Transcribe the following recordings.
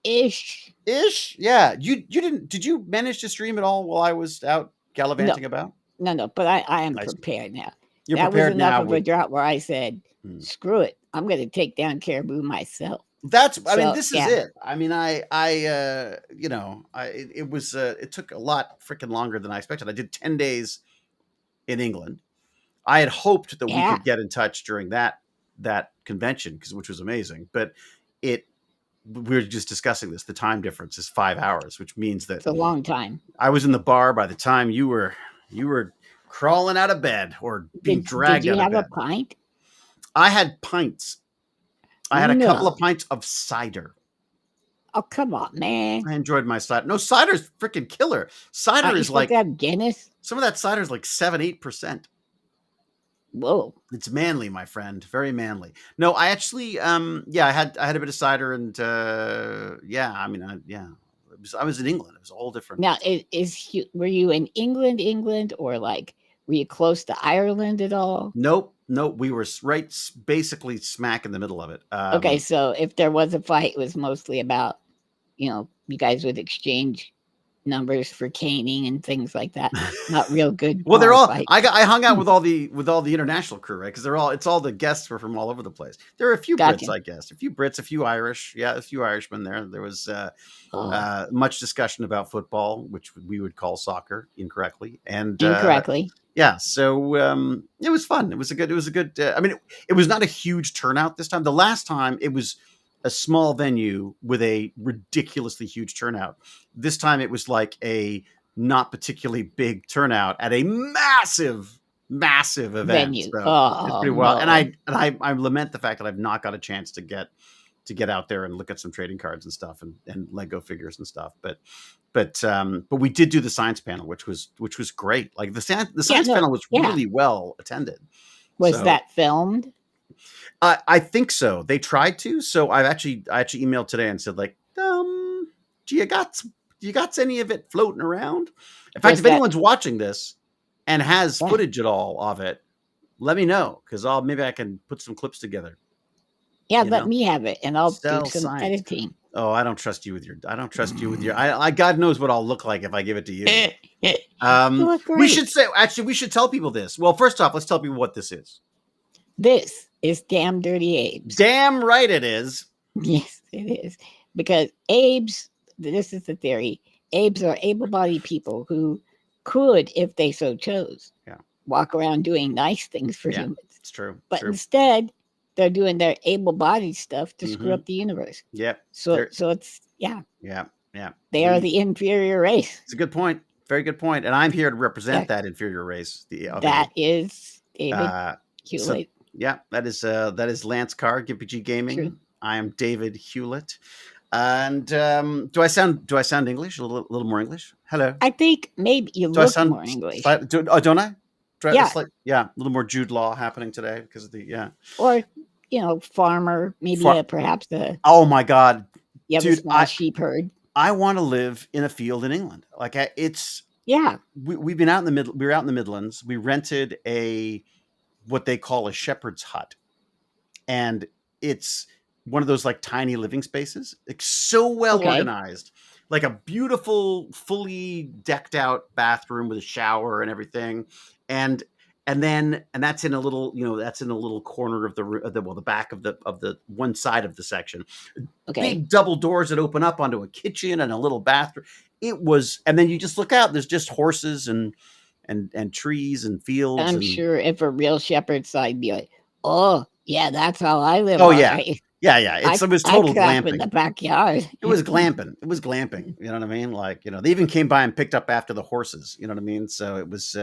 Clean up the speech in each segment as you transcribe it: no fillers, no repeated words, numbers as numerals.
Ish. Yeah. Did you manage to stream at all while I was out No, gallivanting about? no. But I am I see. prepared now. You're That was prepared enough now of a with. drought where I said, Hmm. "Screw it, I'm going to take down Caribou myself." I mean, So this is yeah, it. I mean, it was, it took a lot freaking longer than I expected. I did 10 days in England. I had hoped that we yeah, could get in touch during that convention, which was amazing. But it we were just discussing this. The time difference is 5 hours, which means that it's a long time. I was in the bar by the time you were crawling out of bed or being Did dragged you out of have a bed. pint? I had pints. I had a couple of No. pints of cider. Oh, come on, man. I enjoyed my cider. No, cider's freaking killer. Cider Aren't you is supposed to like have Guinness? some of that cider is like 7-8%. Whoa. It's manly, my friend. Very manly. No, I actually, I had a bit of cider, and I mean, I was in England. It was a whole different. Now, were you in England, or like were you close to Ireland at all? Nope, nope. We were basically smack in the middle of it. Okay, so if there was a fight, it was mostly about, you guys would exchange numbers for caning and things like that. Not real good Well, they're bar all. fight. I hung out with all the international crew, right? Because it's all the guests were from all over the place. There were a few Brits, Gotcha. I guess, a few Brits, a few Irish, a few Irishmen there. There was Oh, much discussion about football, which we would call soccer incorrectly, and incorrectly. yeah, so it was fun. It was a good. I mean, it was not a huge turnout this time. The last time it was a small venue with a ridiculously huge turnout. This time it was like a not particularly big turnout at a massive event. Venue. So it's Oh pretty wild. no. I lament the fact that I've not got a chance to get out there and look at some trading cards and stuff and Lego figures and stuff. But we did do the science panel, which was great. Like the science panel was Yeah. really well attended. Was So that filmed? I think so. They tried to. So I actually emailed today and said, like, do you got any of it floating around? In fact, if anyone's watching this and has footage at all of it, let me know, because maybe I can put some clips together. Yeah, let me have it, and I'll do some editing. Oh, I don't trust you with your. I God knows what I'll look like if I give it to you. You look great. We should tell people this. Well, first off, let's tell people what this is. This is Damn Dirty Abe's. Damn right it is. Yes, it is. Because Abe's, this is the theory, Abe's are able-bodied people who could, if they so chose, walk around doing nice things for humans. It's true. But instead, they're doing their able-bodied stuff to screw up the universe. Yep. So it's, Yeah. They are the inferior race. It's a good point. Very good point. And I'm here to represent that inferior race. That is David Hewlett. That is Lance Carr, Gimpy G Gaming. True. I am David Hewlett. And do I sound English? A little more English? Hello. I think maybe you look more English. Don't I? Yeah. A little more Jude Law happening today because of the Or farmer, maybe perhaps the. Oh my God, you have a small sheep herd. I want to live in a field in England. Like it's. Yeah. We've been out in the we were out in the Midlands. We rented what they call a shepherd's hut, and it's one of those like tiny living spaces. It's so well organized, like a beautiful, fully decked out bathroom with a shower and everything, and that's in a little corner of the back of the one side of the section. Big double doors that open up onto a kitchen and a little bathroom. It was, and then you just look out. There's just horses and trees and fields. I'm sure if a real shepherd's I'd be like, oh yeah, that's how I live. Oh yeah, right. Yeah. It was total glamping in the backyard. It was glamping. You know what I mean? Like they even came by and picked up after the horses. You know what I mean? So it was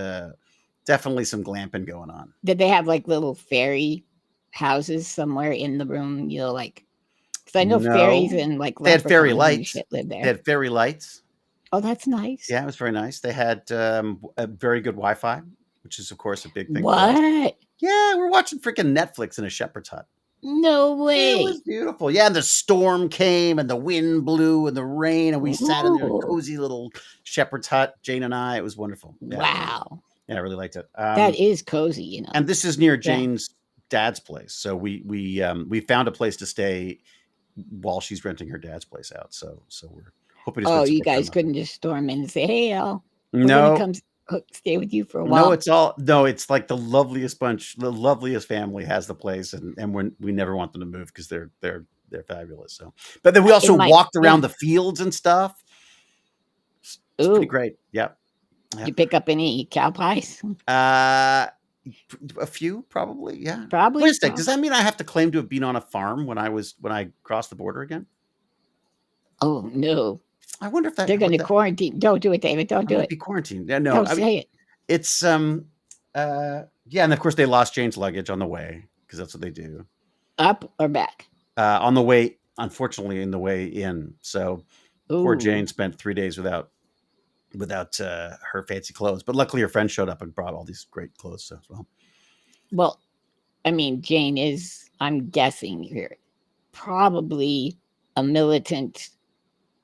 definitely some glamping going on. Did they have like little fairy houses somewhere in the room? Like, because I know fairies and like they had fairy lights. Live there. They had fairy lights. Oh, that's nice. Yeah, it was very nice. They had a very good Wi-Fi, which is, of course, a big thing. What? Yeah, we're watching freaking Netflix in a shepherd's hut. No way. It was beautiful. Yeah, and the storm came, and the wind blew, and the rain, and we sat in their cozy little shepherd's hut, Jane and I. It was wonderful. Yeah, wow. Yeah, I really liked it. That is cozy, And this is near Jane's dad's place, so we found a place to stay while she's renting her dad's place out. So we're hoping to Oh, spend some you more time guys out there. couldn't just storm in and say, "Hey, Al, we're gonna No, come stay with you for a no, while." it's like the loveliest bunch, the loveliest family has the place, and we never want them to move because they're fabulous. So, but then we also walked around the fields and stuff. It's pretty great. Yep. Did you pick up any cow pies? A few, probably. Yeah. Probably. Wait a sec. Does that mean I have to claim to have been on a farm when I crossed the border again? Oh no. I wonder if they're going to quarantine. Don't do it, David. Don't do it. Be quarantined. Yeah, no. Don't say it. It's yeah, and of course they lost Jane's luggage on the way because that's what they do. Up or back? On the way, unfortunately, in the way in. So poor Jane spent 3 days without her fancy clothes, but luckily her friend showed up and brought all these great clothes as well. Well, I mean, Jane is, I'm guessing here, probably a militant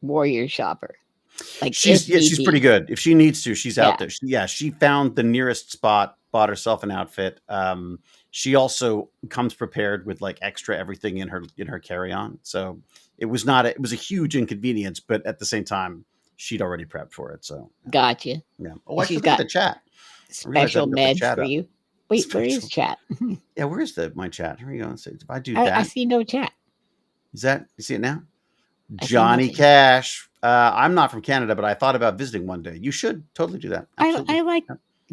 warrior shopper. Like she's pretty good. If she needs to, she's out there. She found the nearest spot, bought herself an outfit. She also comes prepared with like extra everything in her carry-on. So it was a huge inconvenience, but at the same time, she'd already prepped for it. So gotcha. Yeah. Oh, she's got the chat. Special meds for you. Wait, where is chat? Yeah, where is my chat? Here we go. So if I do that, I see no chat. You see it now? Johnny Cash. I'm not from Canada, but I thought about visiting one day. You should totally do that. I like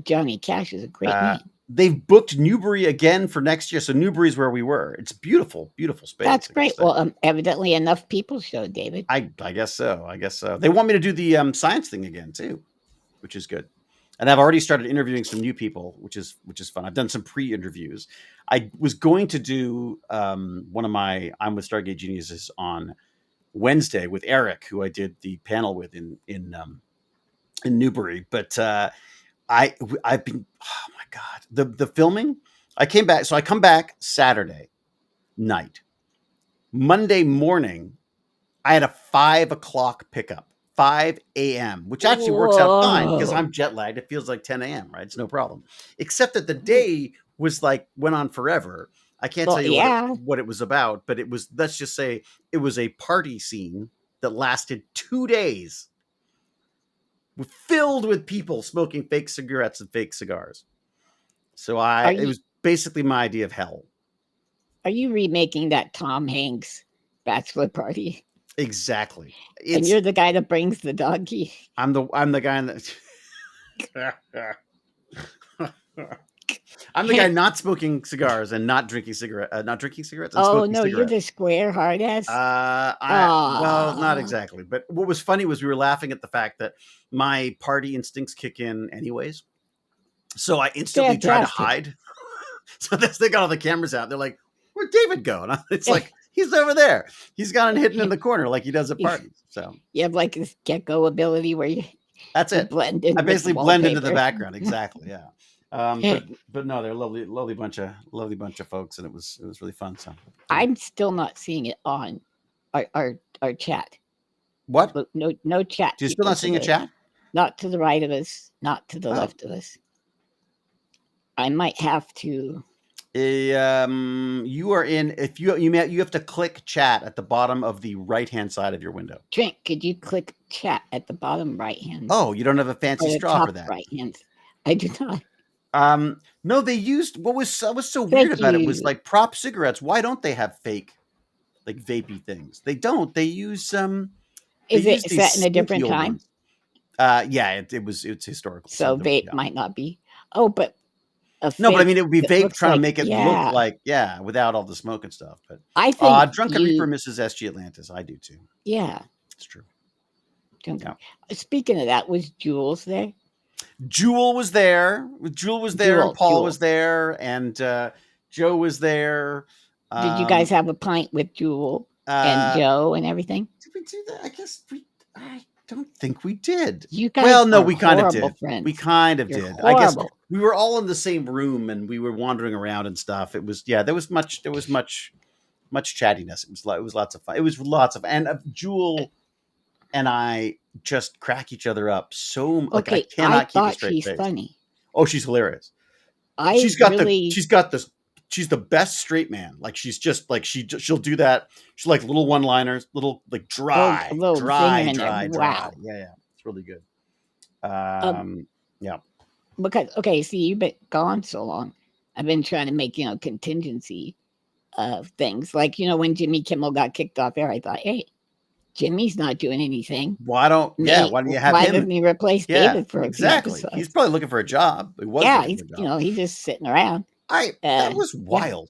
Johnny Cash is a great name. They've booked Newbury again for next year. So Newbury is where we were. It's beautiful, beautiful space. That's great. Well, evidently enough people showed, David. I guess so. They want me to do the science thing again too, which is good. And I've already started interviewing some new people, which is fun. I've done some pre-interviews. I was going to do one of my I'm with Stargate Geniuses on Wednesday with Eric, who I did the panel with in Newbury, but I've been, oh my God, the filming. I come back Saturday night. Monday morning, I had a 5 o'clock pickup, 5 a.m., which actually works out fine because I'm jet lagged. It feels like 10 a.m., right? It's no problem. Except that the day was went on forever. I can't tell you what it was about, but it was, let's just say it was a party scene that lasted 2 days, filled with people smoking fake cigarettes and fake cigars. So it was basically my idea of hell. Are you remaking that Tom Hanks bachelor party? Exactly. And you're the guy that brings the doggy. I'm the guy that I'm the guy not smoking cigars and not drinking cigarettes. Oh no, you're the square hard ass. Well, not exactly. But what was funny was we were laughing at the fact that my party instincts kick in anyways. So I instantly try to hide. So they got all the cameras out. They're like, "Where'd David go?" And it's like, he's over there. He's got it hidden in the corner like he does at parties. So you have like this gecko ability where you. That's it. Blend in. I basically blend into the background. Exactly. Yeah. But no, they're lovely bunch of folks, and it was really fun. So I'm still not seeing it on our chat. What? Look, no chat. You're still not seeing a chat? Not to the right of us, not to the left of us. I might have to. You are in. If you have to click chat at the bottom of the right hand side of your window. Trent, could you click chat at the bottom right hand? Oh, you don't have a fancy straw for that. Right hand. I do not. No, they used what was so weird about it was like prop cigarettes. Why don't they have fake, like vapey things? They don't. They use Is it set in a different time? Yeah, it's historical. So vape might not be. Oh, but no, but I mean it would be vape trying to make it look like without all the smoke and stuff. But I think Drunken Reaper misses SG Atlantis. I do too. Yeah, it's true. Speaking of that, was Jules there? Jewel was there, and Paul was there, and Joe was there. Did you guys have a pint with Jewel and Joe and everything? Did we do that? I don't think we did. You guys we kind of did. Friends. We kind of You're did. Horrible. I guess we were all in the same room and we were wandering around and stuff. It was there was much chattiness. It was lots of fun. It was lots of and Jewel and I just crack each other up so like I cannot keep a straight face. Funny. Oh, she's hilarious. She's got the she's the best straight man. Like she's just like she'll do that. She's like little one-liners, little like a little zinger in there. dry. Wow. Yeah. It's really good. Yeah. Because okay, see, you've been gone so long. I've been trying to make contingency things. Like when Jimmy Kimmel got kicked off air, I thought, hey, Jimmy's not doing anything. Why don't you have why him? doesn't he replace David for exactly? He's probably looking for a job. He's just sitting around. That was wild.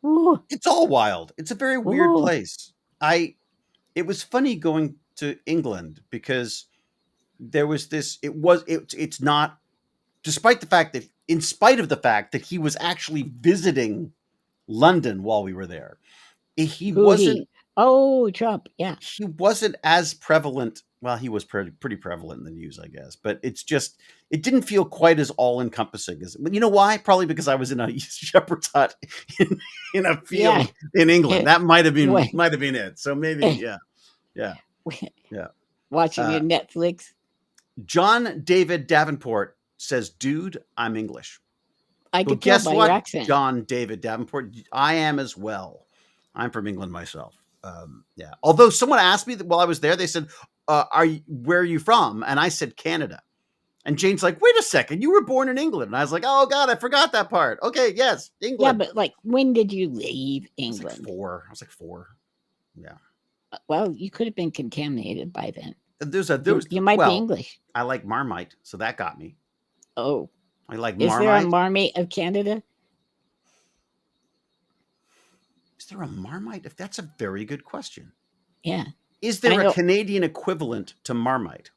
Yeah. It's all wild. It's a very weird place. It was funny going to England because there was this. It's not, despite the fact that, in spite of the fact that he was actually visiting London while we were there, he wasn't. Oh, Trump. Yeah. He wasn't as prevalent. Well, he was pretty prevalent in the news, I guess. But it didn't feel quite as all-encompassing as. You know why? Probably because I was in a shepherd's hut in a field in England. That might have been it. So maybe, yeah. Watching your Netflix. John David Davenport says, "Dude, I'm English." I could tell by your accent. John David Davenport, I am as well. I'm from England myself. Although someone asked me that while I was there, they said, where are you from? And I said, Canada. And Jane's like, wait a second, you were born in England. And I was like, oh God, I forgot that part. Okay. Yes. England. Yeah. But when did you leave England? I was like 4. Yeah. Well, you could have been contaminated by then. You might be English. I like Marmite. So that got me. Oh, I like Marmite. Is there a Marmite of Canada? Is there a Marmite? That's a very good question. Yeah. Is there a Canadian equivalent to Marmite?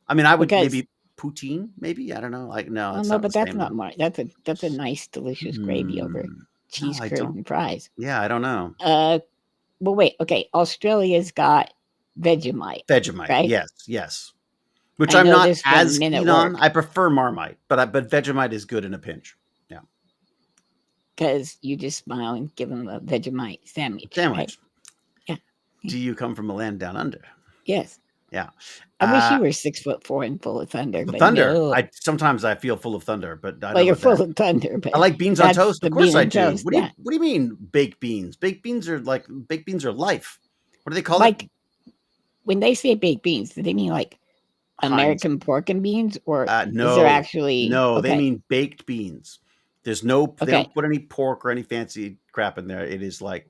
I mean, I would maybe poutine, maybe. I don't know. No, but that's not Marmite. That's a nice, delicious gravy over cheese curd and fries. Yeah, I don't know. Well, wait. Okay, Australia's got Vegemite. Right? Yes. Which I'm not as keen on. I prefer Marmite, but Vegemite is good in a pinch. Yeah. Because you just smile and give them a Vegemite sandwich. Right? Yeah. Do you come from a land down under? Yes. Yeah. I wish you were 6'4" and full of thunder. Thunder. No. Sometimes I feel full of thunder, but you're full of thunder. But I like beans on toast. Of course I do. Toast, what do you mean baked beans? Baked beans are life. What do they call it? When they say baked beans, do they mean like American pork and beans, or no, is there actually they mean baked beans. There's no they don't put any pork or any fancy crap in there. It is like,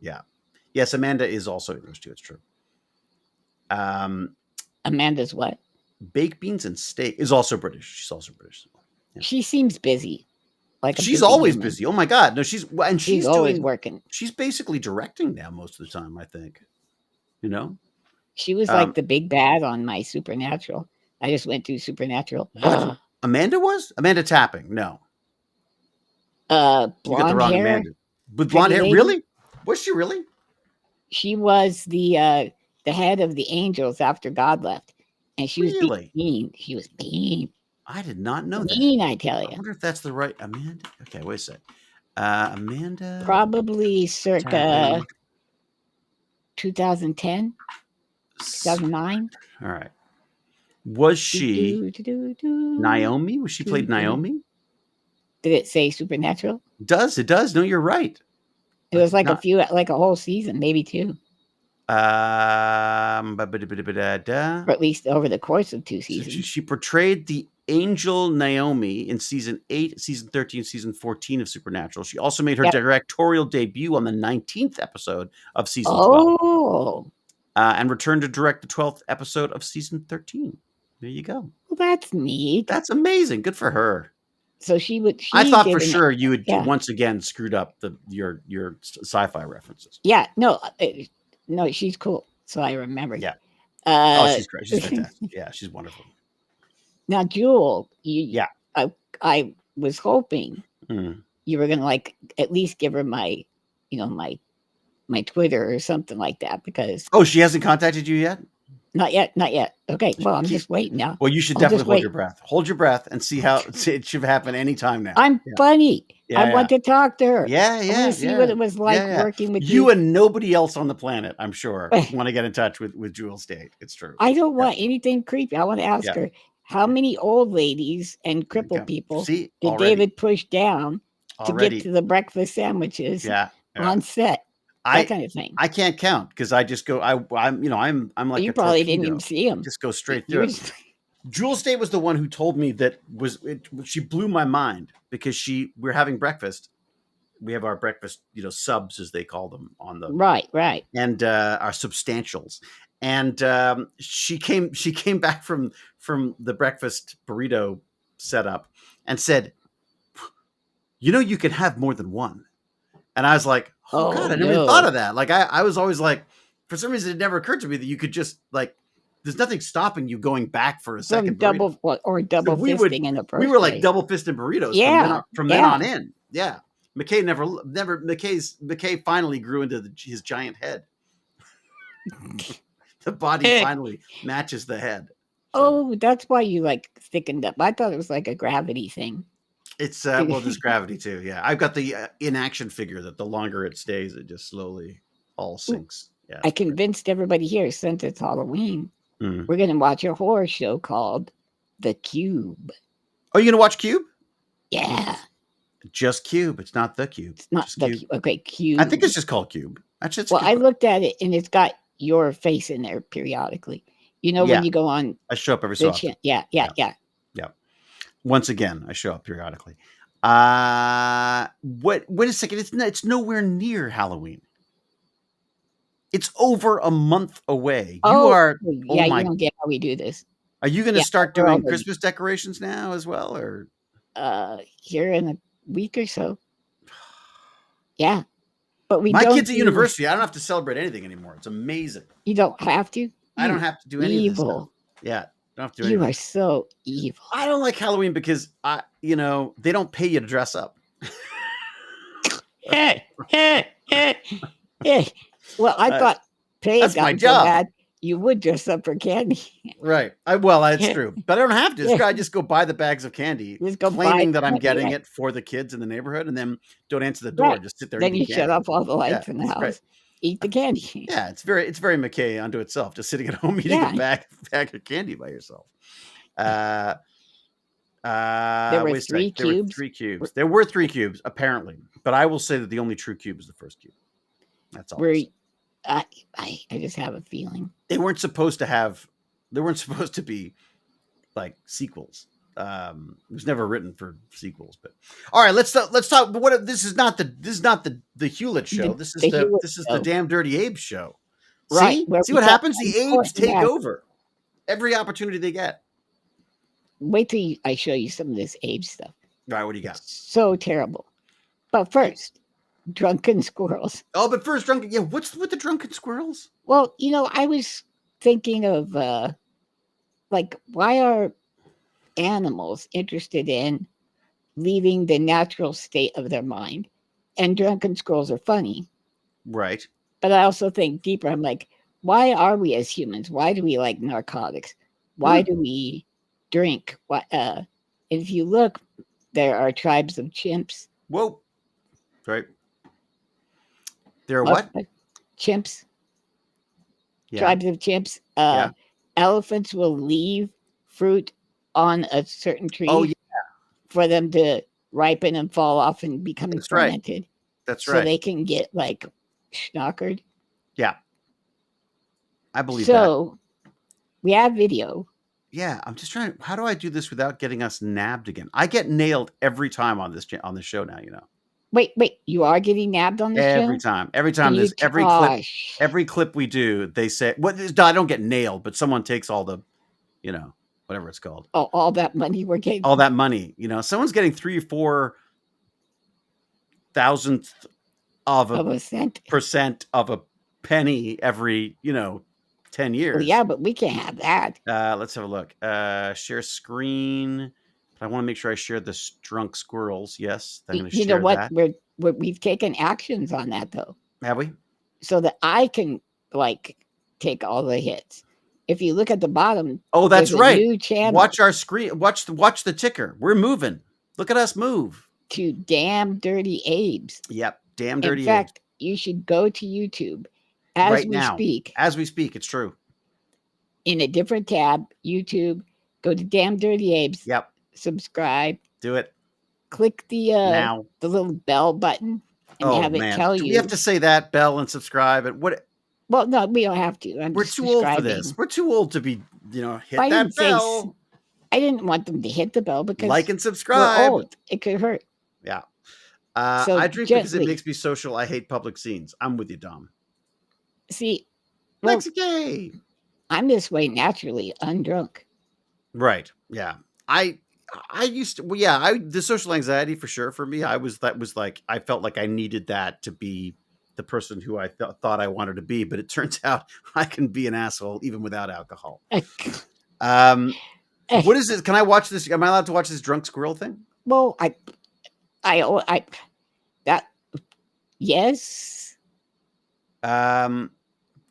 yes, Amanda is also English too. It's true. Amanda's what? Baked beans and steak is also British. She's also British. Yeah. She seems busy. She's always busy. Oh my God, no, she's always working. She's basically directing now most of the time, I think. She was like the big bad on my Supernatural. I just went through Supernatural. Amanda Tapping? No. Blonde you got the wrong hair. Amanda. With blonde hair, really? Was she really? She was the head of the angels after God left, and she was mean. She was mean. I did not know that. Mean, I tell you. I wonder if that's the right Amanda. Okay, wait a sec. Amanda. Probably circa 2010, 2009. All right. Was she Naomi? Was she played Naomi? Did it say Supernatural? It does. No, you're right. It was like a whole season, maybe 2. Or at least over the course of 2 seasons. She portrayed the angel Naomi in season 8, season 13, season 14 of Supernatural. She also made her directorial debut on the 19th episode of season 12. And returned to direct the 12th episode of season 13. There you go. Well, that's neat. That's amazing. Good for her. So I thought for sure you had once again screwed up your sci-fi references. Yeah, no, she's cool. So I remember. Yeah. She's great. She's fantastic. Yeah, she's wonderful. Now, Jewel, I was hoping you were gonna at least give her my Twitter or something like that, because she hasn't contacted you yet. Not yet. Okay, well, I'm just waiting now. Well, you should definitely hold your breath. Hold your breath and see how it should happen anytime now. I'm funny. I want to talk to her. Yeah. I want to see what it was like working with you. And nobody else on the planet, I'm sure, want to get in touch with Jewel State. It's true. I don't want anything creepy. I want to ask her, how many old ladies and crippled people did David push down to get to the breakfast sandwiches on set. That kind of thing. I can't count because I just go. I'm like you a probably torpedo. Didn't even see them. Just go straight through it. Jules Day was the one who told me that she blew my mind because we're having breakfast. We have our breakfast, subs as they call them on the right, and our substantials. And she came back from the breakfast burrito setup and said, you can have more than one. And I was like, oh God, I never even thought of that. Like I was always like, for some reason, it never occurred to me that you could just like, there's nothing stopping you going back for a second double fisting in the first We were like double fisting burritos from then on in. Yeah. McKay finally grew into his giant head. The body finally matches the head. So. Oh, that's why you like thickened up. I thought it was like a gravity thing. It's there's gravity too. Yeah, I've got the in-action figure that the longer it stays, it just slowly all sinks. Yeah, I convinced everybody here since it's Halloween, we're going to watch a horror show called The Cube. Oh, you going to watch Cube? Yeah. Just Cube. It's not The Cube. It's not just The Cube. Okay, Cube. I think it's just called Cube. I looked at it and it's got your face in there periodically. When you go on. I show up every so often. Yeah. Once again, I show up periodically. Wait a second. It's nowhere near Halloween. It's over a month away. You don't get how we do this. Are you going to start doing Christmas decorations now as well, or? Here in a week or so. Yeah, but my kids at university. I don't have to celebrate anything anymore. It's amazing. You don't have to. I don't have to do any of this stuff. Yeah, don't have to do anything. You are so evil. I don't like Halloween because they don't pay you to dress up. Well, I thought that's my job. So bad, you would dress up for candy. Right. That's true. But I don't have to. I just go buy the bags of candy, claiming that I'm getting it for the kids in the neighborhood, and then don't answer the door. Right. Just sit there. Then you shut off all the lights in the house. Right. Eat the candy. Yeah, it's very McKay unto itself. Just sitting at home eating a bag of candy by yourself. There were 3 cubes. There were 3 cubes apparently, but I will say that the only true cube is the first cube. That's all. I just have a feeling they weren't supposed to be like sequels. It was never written for sequels. But all right, let's talk. What this is not the Hewlett show. This is the Damn Dirty Abe show. Right? See what happens? The Abes take over every opportunity they get. Wait till I show you some of this Abe stuff. All right, what do you got? So terrible. But first. Drunken squirrels. Oh, but first drunken. Yeah, what's with the drunken squirrels? Well, I was thinking of why are animals interested in leaving the natural state of their mind? And drunken squirrels are funny. Right. But I also think deeper, I'm like, why are we as humans? Why do we like narcotics? Why do we drink? If you look, there are tribes of chimps. Whoa. Right. There are what? Chimps. Yeah. Tribes of chimps. Elephants will leave fruit on a certain tree for them to ripen and fall off and become fermented. That's right. So they can get schnockered. Yeah. I believe that. So we have video. Yeah, I'm just trying. How do I do this without getting us nabbed again? I get nailed every time on this show now, Wait, you are getting nabbed on this show? Every time there's every clip we do, they say, I don't get nailed, but someone takes all the, whatever it's called. Oh, all that money we're getting. All that money, someone's getting 3 or 4 thousandth of a percent of a penny every, 10 years. Well, yeah, but we can't have that. Let's have a look. Share screen. I want to make sure I share the drunk squirrels. Yes, I'm going to share know what? that. We've taken actions on that though. Have we? So that I can take all the hits. If you look at the bottom, oh, that's right. New channel. Watch our screen. Watch the ticker. We're moving. Look at us move to Damn Dirty Abes. Yep, Damn Dirty Abes. In fact, you should go to YouTube as we speak. As we speak, it's true. In a different tab, YouTube. Go to Damn Dirty Abes. Yep. Subscribe. Do it. click the little bell button and have it tell you. Do we have to say that, bell and subscribe? And what? Well, no, we don't have to. We're too old for this. We're too old to be, hit that bell. I didn't want them to hit the bell because like and subscribe. We're old. It could hurt. Yeah. So I drink because it makes me social. I hate public scenes. I'm with you, Dom. See, Mexican. I'm this way naturally, undrunk. Right. Yeah. I used to. Well, the social anxiety for sure for me. I felt like I needed that to be the person who I thought I wanted to be. But it turns out I can be an asshole even without alcohol. What is this? Can I watch this? Am I allowed to watch this drunk squirrel thing? Well, yes.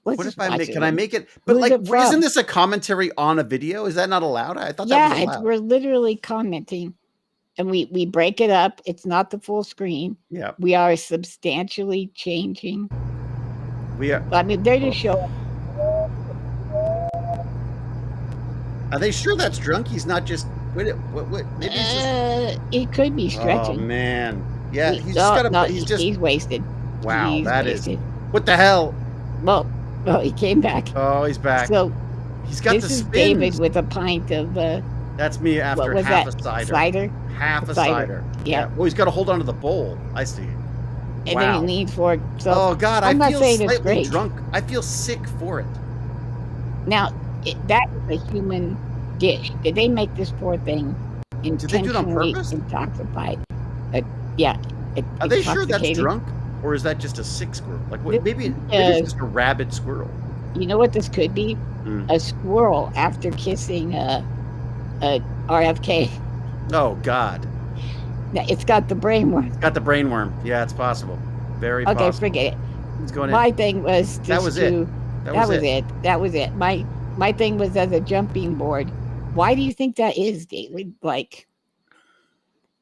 What if I make? Can I make it? But isn't this a commentary on a video? Is that not allowed? I thought that was allowed. We're literally commenting, and we break it up. It's not the full screen. Yeah, we are substantially changing. We are. I mean, they're just showing. Are they sure that's drunk? He's not just. Maybe he's just. It could be stretching. Oh man, yeah. He's wasted. Wow, that wasted. What the hell? Well, he came back. Oh, he's back. So he's got this is David with a pint of. That's me after half a cider. Half a cider. Yeah. Well, he's got to hold on to the bowl. I see. And then he leaned forward. So oh God, I'm I not feel slightly great. Drunk. I feel sick for it. Now that is a human dish. Did they make this poor thing intentionally intoxicated? Yeah. Are they sure that's drunk? Or is that just a sick squirrel? Like maybe it's just a rabid squirrel. You know what this could be? A squirrel after kissing a RFK. Oh God. It's got the brainworm. It's got the brainworm. Yeah, it's possible. Very possible. Okay, forget it. It's going My thing was just that was it. That was it. My thing was as a jumping board. Why do you think that is, David? Like,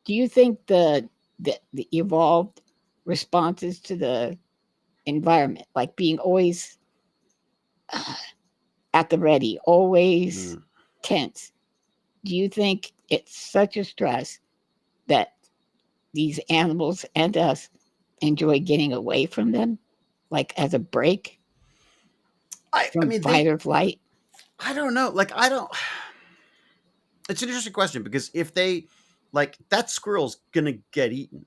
do you think the evolved responses to the environment, like being always at the ready, always tense, do you think it's such a stress that these animals and us enjoy getting away from them, like as a break from fight or flight? I don't know. It's an interesting question because if they that squirrel's gonna get eaten.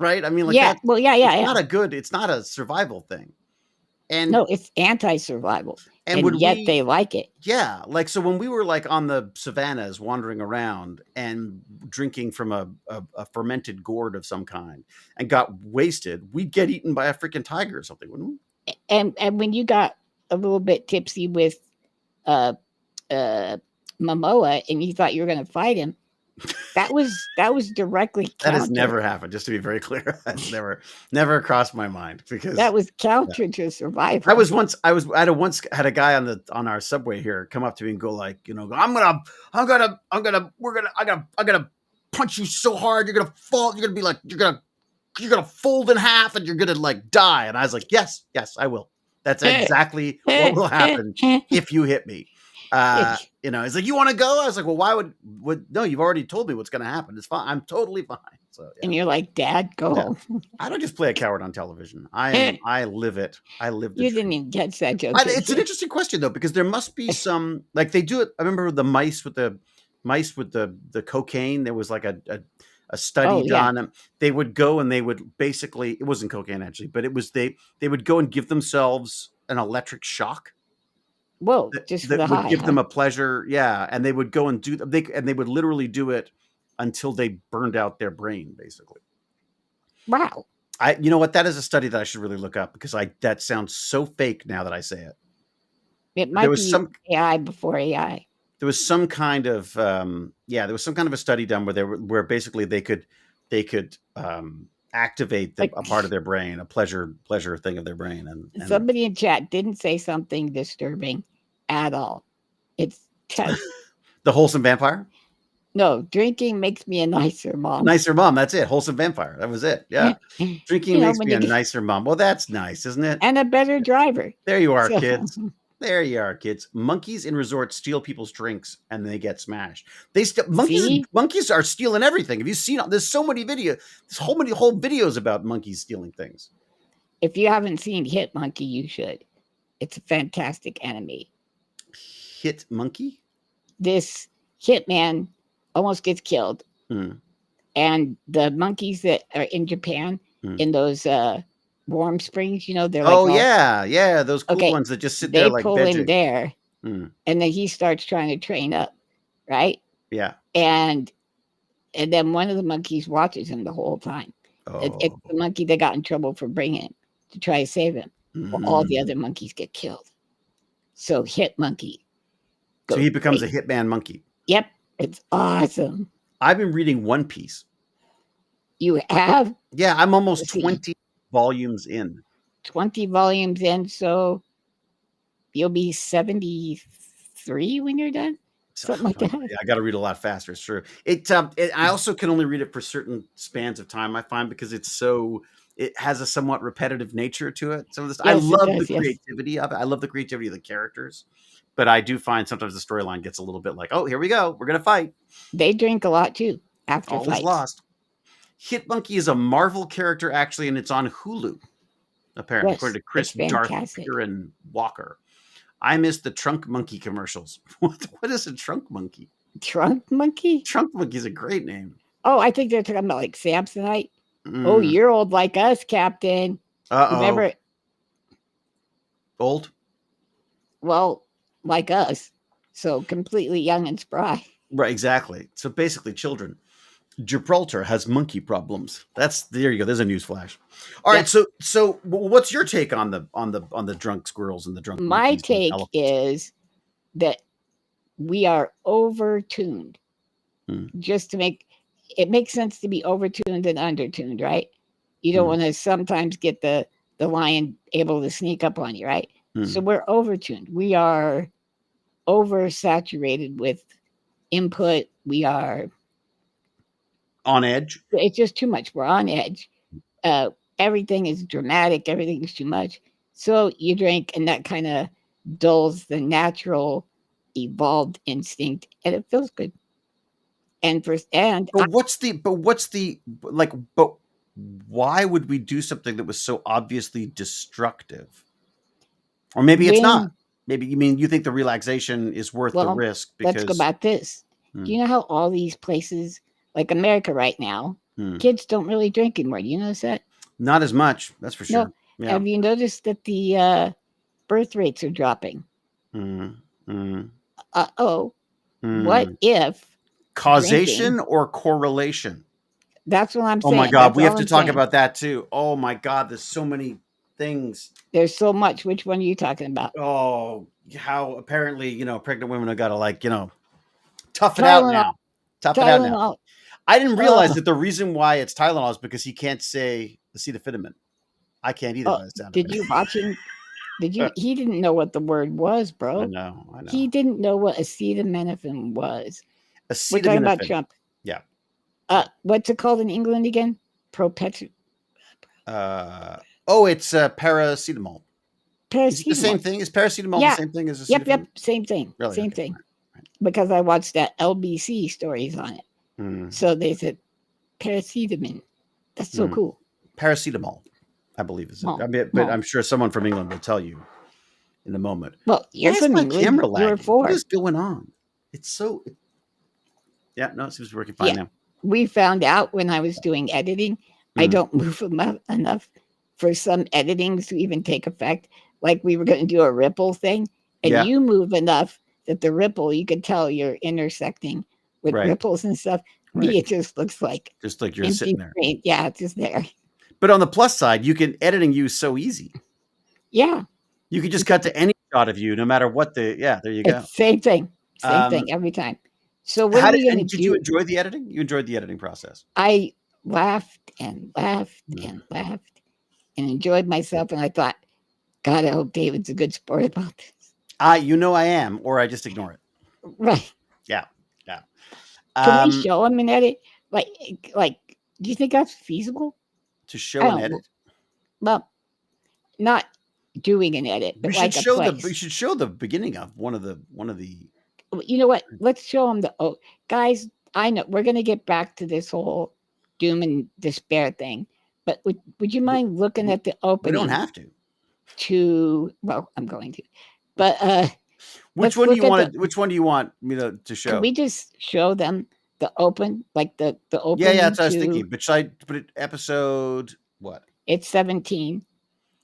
Right? I mean, it's not a survival thing. And no, it's anti-survival. And yet they like it. Yeah. So when we were on the savannas wandering around and drinking from a fermented gourd of some kind and got wasted, we'd get eaten by a freaking tiger or something, wouldn't we? And when you got a little bit tipsy with Momoa and you thought you were going to fight him, that was directly counter. That has never happened, just to be very clear. That's never crossed my mind because that was counter to survival. I once had a guy on our subway here come up to me and go I'm gonna punch you so hard you're gonna fall, you're gonna fold in half and you're gonna die. And I was like, yes, I will. That's exactly what will happen if you hit me. It's like, you want to go? I was like, well, why would no, you've already told me what's going to happen. It's fine. I'm totally fine. So, yeah. And you're like, Dad, go home. I don't just play a coward on television. I live it. I live the You didn't even catch that joke. It's an interesting question though, because there must be some, they do it. I remember the mice with the cocaine. There was a study done. And they would go and they would basically, it wasn't cocaine actually, but it was, they would go and give themselves an electric shock. Whoa! Just for the high, would give them a pleasure, and they would go and they would literally do it until they burned out their brain, basically. Wow! You know what? That is a study that I should really look up because that sounds so fake now that I say it. It might be AI before AI. There was some kind of there was some kind of a study done where basically they could activate a part of their brain, a pleasure thing of their brain. And somebody in chat didn't say something disturbing at all. It's the wholesome vampire. No, drinking makes me a nicer mom. Nicer mom. That's it. Wholesome vampire. That was it. Yeah. Drinking makes me a nicer mom. Well, that's nice, isn't it? And a better driver. There you are, kids. There you are, kids. Monkeys in resorts steal people's drinks and they get smashed. Monkeys are stealing everything. Have you seen? There's so many videos. There's whole videos about monkeys stealing things. If you haven't seen Hit Monkey, you should. It's a fantastic anime. Hit Monkey? This hitman almost gets killed. And the monkeys that are in Japan, in those warm springs, they're like, yeah, those cool ones that just sit there like they pull vegging. in there, and then he starts trying to train up, right? Yeah. And then one of the monkeys watches him the whole time. It's the monkey that got in trouble for bringing him to try to save him. Well, all the other monkeys get killed. So Hit Monkey. So he becomes a hitman monkey. Yep. It's awesome. I've been reading One Piece. You have? Yeah, I'm almost 20 volumes in. 20 volumes in, so you'll be 73 when you're done? Something like that. Yeah, I got to read a lot faster. It's true. I also can only read it for certain spans of time, I find, because it has a somewhat repetitive nature to it. Some of this, I love the creativity of it. I love the creativity of the characters. But I do find sometimes the storyline gets a little bit like, oh, here we go. We're going to fight. They drink a lot, too, after All fights. is lost. Hit Monkey is a Marvel character, actually, and it's on Hulu, apparently, according to Chris Darth Piran Walker. I miss the Trunk Monkey commercials. What is a Trunk Monkey? Trunk Monkey? Trunk Monkey is a great name. Oh, I think they're talking about like Samsonite. Oh, you're old like us, Captain. Remember? Old? Well, like us. So completely young and spry. Right, exactly. So basically children. Gibraltar has monkey problems. There you go. There's a news flash. All right. So what's your take on the drunk squirrels and the drunk monkeys? My take is that we are overtuned. Just to it makes sense to be overtuned and undertuned, right? You don't want to sometimes get the lion able to sneak up on you, right? So we're overtuned. We are oversaturated with input. We are on edge. It's just too much. We're on edge. Everything is dramatic. Everything is too much. So you drink, and that kind of dulls the natural, evolved instinct, and it feels good. But why would we do something that was so obviously destructive? Or maybe it's not. Maybe you think the relaxation is worth the risk. Because let's go about this. Do you know how all these places, like America right now, kids don't really drink anymore? Do you notice that? Not as much. That's for sure. No. Yeah. Have you noticed that the birth rates are dropping? What if causation drinking, or correlation? That's what I'm saying. Oh my God, we have to talk about that too. Oh my God, there's so many things. There's so much. Which one are you talking about? Oh, how apparently, pregnant women have got to tough it out now. Tough it out now. I didn't realize that the reason why it's Tylenol is because he can't say acetaminophen. I can't either. Did you watch him? He didn't know what the word was, bro. I know. He didn't know what acetaminophen was. Acetaminophen. We're talking about Trump. Yeah. What's it called in England again? It's paracetamol. Is it the same thing? Is paracetamol the same thing as acetaminophen? Yep, same thing. Really? Same thing. Right. Because I watched that LBC stories on it. So they said paracetamol. That's so cool. Paracetamol, I believe is it. But I'm sure someone from England will tell you in a moment. Well, you're from England. What is going on? It's so. Yeah, no, it seems to be working fine now. We found out when I was doing editing, I don't move enough for some editings to even take effect. Like we were going to do a ripple thing, and you move enough that the ripple, you could tell you're intersecting with ripples and stuff. Me, it just looks like you're sitting there. Screen. Yeah, it's just there. But on the plus side, editing you is so easy. Yeah. You could just cut to any shot of you, no matter what there you go. Same thing every time. So what are we going to do? Did you enjoy the editing? You enjoyed the editing process. I laughed and laughed and laughed and enjoyed myself. And I thought, God, I hope David's a good sport about this. I am, or I just ignore it. Right. Yeah. Can we show him an edit? Like, do you think that's feasible? To show an edit? Well, not doing an edit, but like a place. We should show the beginning of one of the. You know what? Let's show them guys. I know we're gonna get back to this whole doom and despair thing, but would you mind looking at the opening? We don't have to. Well, I'm going to, but which one do you want? Which one do you want me to show? Can we just show them the open, like the open? Yeah, that's what I was thinking. But should I put it episode what? It's 17.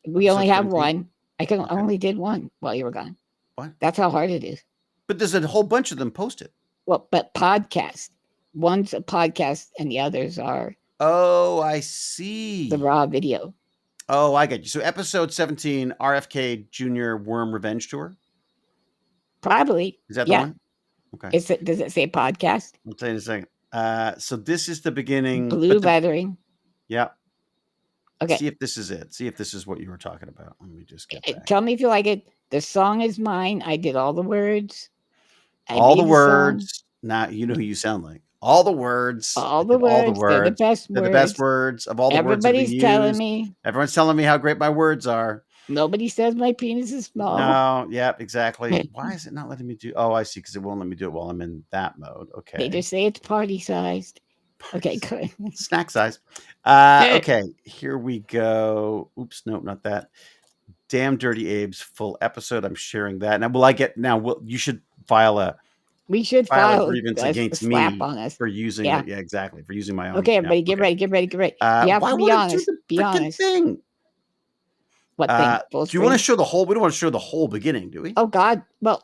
We only have 1. I only did 1 while you were gone. What? That's how hard it is. But there's a whole bunch of them posted. Well, but podcast. One's a podcast and the others are. Oh, I see. The raw video. Oh, I get you. So episode 17, RFK Jr. Worm Revenge Tour? Probably. Is that the one? Okay. Does it say podcast? I'll tell you in a second. So this is the beginning. Blue lettering. Yeah. Okay. See if this is it. See if this is what you were talking about. Let me just get back. Tell me if you like it. The song is mine. I did all the words. All the words. Now you know who you sound like. All the words. All the words. They're the best words. They're the best words of all the words. Everybody's telling me. Everyone's telling me how great my words are. Nobody says my penis is small. No, yeah, exactly. Why is it not letting me do? Oh, I see. Because it won't let me do it while I'm in that mode. Okay. They just say it's party sized. Okay, good. Snack size. Okay, here we go. Oops, nope, not that. Damn Dirty Abe's full episode. I'm sharing that. Now, you should file a. We should file a grievance against me on us. For using it. Yeah, exactly. For using my own. Okay, everybody, get ready. You have to be honest. Be honest. Thing? What thing? Do you want to show the whole? We don't want to show the whole beginning, do we? Oh God. Well,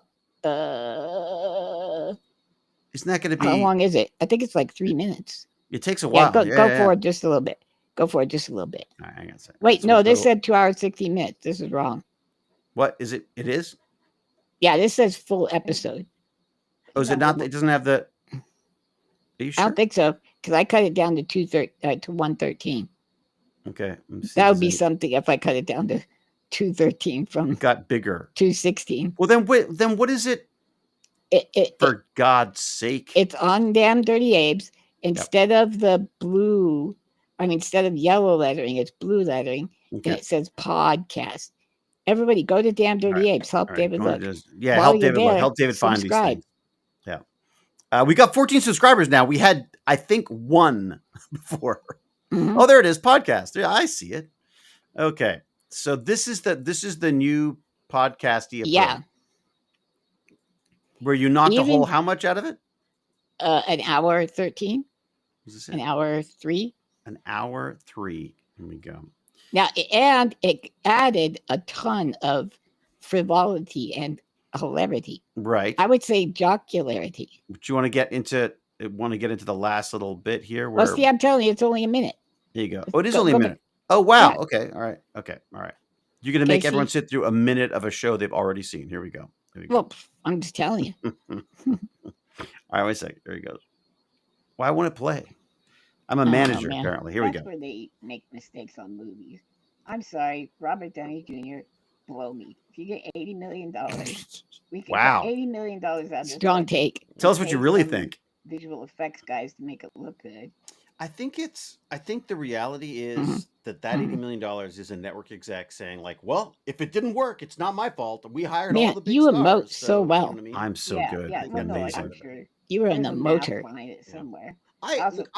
isn't that going to be? How long is it? I think it's like 3 minutes. It takes a while. Go forward just a little bit. Go forward just a little bit. All right, hang on a second. Wait, no, this said 2 hours 16 minutes. This is wrong. What is it? It is. Yeah, this says full episode. Oh, is it not? It doesn't have the. Are you sure? I don't think so because I cut it down to 113. Okay, that would be something if I cut it down to 213 from. It got bigger. 216. Well, then what is it? For God's sake! It's on Damn Dirty Abe's. Instead of the blue, instead of yellow lettering, it's blue lettering, and it says podcast. Everybody, go to Damn Dirty Apes. Help David look. Help David look. Help David find these things. Yeah. We got 14 subscribers now. We had, I think, 1 before. Mm-hmm. Oh, there it is. Podcast. Yeah, I see it. Okay. So this is the new podcasty approach. Yeah. Where you knocked a whole how much out of it? An hour 13. An hour 3. An hour 3. Here we go. Now, and it added a ton of frivolity and hilarity. Right. I would say jocularity. But you want to get into the last little bit here? Well, see, I'm telling you, it's only a minute. There you go. Oh, it is only a minute. Oh, wow. Yeah. Okay. All right. Okay. All right. You're going to make everyone sit through a minute of a show they've already seen. Here we go. Well, I'm just telling you. All right. Wait a second. There he goes. Why won't it play? I'm a manager, apparently. Here we go. That's where they make mistakes on movies. I'm sorry, Robert Downey Jr., blow me. If you get $80 million, we can get $80 million out of this. Strong take. Tell us what you really think. Visual effects guys to make it look good. I think the reality is that $80 million is a network exec saying like, well, if it didn't work, it's not my fault. We hired all the big you stars. emote so well. You know what I mean? I'm so good. Yeah, I'm sure. You were an emoter. Somewhere.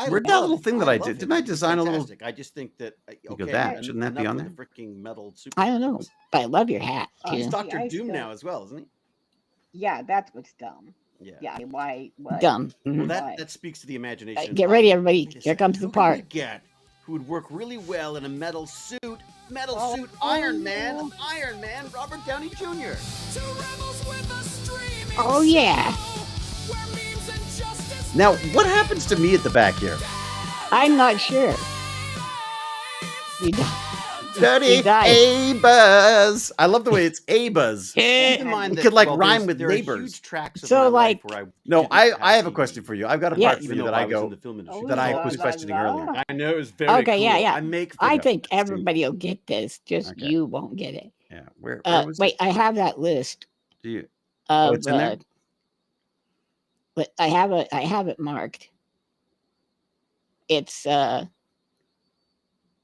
Where'd that little thing that I did? Didn't I design a little? I just think that shouldn't that be on there? Freaking metal super. I don't know, but I love your hat. He's Dr. Doom now as well, isn't he? Yeah, that's what's dumb. Yeah. Why? What? Dumb. Well, that speaks to the imagination. Get ready, everybody. Here comes the part. Who would work really well in a metal suit? Iron Man, Robert Downey Jr. Oh yeah. Now, what happens to me at the back here? I'm not sure. Dirty A-Buzz. I love the way it's A-Buzz. It could rhyme with neighbors. So like, I have a question for you. I've got a part for you that I was questioning earlier. I know it's very okay, cool. Yeah. I think everybody will get this. Just you won't get it. Yeah. Where was wait, I have that list. Do you? It's in there? But I have it marked. It's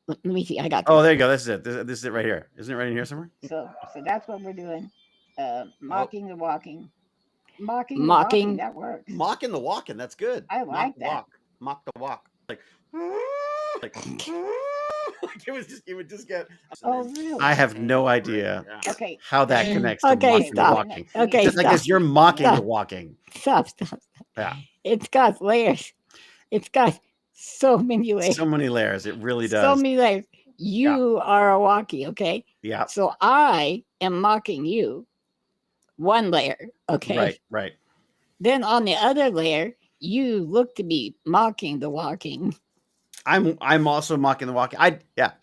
Let me see. I got Oh, this. there you go. This is it. This is it right here. Isn't it right in here somewhere? So that's what we're doing. Mocking the walking. Mocking the walking. Mocking. That works. Mocking the walking. That's good. I like that. Mock the walk. Like it would just get. Oh, really? I have no idea Okay. how that connects to Okay, mocking the stop. walking. Okay, Just like stop. as you're mocking the Stop. walking. Stop. Yeah. It's got layers. It's got so many layers. So many layers. It really does. So many layers. You are a walkie, okay? Yeah. So I am mocking you. One layer, okay? Right. Then on the other layer, you look to be mocking the walking. I'm also mocking the walking.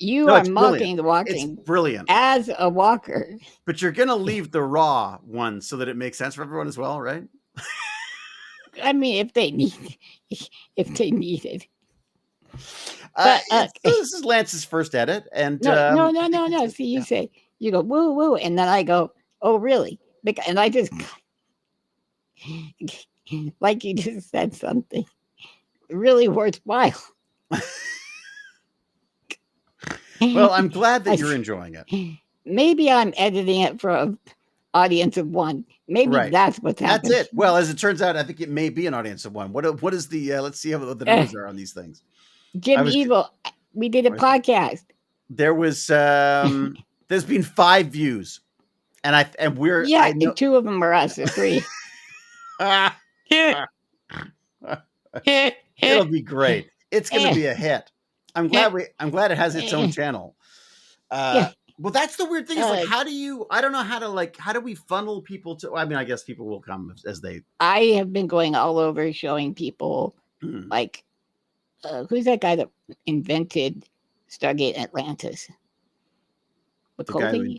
You are mocking the walking. It's brilliant. As a walker. But you're gonna leave the raw one so that it makes sense for everyone as well, right? I mean, if they need it. But this is Lance's first edit, and no. See, you say you go woo woo, and then I go, oh really? And I just like you just said something really worthwhile. Well, I'm glad that you're enjoying it. Maybe I'm editing it for an audience of one. Maybe that's what's happening. That's it. Well, as it turns out, I think it may be an audience of one. What is the? Let's see what the numbers are on these things. Jim Evil, we did a podcast. There was there's been 5 views, and we're and 2 of them are us, or 3. It'll be great. It's going to be a hit. I'm glad it has its own channel. Well, that's the weird thing. Is like, how do we funnel people to? I mean, I guess people will come as they. I have been going all over showing people, like, who's that guy that invented Stargate Atlantis? McCulty?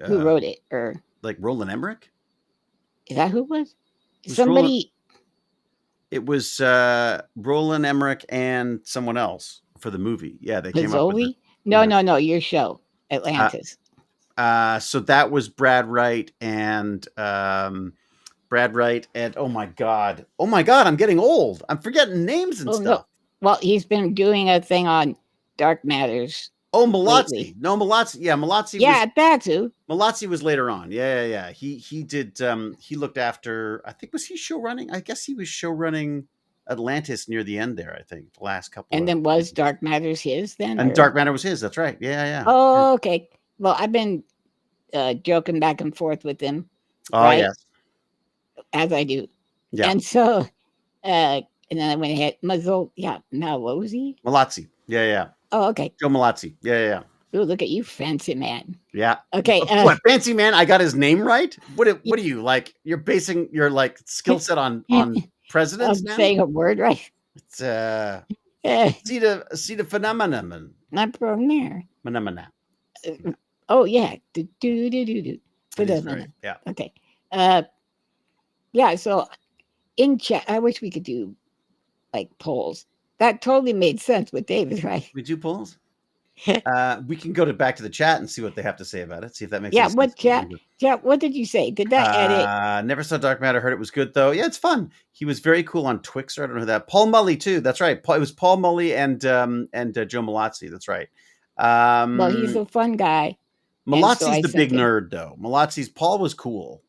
Who wrote it? Or like Roland Emmerich? Is that who it was? Somebody. It was Roland Emmerich and someone else for the movie. Yeah, they came up with it. No, your show, Atlantis. So that was Brad Wright and oh my god, I'm getting old. I'm forgetting names and stuff. No. Well, he's been doing a thing on Dark Matters. Oh, Malazzi. No, Malazzi. Yeah, Malazzi. Yeah, that too. Malazzi was later on. Yeah. He did. He looked after. I think was he show running. I guess he was show running Atlantis near the end there. I think the last couple. And then was Dark Matters his then? And Dark Matter was his. That's right. Yeah. Oh, okay. Well, I've been joking back and forth with him. Oh yes. As I do. Yeah. And so, and then I went ahead. Malozzi. Malazzi. Yeah. Oh, okay. Joe Malazzi. Yeah. Oh, look at you, fancy man. Yeah. Okay. What, fancy man? I got his name right? What are you like? You're basing your like skill set on presidents now? Saying a word right. It's see the phenomenon. Not from there. Phenomena. Oh yeah. Do. Right. Yeah. Okay. Yeah. So in chat, I wish we could do like polls. That totally made sense with David, right? We do polls. We can go back to the chat and see what they have to say about it. See if that makes sense. What chat? What did you say? Did that edit? Never saw Dark Matter. Heard it was good though. Yeah, it's fun. He was very cool on Twixer. I don't know who that. Paul Mully too. That's right. It was Paul Mully and Joe Malazzi. That's right. Well, he's a fun guy. Malazzi's the big nerd though. Paul was cool.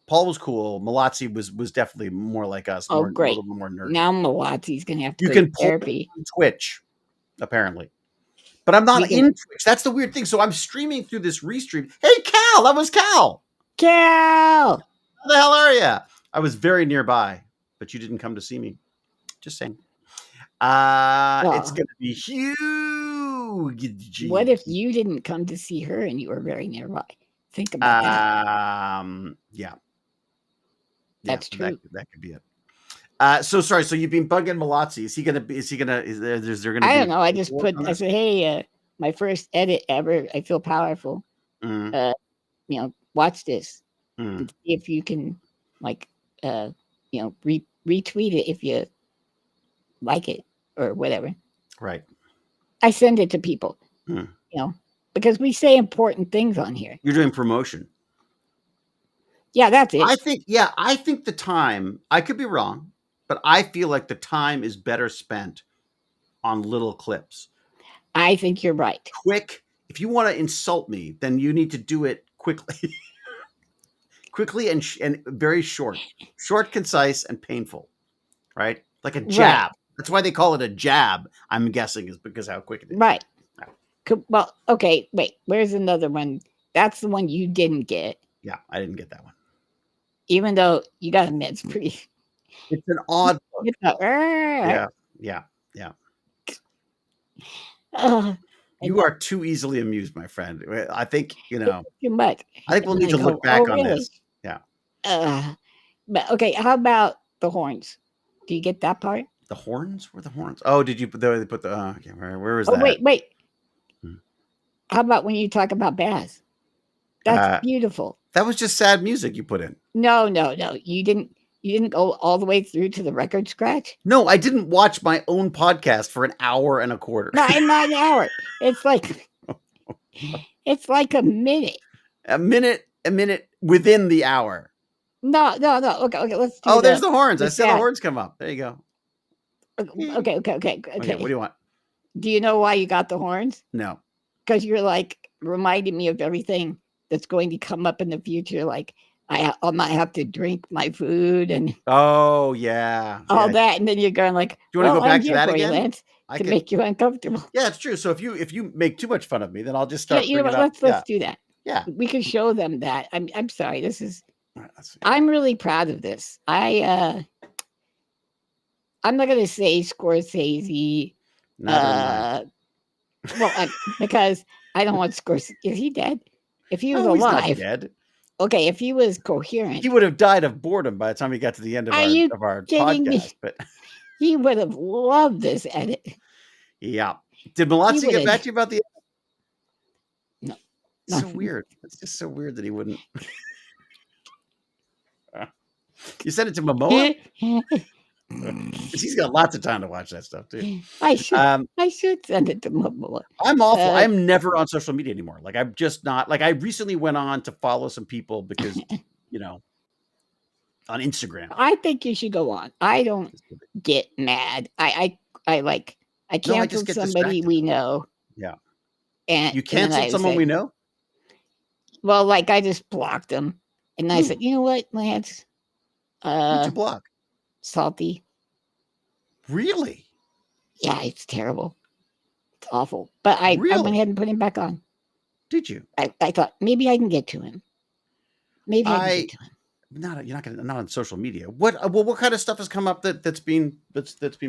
Malazzi was definitely more like us. Great. A little more nerdy. Now Malazzi's going to have to go to therapy. Twitch, apparently. But I'm not in Twitch. That's the weird thing. So I'm streaming through this Restream. Hey, Cal! That was Cal! Cal! How the hell are you? I was very nearby, but you didn't come to see me. Just saying. It's going to be huge. What if you didn't come to see her and you were very nearby? Think about that. Yeah. That's true. That could be it. So sorry. So you've been bugging Malazzi. Is there going to be? I don't know. I just I said, hey, my first edit ever. I feel powerful. Watch this. And see if you can retweet it if you like it or whatever. Right. I send it to people, because we say important things on here. You're doing promotion. Yeah, that's it. I think the time, I could be wrong, but I feel like the time is better spent on little clips. I think you're right. Quick. If you want to insult me, then you need to do it quickly. Quickly and very short. Short, concise, and painful. Right? Like a jab. Right. That's why they call it a jab, I'm guessing, is because how quick it is. Right. Yeah. Well, okay, wait. Where's another one? That's the one you didn't get. Yeah, I didn't get that one. Even though you got to admit it's pretty. It's an odd book. Yeah. You are too easily amused, my friend. I think, too much. I think we'll need to look back on this. Yeah. But okay, how about the horns? Do you get that part? The horns? Where are the horns? Oh, did you put the okay, where was that? Wait. How about when you talk about Baz? That's beautiful. That was just sad music you put in. No. You didn't go all the way through to the record scratch? No, I didn't watch my own podcast for an hour and a quarter. Not an hour. It's like a minute. A minute within the hour. No. Okay, let's do there's the horns. I saw the horns come up. There you go. Okay. What do you want? Do you know why you got the horns? No. Because you're like reminding me of everything that's going to come up in the future. Like I might have to drink my food and all that, and then you're going like, do you want to go back to that again? Lance, to make you uncomfortable. Yeah, it's true. So if you make too much fun of me, then I'll just start. Let's do that. Yeah, we can show them that. I'm sorry. This is. I'm really proud of this. I'm not going to say Scorsese. Because I don't want Scorsese. Is he dead? If he was alive, he's not dead. Okay, if he was coherent, he would have died of boredom by the time he got to the end of our podcast. Me? But he would have loved this edit. Yeah. Did Malazzi get back to you about the edit? No. So weird. It's just so weird that he wouldn't. You sent it to Momoa? He's got lots of time to watch that stuff too. I should send it to Momoa. I'm awful. I'm never on social media anymore. Like I'm just not. Like I recently went on to follow some people because on Instagram. I think you should go on. I don't get mad. I canceled somebody we know. Yeah. And you canceled someone we know? Well, like I just blocked them, and I said, you know what, Lance? Who'd you block? Salty. Really? Yeah, it's terrible. It's awful. But I went ahead and put him back on. Did you? I thought maybe I can get to him. Maybe I can get to him. Not on social media. What kind of stuff has come up that's been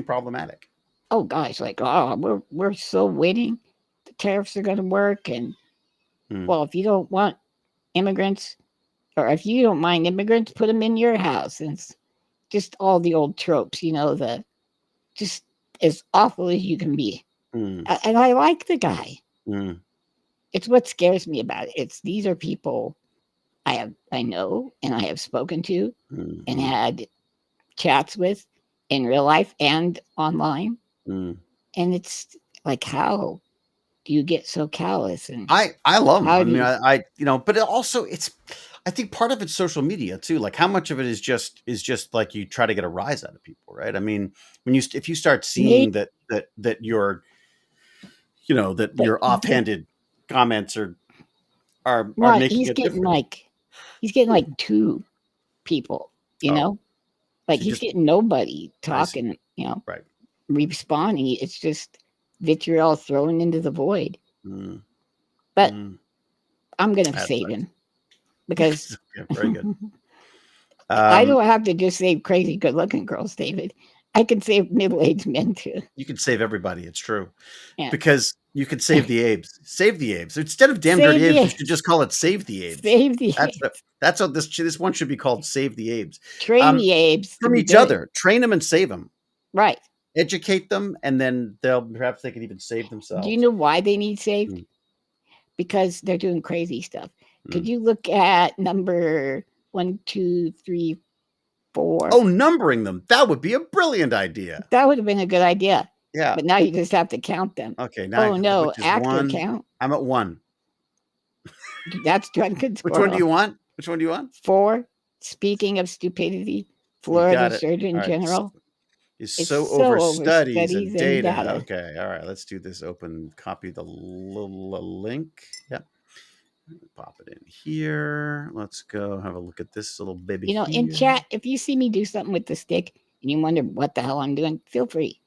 problematic? Oh gosh, like we're still waiting. The tariffs are going to work, and well, if you don't want immigrants, or if you don't mind immigrants, put them in your house. And it's just all the old tropes, just as awful as you can be. And I like the guy. It's what scares me about it. These are people I know and I have spoken to and had chats with in real life and online. And it's like, how do you get so callous? And I love him. I mean, I but also I think part of it's social media too. Like how much of it is just like you try to get a rise out of people, right? I mean, if you start seeing that your your offhanded comments are making he's getting like two people, like he's getting nobody talking, right, responding. It's just vitriol thrown into the void. But I'm gonna save him. Because very good. I don't have to just save crazy good-looking girls, David. I can save middle-aged men too. You can save everybody. It's true, because you can save the Abes. Save the Abes instead of damn dirty Abes. You should just call it Save the Abes. Save the Abes. That's what this one should be called. Save the Abes. Train the Abes from each other. Train them and save them. Right. Educate them, and then perhaps they can even save themselves. Do you know why they need saved? Because they're doing crazy stuff. Could you look at number 1, 2, 3, 4? Oh, numbering them. That would be a brilliant idea. That would have been a good idea. Yeah. But now you just have to count them. Okay. Now no, actor count. I'm at 1. That's drunken squirrel. Which one do you want? 4. Speaking of stupidity, Florida Surgeon General. is It's so so over over studies studies and and data. data. Okay, all right, let's do this. Open, copy the link. Yep. Pop it in here. Let's go have a look at this little baby You know, here. in chat, if you see me do something with the stick and you wonder what the hell I'm doing, feel free.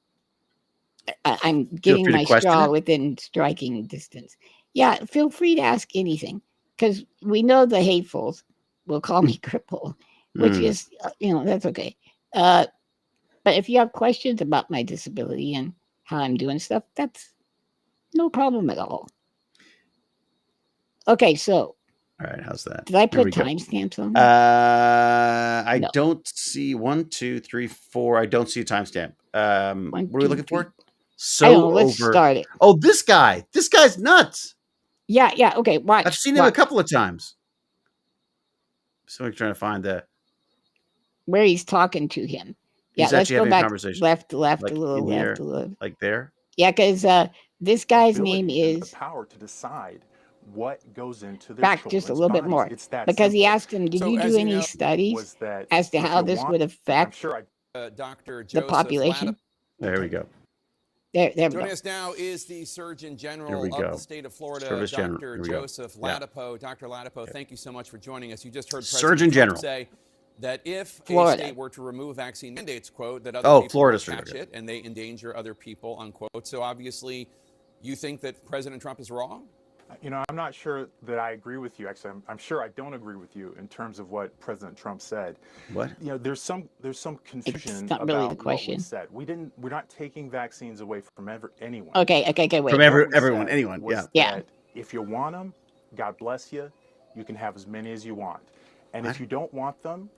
I'm getting free to my question straw it. within striking distance. Yeah, feel free to ask anything because we know the hatefuls will call me cripple, which is, you know, that's okay. But if you have questions about my disability and how I'm doing stuff, that's no problem at all. Okay, so. All right, how's that? Did I put timestamps on? I don't see 1, 2, 3, 4. I don't see a timestamp. What are we looking for? So I don't know, let's start it. Oh, this guy. This guy's nuts. Yeah, yeah. Okay, watch. I've seen him a couple of times. So I'm trying to find where he's talking to him. Yeah, he's let's actually go having back a conversation. left, Like a little, in left, here, a little. like there. Yeah, because this guy's name is the power to decide what goes into their back just a little bit more. It's that because simple. he asked him, did So, you as do you any know, studies that as to if how you this want- would affect I'm sure Dr. the Joseph population? There we go. There we Joining go. us now is the Surgeon General Here we of go. the state of Florida, Service General. Dr. Here we go. Joseph Yeah. Ladapo. Dr. Ladapo, thank you so much for joining us. You just heard Surgeon President Trump General. say that if Florida. a state were to remove vaccine mandates, quote, that other people Florida will catch it and they endanger other people, unquote. So obviously, you think that President Trump is wrong? You know, I'm not sure that I agree with you. Actually, I'm sure I don't agree with you in terms of what President Trump said. What? You know, there's some confusion not really about the question. what was said. We're not taking vaccines away from anyone. Okay, wait. From What we everyone, said anyone. was Yeah. that if you want them, God bless you. You can have as many as you want. And if you don't want them,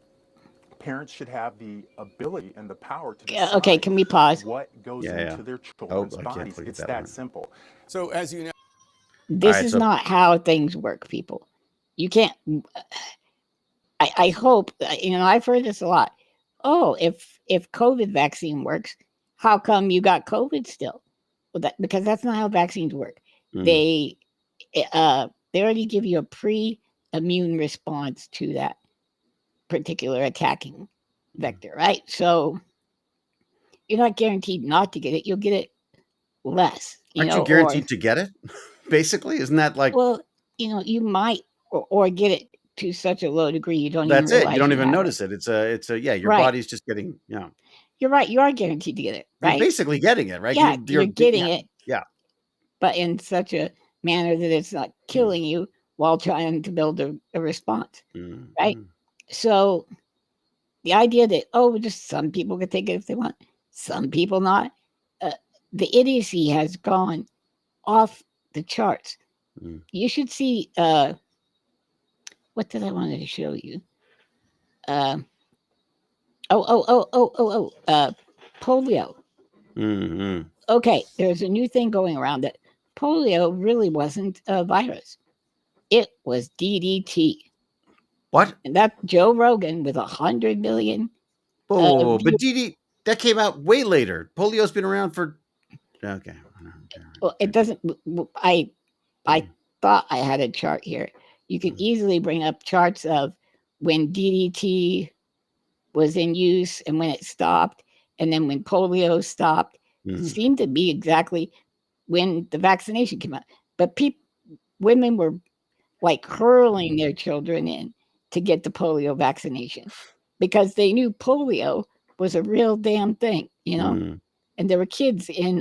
parents should have the ability and the power to decide Okay, can we pause? what goes into their children's bodies. It's that simple. So as you know, This is not how things work, people. You can't. I hope, you know, I've heard this a lot. Oh, if COVID vaccine works, how come you got COVID still? Well, because that's not how vaccines work. They already give you a pre-immune response to that particular attacking vector, right? So you're not guaranteed not to get it. You'll get it less. Aren't you guaranteed to get it? Basically, isn't that like? Well, you know, you might or get it to such a low degree you don't. That's even it. You don't even notice it. It's a yeah. Your body's just getting You're right. You are guaranteed to get it. Right. You're basically getting it, right? Yeah, you're getting it. Yeah. But in such a manner that it's not killing you while trying to build a response, right? So the idea that just some people can take it if they want, some people not. The idiocy has gone off the charts. You should see. What did I want to show you? Polio. Okay, there's a new thing going around that polio really wasn't a virus. It was DDT. What? And that's Joe Rogan with 100 million. Oh, but DDT, that came out way later. Polio's been around for. Okay. Well, it doesn't. I thought I had a chart here. You can easily bring up charts of when DDT was in use and when it stopped, and then when polio stopped. It seemed to be exactly when the vaccination came out. But women were like hurling their children in to get the polio vaccination because they knew polio was a real damn thing, you know. And there were kids in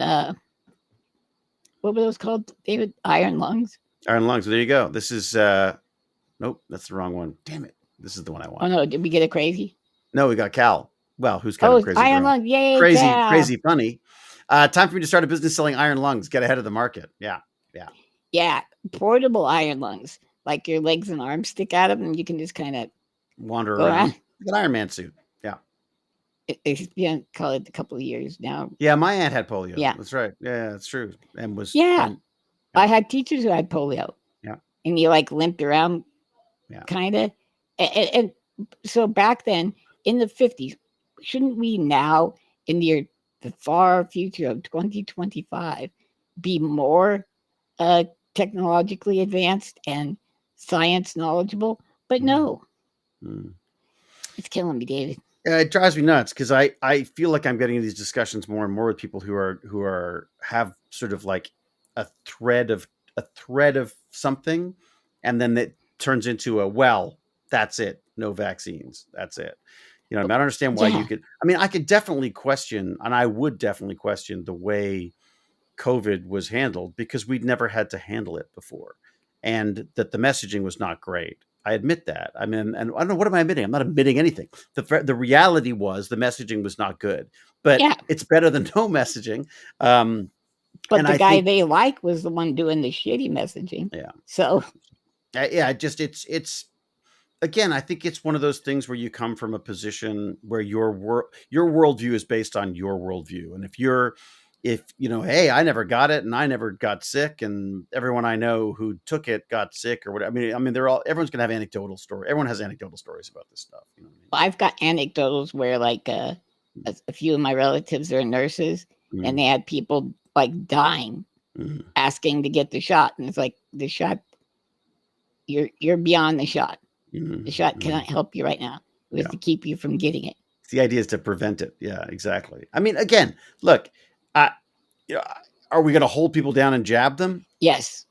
what were those called, David? Iron lungs. Iron lungs. There you go. This is nope, that's the wrong one. Damn it. This is the one I want. Oh no, did we get it crazy? No, we got Cal. Well, who's kind of crazy? Iron lungs. Yay, crazy, Cal. crazy funny. Time for me to start a business selling iron lungs. Get ahead of the market. Yeah. Portable iron lungs. Like your legs and arms stick out of them, and you can just kind of wander around. Like an Iron Man suit. Yeah. It's been called a couple of years now. Yeah, my aunt had polio. Yeah, that's right. Yeah, that's true. And was I had teachers who had polio. Yeah. And you like limped around. Yeah. Kind of. And so back then in the 50s, shouldn't we now in the far future of 2025 be more technologically advanced and science knowledgeable? But no. It's killing me, David. It drives me nuts because I feel like I'm getting these discussions more and more with people who have sort of like a thread of something, and then it turns into that's it, no vaccines, that's it. I don't understand why you could. I mean, I could definitely question, and I would definitely question the way COVID was handled because we'd never had to handle it before, and that the messaging was not great. I admit that. I mean, and I don't know, what am I admitting? I'm not admitting anything. The reality was the messaging was not good, but it's better than no messaging. But the guy they like was the one doing the shitty messaging. Yeah. So it's again, I think it's one of those things where you come from a position where your worldview is based on your worldview. And if hey, I never got it and I never got sick and everyone I know who took it got sick or whatever. I mean, everyone's gonna have anecdotal story. Everyone has anecdotal stories about this stuff. You know what I mean? Well, I've got anecdotals where like a few of my relatives are nurses and they had people like dying, asking to get the shot. And it's like, the shot, you're beyond the shot. The shot cannot help you right now. It was to keep you from getting it. The idea is to prevent it. Yeah, exactly. I mean, again, look, are we going to hold people down and jab them? Yes.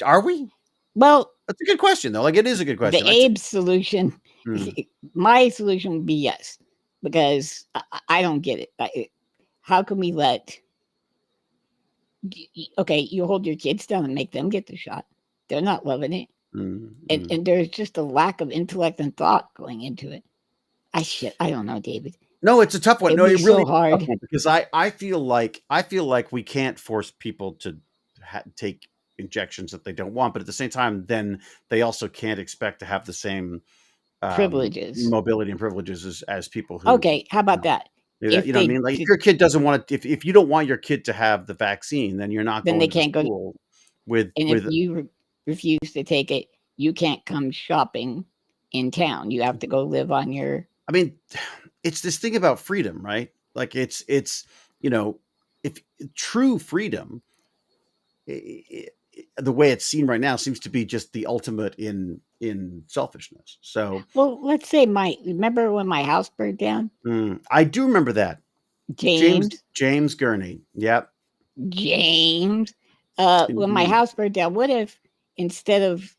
Are we? Well, that's a good question, though. Like, it is a good question. The Abe solution, my solution would be yes, because I don't get it. How can we let? Okay, you hold your kids down and make them get the shot. They're not loving it. And there's just a lack of intellect and thought going into it. I don't know, David. No, it's a tough one. No, it really so hard because I feel like we can't force people to take injections that they don't want, but at the same time, then they also can't expect to have the same privileges, mobility and privileges as people who. Okay, how about that? You know what I mean? Like, if your kid doesn't want it, if you don't want your kid to have the vaccine, then you're not going to school with. If you refuse to take it, you can't come shopping in town. You have to go live on your. I mean, it's this thing about freedom, right? Like it's if true freedom, the way it's seen right now seems to be just the ultimate in selfishness. So, well, let's say remember when my house burned down? I do remember that. James Gurney. Yep. James. When my house burned down, what if instead of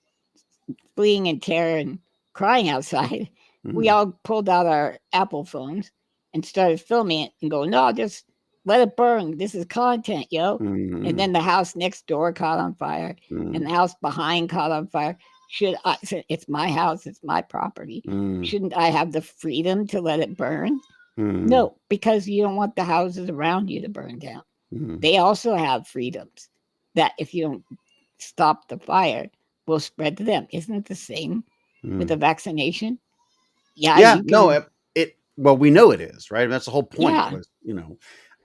fleeing in terror and crying outside, we all pulled out our Apple phones and started filming it and go, no, just let it burn. This is content, yo. And then the house next door caught on fire and the house behind caught on fire. It's my house, it's my property. Shouldn't I have the freedom to let it burn? No, because you don't want the houses around you to burn down. They also have freedoms that if you don't stop the fire, will spread to them. Isn't it the same with the vaccination? Yeah. No, well, we know it is, right? That's the whole point. Yeah. Was,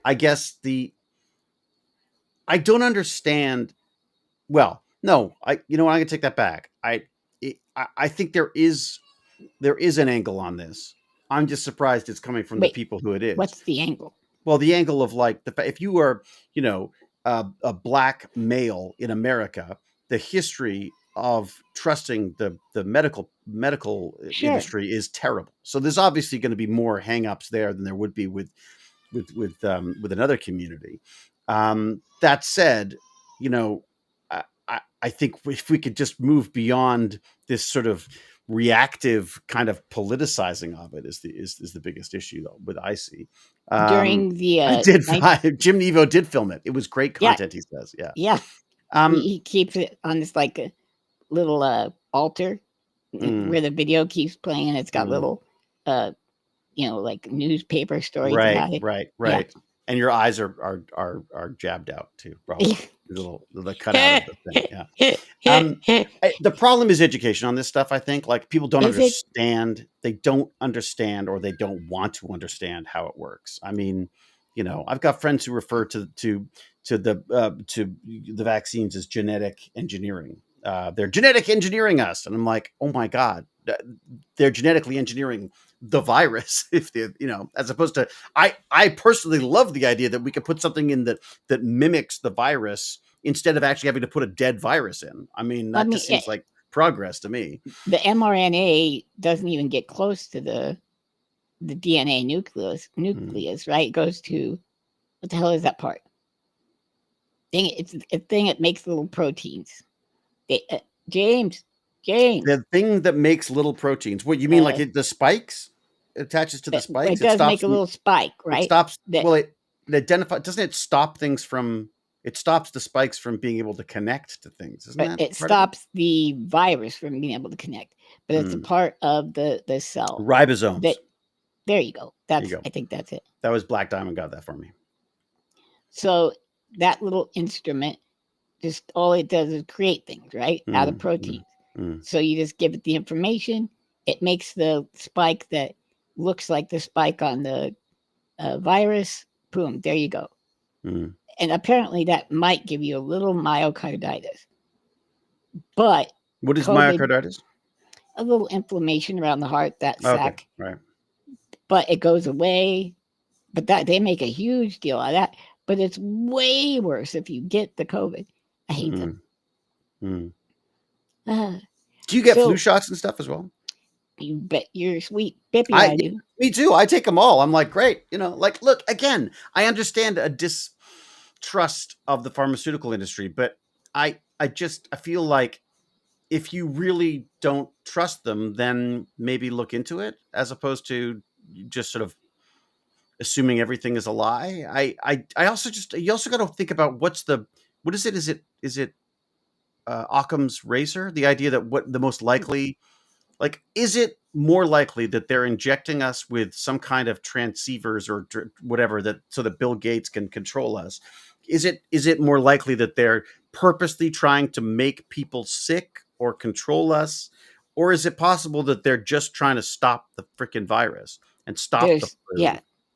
I guess I don't understand. Well, no, I'm going to take that back. I think there is an angle on this. I'm just surprised it's coming from the people who it is. What's the angle? Well, the angle of like if you are, a black male in America, the history of trusting the medical industry is terrible. So there's obviously going to be more hangups there than there would be with another community. That said, I think if we could just move beyond this sort of reactive kind of politicizing of it is the biggest issue though, what I see. During the Jim Nevo did film it. It was great content. He says, yeah. He keeps it on this like a little altar where the video keeps playing, and it's got little like newspaper stories about it. Right. Yeah. And your eyes are jabbed out too, probably. the cut out of the thing. Yeah. The problem is education on this stuff. I think like people don't understand. They don't understand, or they don't want to understand how it works. I mean, I've got friends who refer to the vaccines as genetic engineering. They're genetic engineering us, and I'm like, oh my god, they're genetically engineering the virus. If they, as opposed to, I personally love the idea that we could put something in that mimics the virus instead of actually having to put a dead virus in. I mean, that just seems like progress to me. The mRNA doesn't even get close to the the DNA nucleus, right? It goes to, what the hell is that part? It's a thing that makes little proteins. James. The thing that makes little proteins. What you mean, like the spikes? It attaches to the spikes. It does make a little spike, right? It stops. It identifies. Doesn't it stop things from? It stops the spikes from being able to connect to things, isn't that? It stops the virus from being able to connect, but it's a part of the cell. Ribosomes. There you go. I think that's it. That was Black Diamond got that for me. So that little instrument, just all it does is create things, right? Out of proteins. So you just give it the information. It makes the spike that looks like the spike on the virus. Boom, there you go. And apparently that might give you a little myocarditis. But what is myocarditis? A little inflammation around the heart, that sac. Right. But it goes away. But that they make a huge deal out of that. But it's way worse if you get the COVID. I hate them. Do you get flu shots and stuff as well? You bet you're sweet. Bippy, I do. Me too. I take them all. I'm like, great. Like, look, again, I understand a distrust of the pharmaceutical industry, but I feel like if you really don't trust them, then maybe look into it as opposed to just sort of assuming everything is a lie. I also you also got to think about what is it? Is it Occam's razor? The idea that what the most likely, like, is it more likely that they're injecting us with some kind of transceivers or whatever so that Bill Gates can control us? Is it more likely that they're purposely trying to make people sick or control us? Or is it possible that they're just trying to stop the freaking virus and stop the flu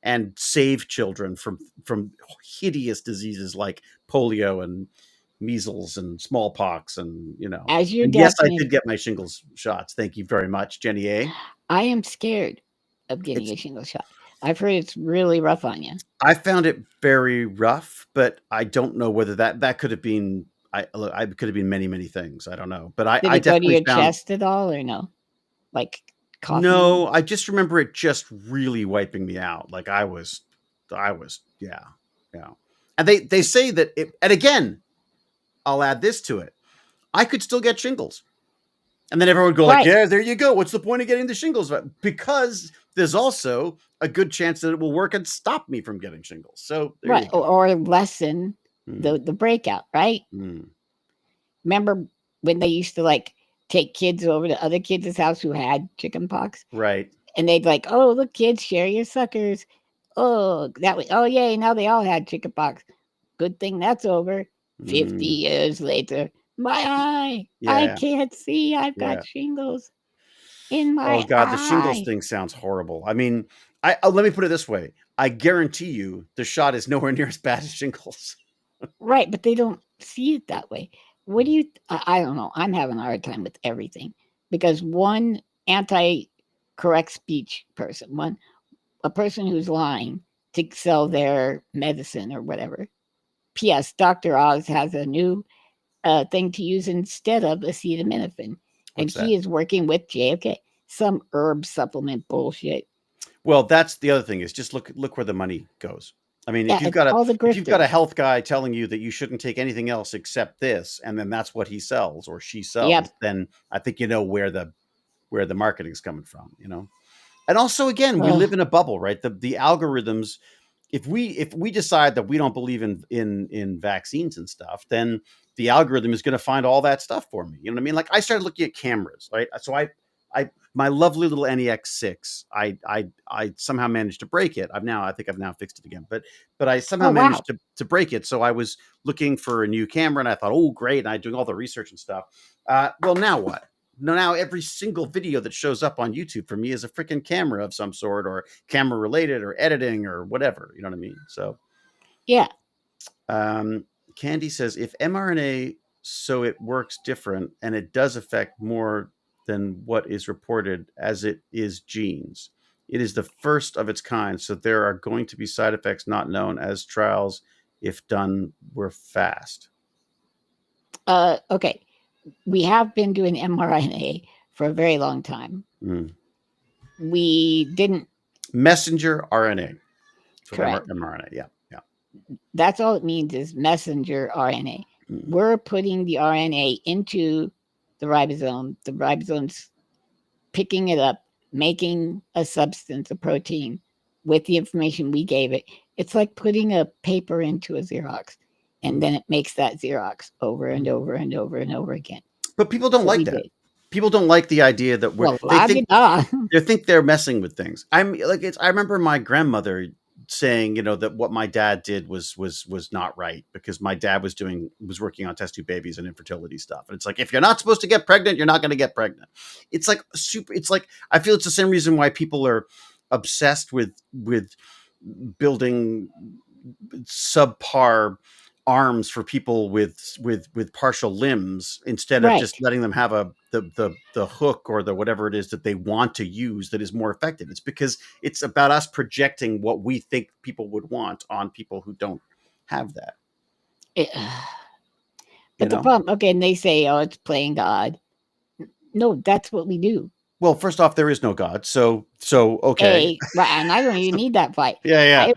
and save children from hideous diseases like polio and measles and smallpox and As your yes, I did get my shingles shots. Thank you very much, Jenny A. I am scared of getting a shingles shot. I've heard it's really rough on you. I found it very rough, but I don't know whether that could have been. I could have been many things. I don't know, but I did it go to your chest at all or no? Like coughing? No, I just remember it just really wiping me out. Like I was, yeah. And they say that and again, I'll add this to it. I could still get shingles. And then everyone would go like, yeah, there you go. What's the point of getting the shingles? Because there's also a good chance that it will work and stop me from getting shingles. So right. Or lessen the breakout, right? Remember when they used to like take kids over to other kids' house who had chicken pox? Right. And they'd like, oh, look, kids, share your suckers. Oh, yay, now they all had chicken pox. Good thing that's over. 50 years later, my eye, I can't see. I've got shingles in my eye. Oh God, the shingles thing sounds horrible. I mean, let me put it this way. I guarantee you the shot is nowhere near as bad as shingles. Right, but they don't see it that way. What do you, I don't know. I'm having a hard time with everything because one anti-correct speech person, a person who's lying to sell their medicine or whatever. P.S. Dr. Oz has a new thing to use instead of acetaminophen. And he is working with JFK, some herb supplement bullshit. Well, that's the other thing is just look where the money goes. I mean, if you've got a health guy telling you that you shouldn't take anything else except this, and then that's what he sells or she sells, then I think where the marketing is coming from, And also, again, we live in a bubble, right? The algorithms. If we decide that we don't believe in vaccines and stuff, then the algorithm is going to find all that stuff for me. You know what I mean? Like I started looking at cameras, right? So my lovely little NEX6, I somehow managed to break it. I think I've now fixed it again, but I somehow managed to break it. So I was looking for a new camera and I thought, oh, great. And I'm doing all the research and stuff. Well, now what? Now every single video that shows up on YouTube for me is a freaking camera of some sort or camera related or editing or whatever. You know what I mean? So, yeah. Candy says if mRNA, so it works different and it does affect more than what is reported as it is genes. It is the first of its kind. So there are going to be side effects not known as trials if done were fast. Okay. We have been doing mRNA for a very long time. We didn't Messenger RNA. Correct. mRNA. Yeah. Yeah. That's all it means is messenger RNA. We're putting the RNA into the ribosome. The ribosome's picking it up, making a substance, a protein, with the information we gave it. It's like putting a paper into a Xerox, and then it makes that Xerox over and over and over and over again. But people don't like that. Did. People don't like the idea that they think they're messing with things. I remember my grandmother saying, that what my dad did was not right, because my dad was working on test tube babies and infertility stuff. And it's like, if you're not supposed to get pregnant, you're not going to get pregnant. It's like I feel it's the same reason why people are obsessed with building subpar arms for people with partial limbs, instead of just letting them have the hook or the whatever it is that they want to use that is more effective. It's because it's about us projecting what we think people would want on people who don't have that. But the problem, okay, and they say, oh, it's playing God. No, that's what we do. Well, first off, there is no God, so okay. And I don't even need that fight. Yeah.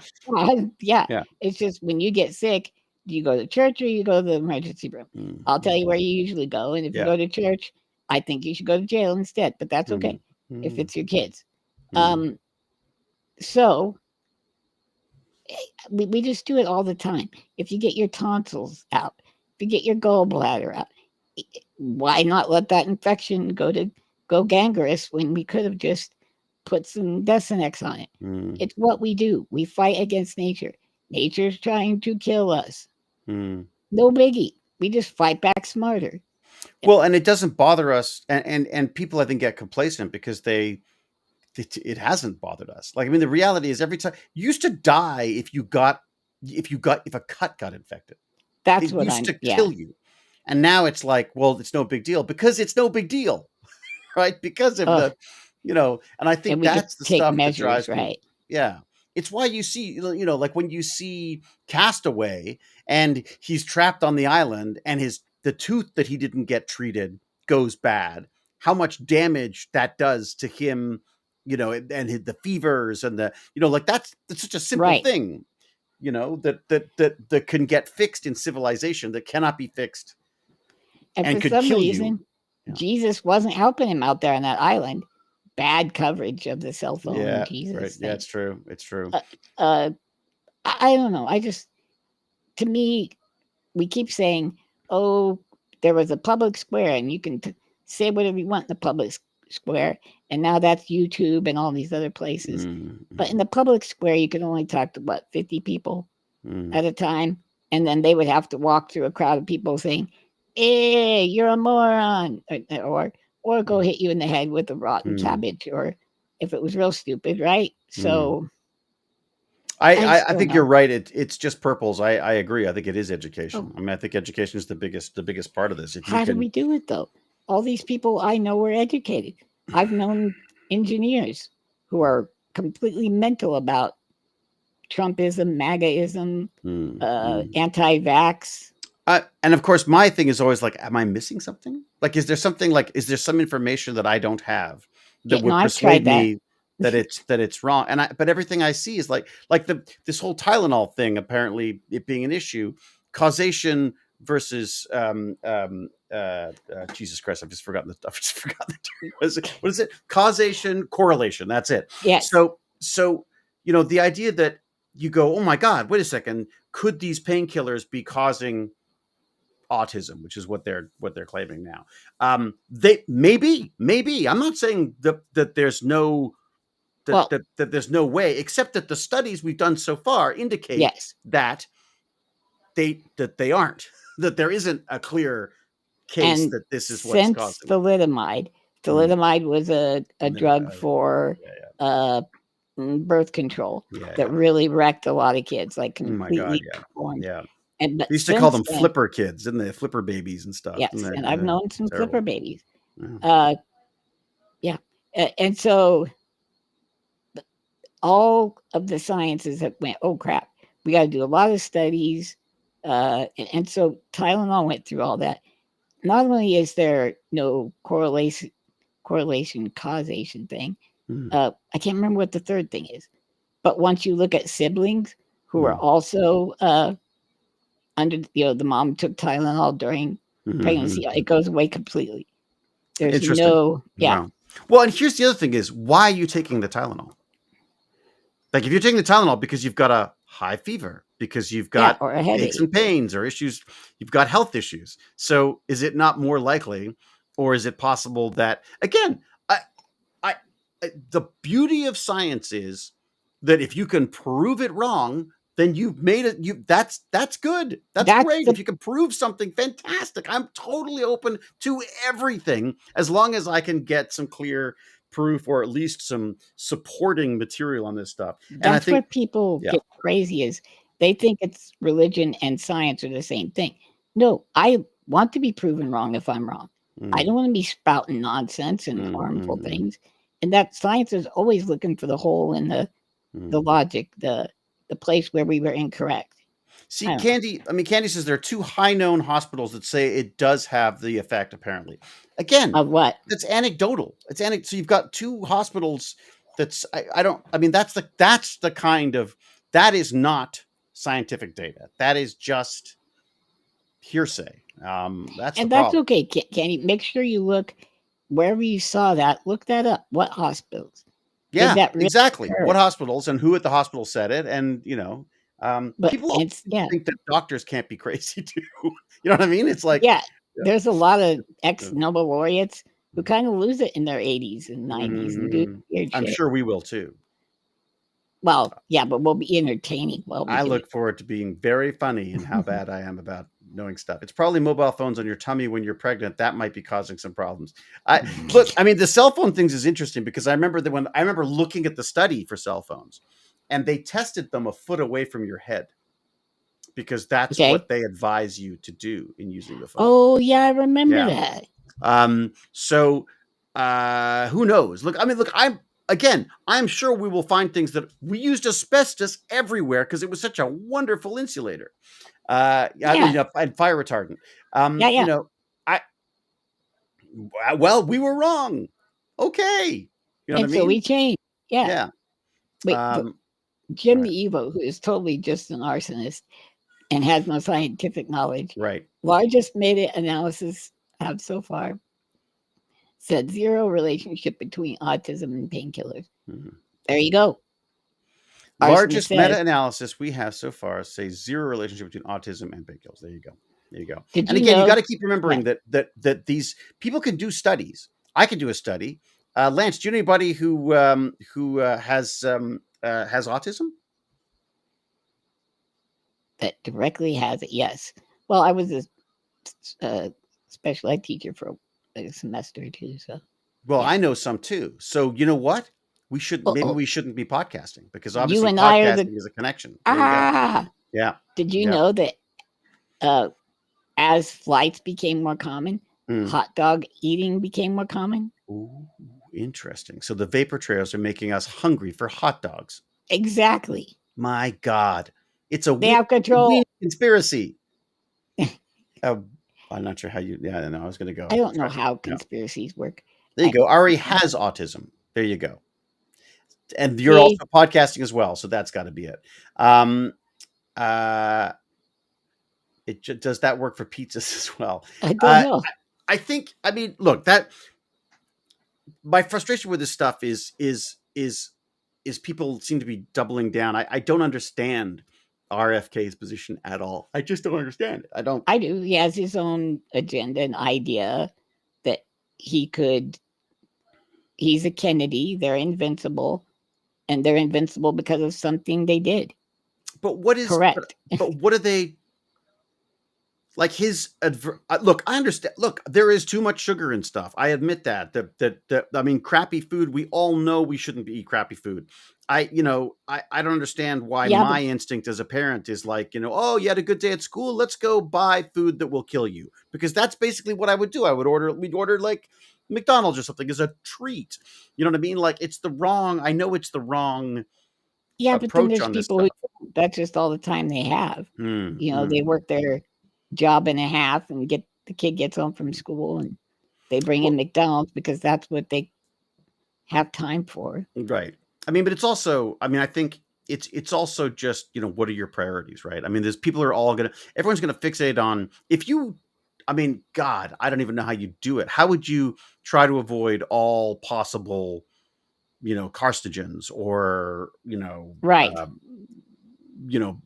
It's just when you get sick, do you go to church or you go to the emergency room? I'll tell you where you usually go. And if you go to church, I think you should go to jail instead. But that's okay if it's your kids. So we just do it all the time. If you get your tonsils out, if you get your gallbladder out, why not let that infection go gangrenous when we could have just put some Desenex on it? It's what we do. We fight against nature. Nature's trying to kill us. No biggie. We just fight back smarter. Well, and it doesn't bother us, and people I think get complacent because it hasn't bothered us. Like, I mean, the reality is every time you used to die if a cut got infected. That's it used to kill you. And now it's like, well, it's no big deal, because it's no big deal, right? Because of and I think that's the stuff that drives me. Yeah. It's why you see, like when you see Castaway and he's trapped on the island and the tooth that he didn't get treated goes bad, how much damage that does to him, and the fevers and that's such a simple thing, that can get fixed in civilization that cannot be fixed. And for some reason, Jesus wasn't helping him out there on that island. Bad coverage of the cell phone. Jesus. Yeah, it's true. It's true. I don't know. To me, we keep saying, oh, there was a public square and you can say whatever you want in the public square. And now that's YouTube and all these other places. But in the public square, you can only talk to 50 people at a time. And then they would have to walk through a crowd of people saying, hey, you're a moron, or go hit you in the head with a rotten cabbage, or if it was real stupid, right? So I think you're right. It's just purples. I agree. I think it is education. I mean, I think education is the biggest part of this. How do we do it though? All these people I know were educated. I've known engineers who are completely mental about Trumpism, MAGAism, anti-vax. And of course, my thing is always like, am I missing something? Like, is there some information that I don't have that would persuade me that it's wrong? But everything I see is like this whole Tylenol thing, apparently it being an issue, causation versus Jesus Christ, I've just forgotten the term. What is it? Causation, correlation. That's it. Yes. So the idea that you go, oh my God, wait a second, could these painkillers be causing autism, which is what they're claiming now? They maybe. I'm not saying that there's no that there's no way, except that the studies we've done so far indicate that they aren't, that there isn't a clear case that this is what's causing thalidomide was a drug for birth control that really wrecked a lot of kids, like completely performed. And they used to call them flipper kids, didn't they? Flipper babies and stuff. Yes, and I've known some flipper babies. And so all of the sciences that went, oh crap, we got to do a lot of studies. And so Tylenol went through all that. Not only is there no correlation causation thing, I can't remember what the third thing is, but once you look at siblings who are also under, the mom took Tylenol during pregnancy, it goes away completely. There's Interesting. Wow. Well, and here's the other thing is, why are you taking the Tylenol? Like, if you're taking the Tylenol because you've got a high fever, because you've got or a headache, aches and pains or issues, you've got health issues. So is it not more likely, or is it possible that, again, the beauty of science is that if you can prove it wrong, then you've made it. That's good. That's great. If you can prove something, fantastic. I'm totally open to everything as long as I can get some clear proof or at least some supporting material on this stuff. That's and I think where people get crazy, is they think it's religion and science are the same thing. No, I want to be proven wrong if I'm wrong. I don't want to be spouting nonsense and harmful things. And that science is always looking for the hole in the logic, the place where we were incorrect. See, Candy says there are 2 high known hospitals that say it does have the effect, apparently. Again, of what? That's anecdotal. So you've got 2 hospitals that's, that's the kind of, that is not scientific data. That is just hearsay. That's okay. Candy, make sure you look wherever you saw that, look that up. What hospitals? Yeah, really exactly. Occur? What hospitals and who at the hospital said it. And, people think that doctors can't be crazy too. You know what I mean? It's like, there's a lot of ex-Nobel laureates who kind of lose it in their 80s and 90s and do weird I'm shit. sure we will too. Well, yeah, but we'll be entertaining. I look forward to being very funny in how bad I am about knowing stuff. It's probably mobile phones on your tummy when you're pregnant. That might be causing some problems. The cell phone things is interesting because I remember looking at the study for cell phones, and they tested them a foot away from your head because that's what they advise you to do in using the phone. Oh yeah, I remember that. So who knows? I'm sure we will find things that we used asbestos everywhere because it was such a wonderful insulator. And fire retardant. We were wrong. Okay. You know what I mean? So we changed. Yeah. Wait, Jim the Evo, who is totally just an arsonist and has no scientific knowledge. Right. Largest meta-analysis out so far said 0 relationship between autism and painkillers. There you go. Largest meta-analysis we have so far says 0 relationship between autism and painkillers. There you go. And again, you got to keep remembering that these people can do studies. I can do a study. Lance, do you know anybody who has autism? That directly has it? Yes. Well, I was a special ed teacher for a semester or 2. So. Well, I know some too. So you know what? We shouldn't be podcasting because obviously you and podcasting is a connection. Yeah. Did you know that as flights became more common, hot dog eating became more common? Ooh, interesting. So the vapor trails are making us hungry for hot dogs. Exactly. My God. It's a they have control conspiracy. I'm not sure how you. Yeah, no, I was going to go. I don't know how conspiracies work. There you go. Ari has autism. There you go. And you're also podcasting as well, so that's got to be it. Does that work for pizzas as well? I don't know. I think. I mean, look, that my frustration with this stuff is people seem to be doubling down. I don't understand RFK's position at all. I just don't understand it. I do. He has his own agenda and idea that he's a Kennedy. They're invincible, and they're invincible because of something they did. But what is correct? But what are they? Like his look, I understand. Look, there is too much sugar and stuff. I admit that. I mean, crappy food. We all know we shouldn't eat crappy food. I don't understand why my instinct as a parent is like, oh, you had a good day at school. Let's go buy food that will kill you, because that's basically what I would do. We'd order like McDonald's or something as a treat. You know what I mean? Like I know it's the wrong. Yeah, but then there's people who that's just all the time they have. They work their job and a half and the kid gets home from school and they bring in McDonald's because that's what they have time for. Right. I mean, but it's also, I mean, I think it's also just, you know, what are your priorities, right? I mean, everyone's gonna fixate on, if you, I mean, God, I don't even know how you do it. How would you try to avoid all possible, you know, carcinogens or, Right. you know,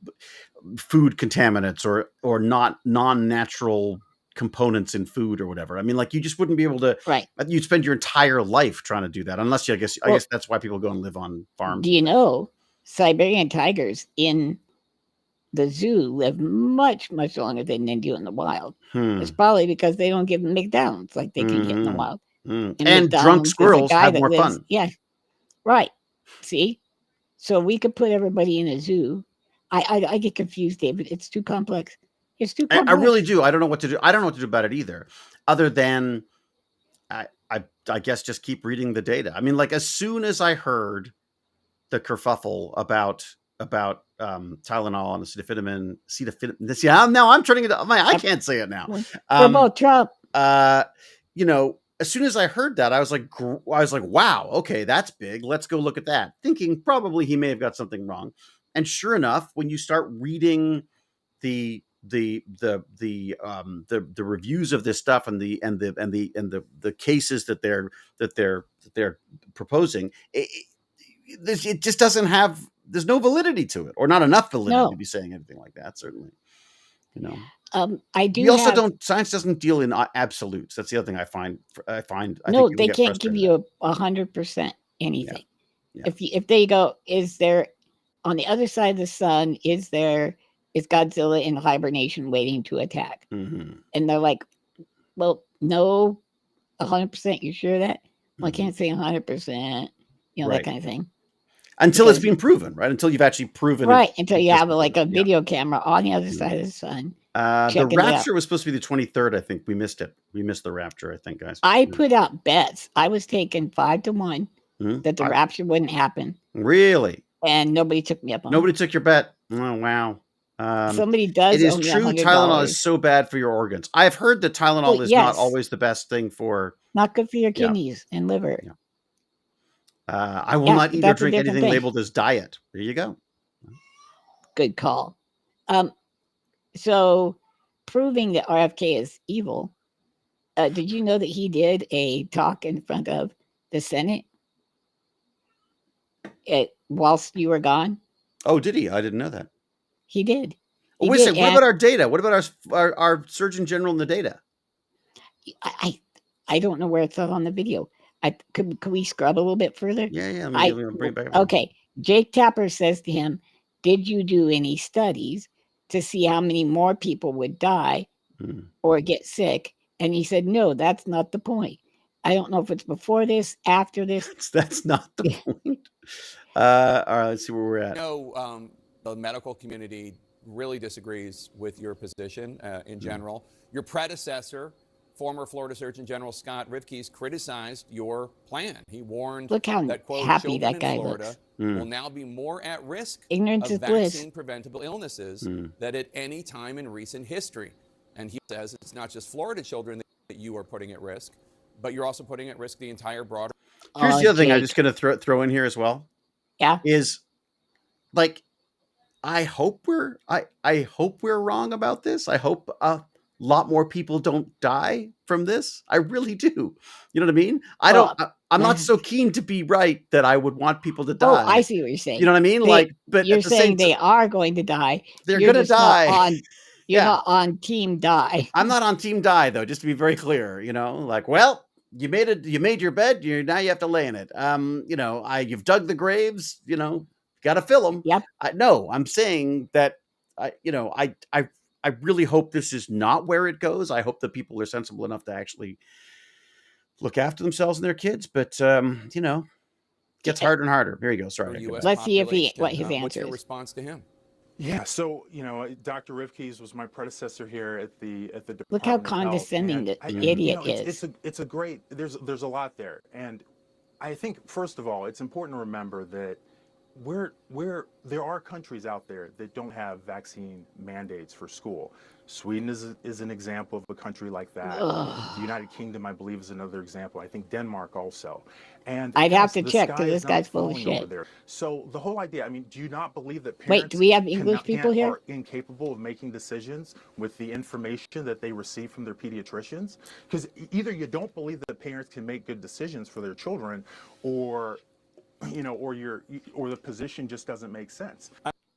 food contaminants or non-natural components in food or whatever. I mean, like, you just wouldn't be able to, Right. you'd spend your entire life trying to do that, unless I guess that's why people go and live on farms. Do you know Siberian tigers in the zoo live much, much longer than they do in the wild? It's probably because they don't give them McDonald's like they can get in the wild. And drunk squirrels have more fun. Yeah, right. See, so we could put everybody in a zoo. I get confused, David. It's too complex. It's too complex. I really do. I don't know what to do. I don't know what to do about it either, other than I guess just keep reading the data. I mean, like, as soon as I heard the kerfuffle about Tylenol and acetaminophen. See, now I'm turning it up. I can't say it now. About Trump. You know, as soon as I heard that, I was like, wow, okay, that's big. Let's go look at that. Thinking probably he may have got something wrong. And sure enough, when you start reading the reviews of this stuff and the cases that they're proposing, it just doesn't have, there's no validity to it, or not enough validity to be saying anything like that. Certainly, you know. Science doesn't deal in absolutes. That's the other thing I find. No, they can't give you 100% anything. Yeah. If they go, is there on the other side of the sun? Is Godzilla in hibernation waiting to attack? Mm-hmm. And they're like, well, no, 100%. You sure that? Well, I can't say 100%. You know, that kind of thing. Until it's been proven, right? Until you've actually proven it. Until you have a video camera on the other side of the sun. The rapture was supposed to be the 23rd. I think we missed it. We missed the rapture, I think, guys. I put out bets. I was taking 5-1 that the rapture wouldn't happen. Really? And nobody took me up on it. Nobody took your bet. Oh, wow. Somebody does. It is true. $100. Tylenol is so bad for your organs. I've heard that Tylenol is not always the best thing for. Not good for your kidneys and liver. Yeah. I will not eat or drink anything labeled as diet. There you go. Good call. So proving that RFK is evil. Did you know that he did a talk in front of the Senate whilst you were gone? Oh, did he? I didn't know that. He did. Wait a second. What about our data? What about our Surgeon General in the data? I don't know where it's on the video. Could we scrub a little bit further? Yeah. Bring it back. Okay. Jake Tapper says to him, did you do any studies to see how many more people would die or get sick? And he said, no, that's not the point. I don't know if it's before this, after this. That's not the point. All right, let's see where we're at. No, the medical community really disagrees with your position in general. Your predecessor, former Florida Surgeon General Scott Rivkees, criticized your plan. He warned that, quote, happy children that guy in Florida looks. will now be more at risk Ignorance of is bliss. vaccine-preventable illnesses than at any time in recent history. And he says it's not just Florida children that you are putting at risk, but you're also putting at risk the entire broader. Here's the other thing I'm just going to throw in here as well. Yeah. Is like, I hope we're wrong about this. I hope a lot more people don't die from this. I really do. You know what I mean? I'm not so keen to be right that I would want people to die. Oh, I see what you're saying. You know what I mean? But you're saying they are going to die. They're going to die. You're not on team die. I'm not on team die though, just to be very clear, well, you made your bed, now you have to lay in it. You've dug the graves, got to fill them. Yep. No, I'm saying that I really hope this is not where it goes. I hope that people are sensible enough to actually look after themselves and their kids, but gets harder and harder. Here you go. Sorry. Let's see if what his answer What's your is. response to him? Yeah, so Dr. Rivkees was my predecessor here at the Department. Look how condescending the idiot is. It's a great. There's a lot there, and I think first of all, it's important to remember that there are countries out there that don't have vaccine mandates for school. Sweden is an example of a country like that. The United Kingdom, I believe, is another example. I think Denmark also. And I'd have to the check sky because this is not guy's full of falling over shit. there. So the whole idea, I mean, do you not believe that Wait, do parents we have English people here? are incapable of making decisions with the information that they receive from their pediatricians? Because either you don't believe that parents can make good decisions for their children, or or the position just doesn't make sense.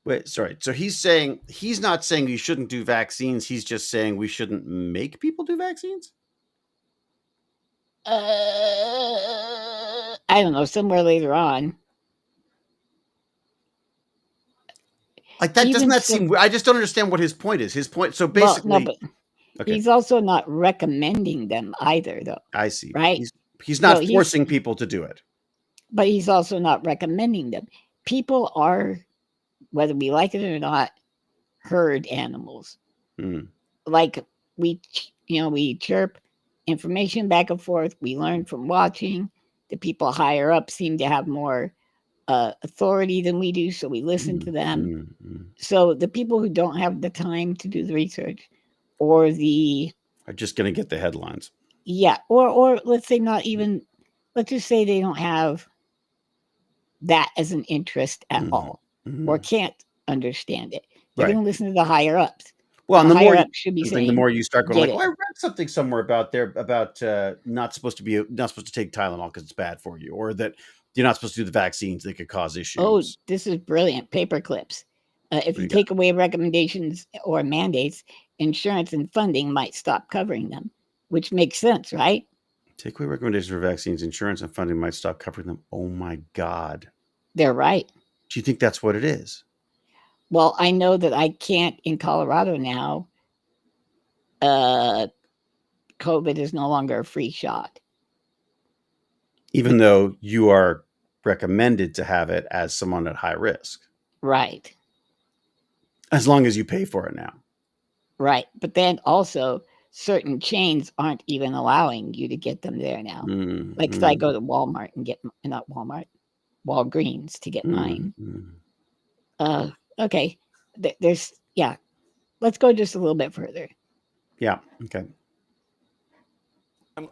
Wait, sorry. So he's not saying you shouldn't do vaccines. He's just saying we shouldn't make people do vaccines. I don't know. Somewhere later on, Like that, doesn't Even that so- seem? I just don't understand what his point is. His point. So well, no, basically, but okay, he's also not recommending them either, though, I see. right? He's not So forcing people to do it. But he's also not recommending them. People are, whether we like it or not, herd animals. Mm. Like we chirp information back and forth. We learn from watching. The people higher up seem to have more authority than we do, so we listen to them. So the people who don't have the time to do the research, or are just going to get the headlines. Yeah, or let's say not even. Let's just say they don't have that as an interest at all, or can't understand it. They're going to listen to the higher ups. Well, and the more should be saying, the more you start going like, it. I read something somewhere about not supposed to take Tylenol because it's bad for you, or that you're not supposed to do the vaccines that could cause issues. Oh, this is brilliant. Paper clips. If you take away recommendations or mandates, insurance and funding might stop covering them, which makes sense, right? Take away recommendations for vaccines, insurance and funding might stop covering them. Oh my God. They're right. Do you think that's what it is? Well, I know that I can't in Colorado now. COVID is no longer a free shot. Even though you are recommended to have it as someone at high risk. Right. As long as you pay for it now. Right. But then also certain chains aren't even allowing you to get them there now. Like, I go to Walmart and get, not Walmart, Walgreens to get mine. Okay. Let's go just a little bit further. Yeah. Okay.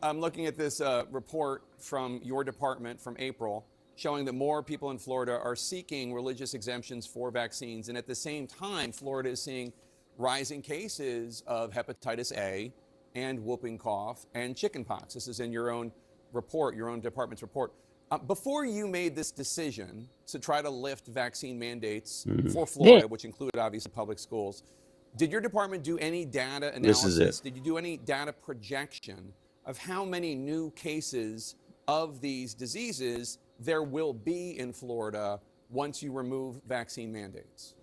I'm looking at this report from your department from April showing that more people in Florida are seeking religious exemptions for vaccines. And at the same time, Florida is seeing rising cases of hepatitis A and whooping cough and chickenpox. This is in your own report, your own department's report. Before you made this decision to try to lift vaccine mandates for Florida, which included obviously public schools, did your department do any data analysis? This is it. Did you do any data projection of how many new cases of these diseases there will be in Florida once you remove vaccine mandates?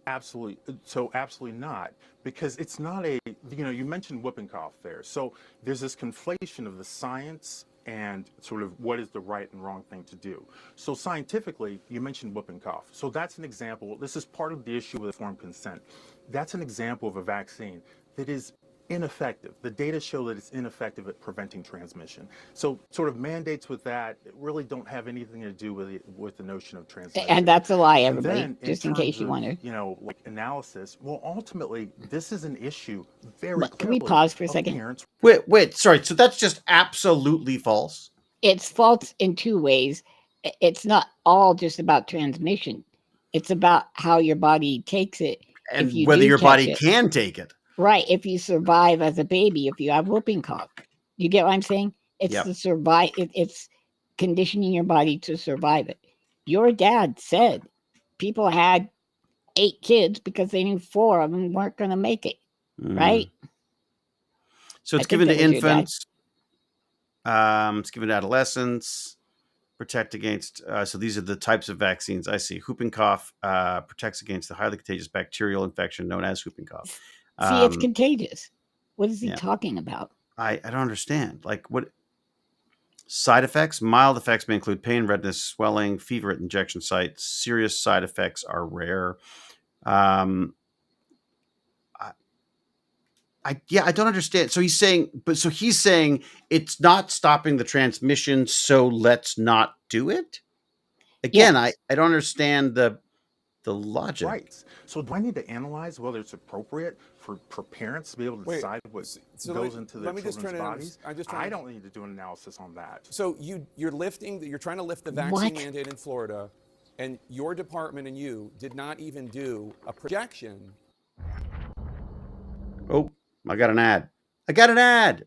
Absolutely. So absolutely not, because it's not you mentioned whooping cough there. So there's this conflation of the science and sort of what is the right and wrong thing to do. So scientifically, you mentioned whooping cough. So that's an example. This is part of the issue with informed consent. That's an example of a vaccine that is ineffective. The data show that it's ineffective at preventing transmission. So sort of mandates with that really don't have anything to do with the notion of transmission. And that's a lie, everybody, then, just in case you wondered. Like analysis, well, ultimately, this is an issue very clearly. Can we pause for a second? Wait, sorry. So that's just absolutely false? It's false in two ways. It's not all just about transmission. It's about how your body takes it. And whether your body can take it. Right. If you survive as a baby, if you have whooping cough. You get what I'm saying? It's it's conditioning your body to survive it. Your dad said people had 8 kids because they knew 4 of them weren't going to make it. Right? So it's given to infants. It's given to adolescents. Protect against. So these are the types of vaccines I see. Whooping cough protects against the highly contagious bacterial infection known as whooping cough. See, it's contagious. What is he talking about? I don't understand. Like, what side effects? Mild effects may include pain, redness, swelling, fever at injection sites. Serious side effects are rare. I don't understand. So he's saying it's not stopping the transmission, so let's not do it. Again, I don't understand The logic. Right. So do I need to analyze whether it's appropriate for parents to be able to decide what goes into their children's bodies? I don't need to do an analysis on that. So you're trying to lift the vaccine mandate in Florida, and your department and you did not even do a projection. Oh, I got an ad. I got an ad.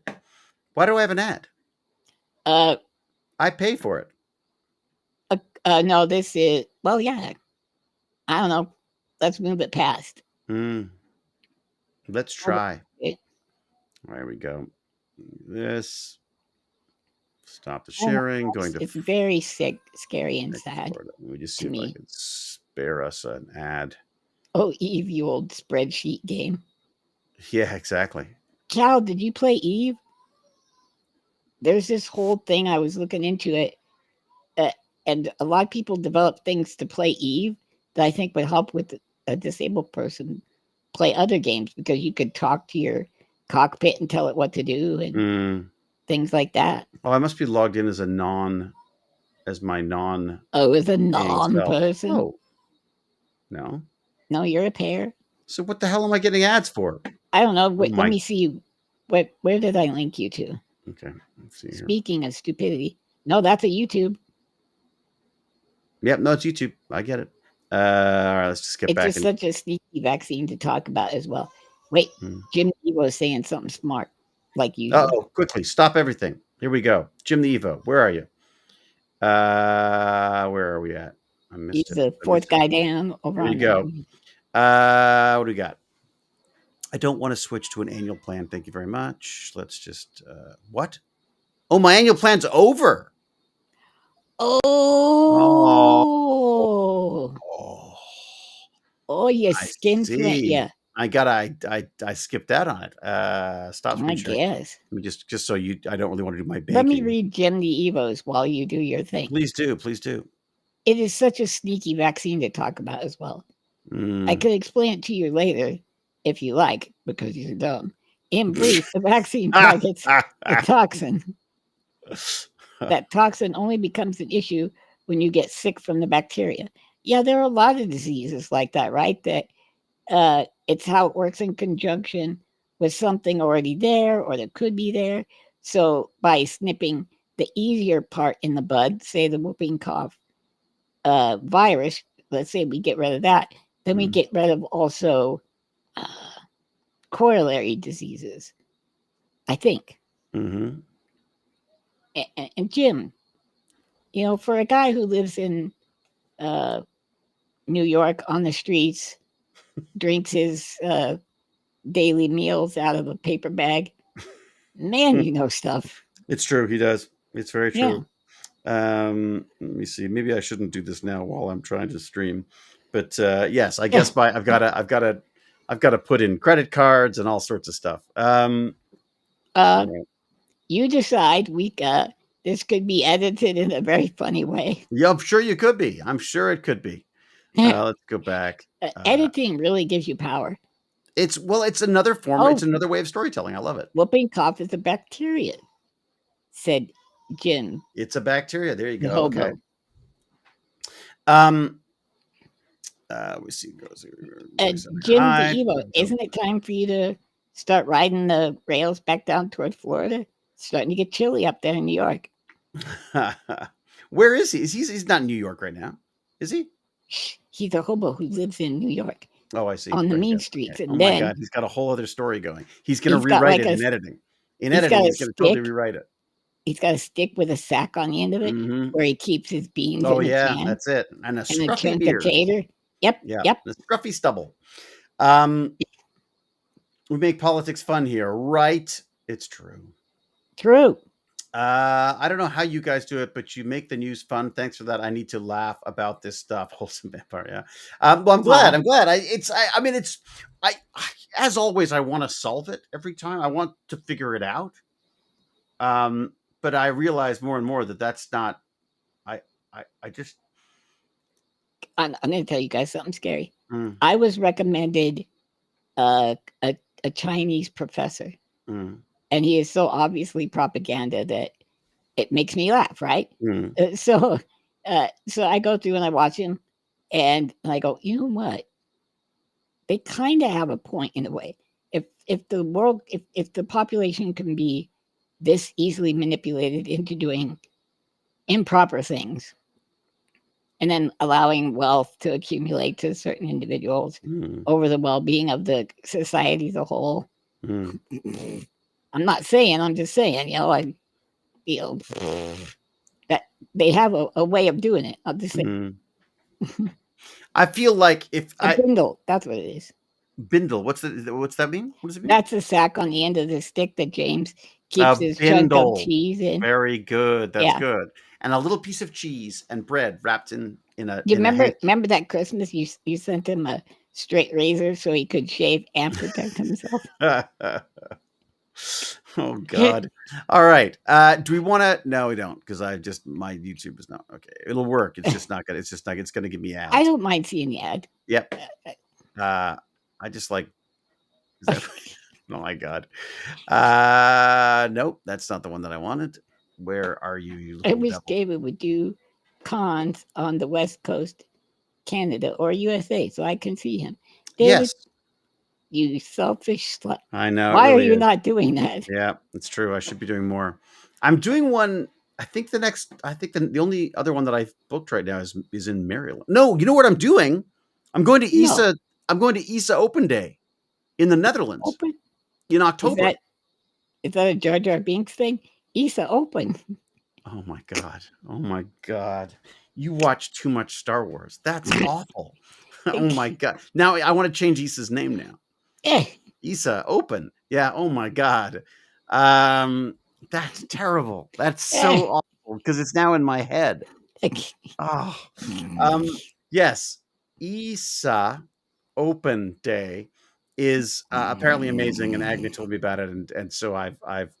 Why do I have an ad? I pay for it. No, this is, well, yeah. I don't know. Let's move it past. Let's try. There we go. This. Stop the sharing. It's very scary and sad. Let me just see if I can spare us an ad. Oh, Eve, you old spreadsheet game. Yeah, exactly. Cal, did you play Eve? There's this whole thing. I was looking into it. And a lot of people develop things to play Eve that I think would help with a disabled person play other games, because you could talk to your cockpit and tell it what to do and things like that. Oh, I must be logged in as a non. As a non-person? Oh. No. No, you're a pair. So what the hell am I getting ads for? I don't know. Let me see. Where did I link you to? Okay. Let's see here. Speaking of stupidity. No, that's a YouTube. Yep, no, it's YouTube. I get it. All right, let's just get back. It's just such a sneaky vaccine to talk about as well. Wait, Jim Evo is saying something smart, like you. Oh, quickly, stop everything. Here we go. Jim the Evo, where are you? Where are we at? I missed He's the fourth guy down. Over there you go. What do we got? I don't want to switch to an annual plan. Thank you very much. Let's just what? Oh, my annual plan's over. Oh, you skin flint, yeah. I skipped out on it. Stop. I guess. Let me just so I don't really want to do my banking. Let me read Jim the Evos while you do your thing. Please do. It is such a sneaky vaccine to talk about as well. I could explain it to you later if you like, because you're dumb. In brief, the vaccine targets a toxin. That toxin only becomes an issue when you get sick from the bacteria. Yeah, there are a lot of diseases like that, right? That it's how it works in conjunction with something already there or that could be there. So by snipping the easier part in the bud, say the whooping cough virus, let's say we get rid of that, then we get rid of also corollary diseases, I think. And Jim, for a guy who lives in New York on the streets, drinks his daily meals out of a paper bag, man, you know stuff. It's true. He does. It's very true. Yeah. Let me see. Maybe I shouldn't do this now while I'm trying to stream. But yes, I guess I've got to put in credit cards and all sorts of stuff. You decide. This could be edited in a very funny way. Yeah, I'm sure you could be. I'm sure it could be. Let's go back. Editing really gives you power. It's another form. It's another way of storytelling. I love it. Whooping cough is a bacteria, said Jim. It's a bacteria. There you go. Okay. We see. Jim the Evo, isn't it time for you to start riding the rails back down toward Florida? It's starting to get chilly up there in New York. Where is he? He's not in New York right now, is he? He's a hobo who lives in New York. Oh, I see. On the mean streets. Okay. And my God, he's got a whole other story going. He's going to rewrite it in editing. In editing, he's going to totally rewrite it. He's got a stick with a sack on the end of it where he keeps his beans. Oh, yeah, that's it. And a scruffy beard. Yep. The scruffy stubble. We make politics fun here, right? It's true. True. I don't know how you guys do it, but you make the news fun. Thanks for that. I need to laugh about this stuff. Wholesome vampire, yeah. Well, I'm glad. I'm glad. As always, I want to solve it every time. I want to figure it out. But I realize more and more that that's not. I'm going to tell you guys something scary. I was recommended a Chinese professor. And he is so obviously propaganda that it makes me laugh, right? So I go through and I watch him, And I go, you know what? They kind of have a point in a way. If the world, if the population can be this easily manipulated into doing improper things, and then allowing wealth to accumulate to certain individuals over the well-being of the society as a whole. I'm not saying, I'm just saying, I feel that they have a way of doing it. I'll just say. I feel like if bindle, that's what it is. Bindle, what's that mean? What does it mean? That's a sack on the end of the stick that James keeps his chunk of cheese in. Very good. That's good. And a little piece of cheese and bread wrapped in a. You remember that Christmas you sent him a straight razor so he could shave and protect himself? Oh God! All right. Do we want to? No, we don't, because my YouTube is not okay. It'll work. It's just not gonna. It's just not. It's gonna give me ads. I don't mind seeing the ad. Yep. I just like. Oh my God. Nope, that's not the one that I wanted. Where are you? I wish David would do cons on the West Coast, Canada or USA, so I can see him. David, yes. You selfish slut. I know. Why are you not doing that? Yeah, it's true. I should be doing more. I'm doing one. I think the only other one that I've booked right now is in Maryland. No, you know what I'm doing? I'm going to ISA. No. I'm going to ISA Open Day in the Netherlands. Open? In October. Is that a Jar Jar Binks thing? ISA Open. Oh my God. Oh my God. You watch too much Star Wars. That's awful. Oh my God. Now I want to change ISA's name now. ISA Open. Yeah. Oh my God. That's terrible. That's so awful because it's now in my head. Oh. Yes. ISA Open Day is apparently amazing, and Agnes told me about it, and so I've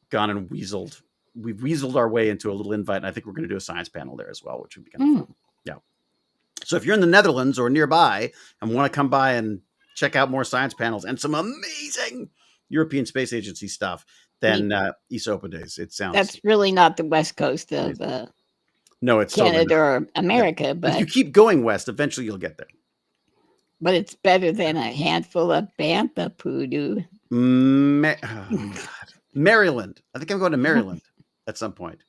gone and weaseled. We've weaseled our way into a little invite, and I think we're going to do a science panel there as well, which would be kind of fun. Yeah. So if you're in the Netherlands or nearby and want to come by and check out more science panels and some amazing European Space Agency stuff, then ISA Open Days. It sounds that's really not the West Coast of no, it's Canada or America, but if you keep going west, eventually you'll get there. But it's better than a handful of bantha poodoo. Maryland. I think I'm going to Maryland at some point.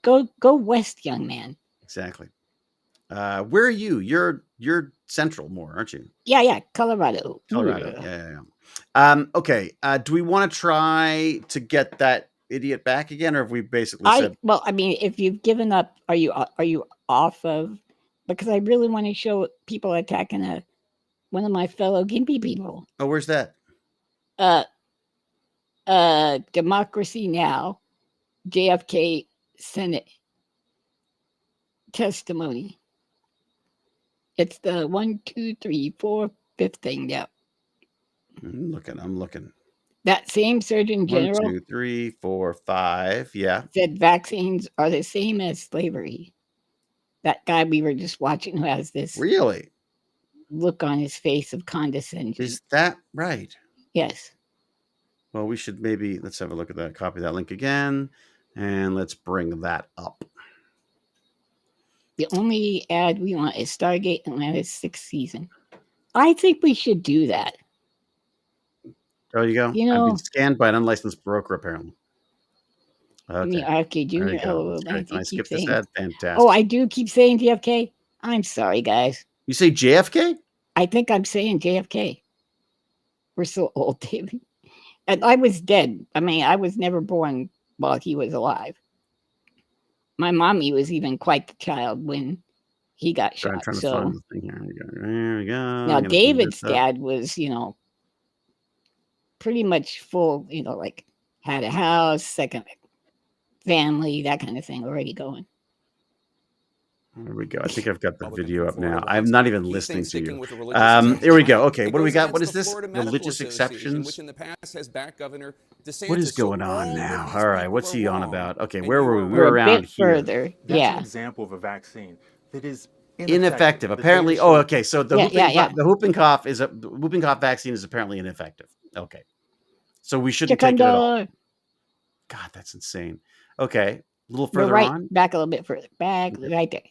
Go west, young man. Exactly. Where are you? You're central more, aren't you? Yeah. Colorado. Yeah. Okay. Do we want to try to get that idiot back again, or have we basically said? Well, I mean, if you've given up, are you off of? Because I really want to show people attacking one of my fellow Gimpy people. Oh, where's that? Democracy Now! JFK Senate testimony. It's the 1, 2, 3, 4, 5th thing. Yeah. I'm looking. That same Surgeon General. 1, 2, 3, 4, 5. Yeah. Said vaccines are the same as slavery. That guy we were just watching who has this really look on his face of condescension. Is that right? Yes. Well, we should let's have a look at that. Copy that link again, and let's bring that up. The only ad we want is Stargate Atlantis 6th season. I think we should do that. There you go. I've been scanned by an unlicensed broker, apparently. Okay. RFK Jr. Can I skip this ad? Fantastic. Oh, I do keep saying JFK. I'm sorry, guys. You say JFK? I think I'm saying JFK. We're so old, David. And I was dead. I mean, I was never born while he was alive. My mommy was even quite the child when he got shot. I'm trying to find the thing here. There we go. Now, David's dad was, pretty much full, like had a house, second family, that kind of thing already going. There we go. I think I've got the video up now. I'm not even listening to you. Here we go. Okay, what do we got? What is this? Religious exceptions? Which in the past has backed Governor DeSantis. What is going on now? All right, what's he on about? Okay, where were we? We were around a bit further. That's an example of a vaccine that is ineffective. Apparently. Oh, okay. So the whooping cough vaccine is apparently ineffective. Okay, so we shouldn't take it at all. God, that's insane. Okay. A little further on? Back a little bit further. Back, right there.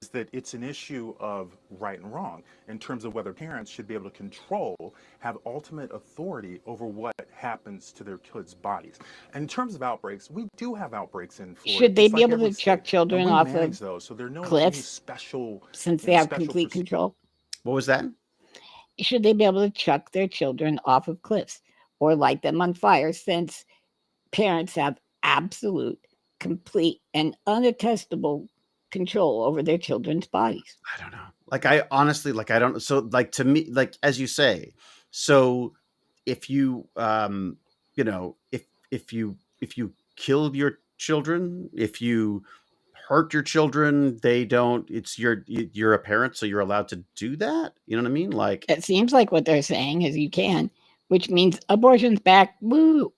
is that it's an issue of right and wrong in terms of whether parents should be able to control, have ultimate authority over what happens to their kids' bodies. And in terms of outbreaks, we do have outbreaks in Florida. Should they just be like able to every chuck state. children And we off manage of those, so there are no any cliffs special, since they have complete control? What was that? Should they be able to chuck their children off of cliffs or light them on fire, since parents have absolute, complete, and unattestable control over their children's bodies? I don't know. Like, I honestly, like, I don't. So, like, to me, like, as you say, so if you, you know, if you kill your children, if you hurt your children, they don't. It's you're a parent, so you're allowed to do that. You know what I mean? Like, It seems like what they're saying is you can, which means abortion's back. Woo!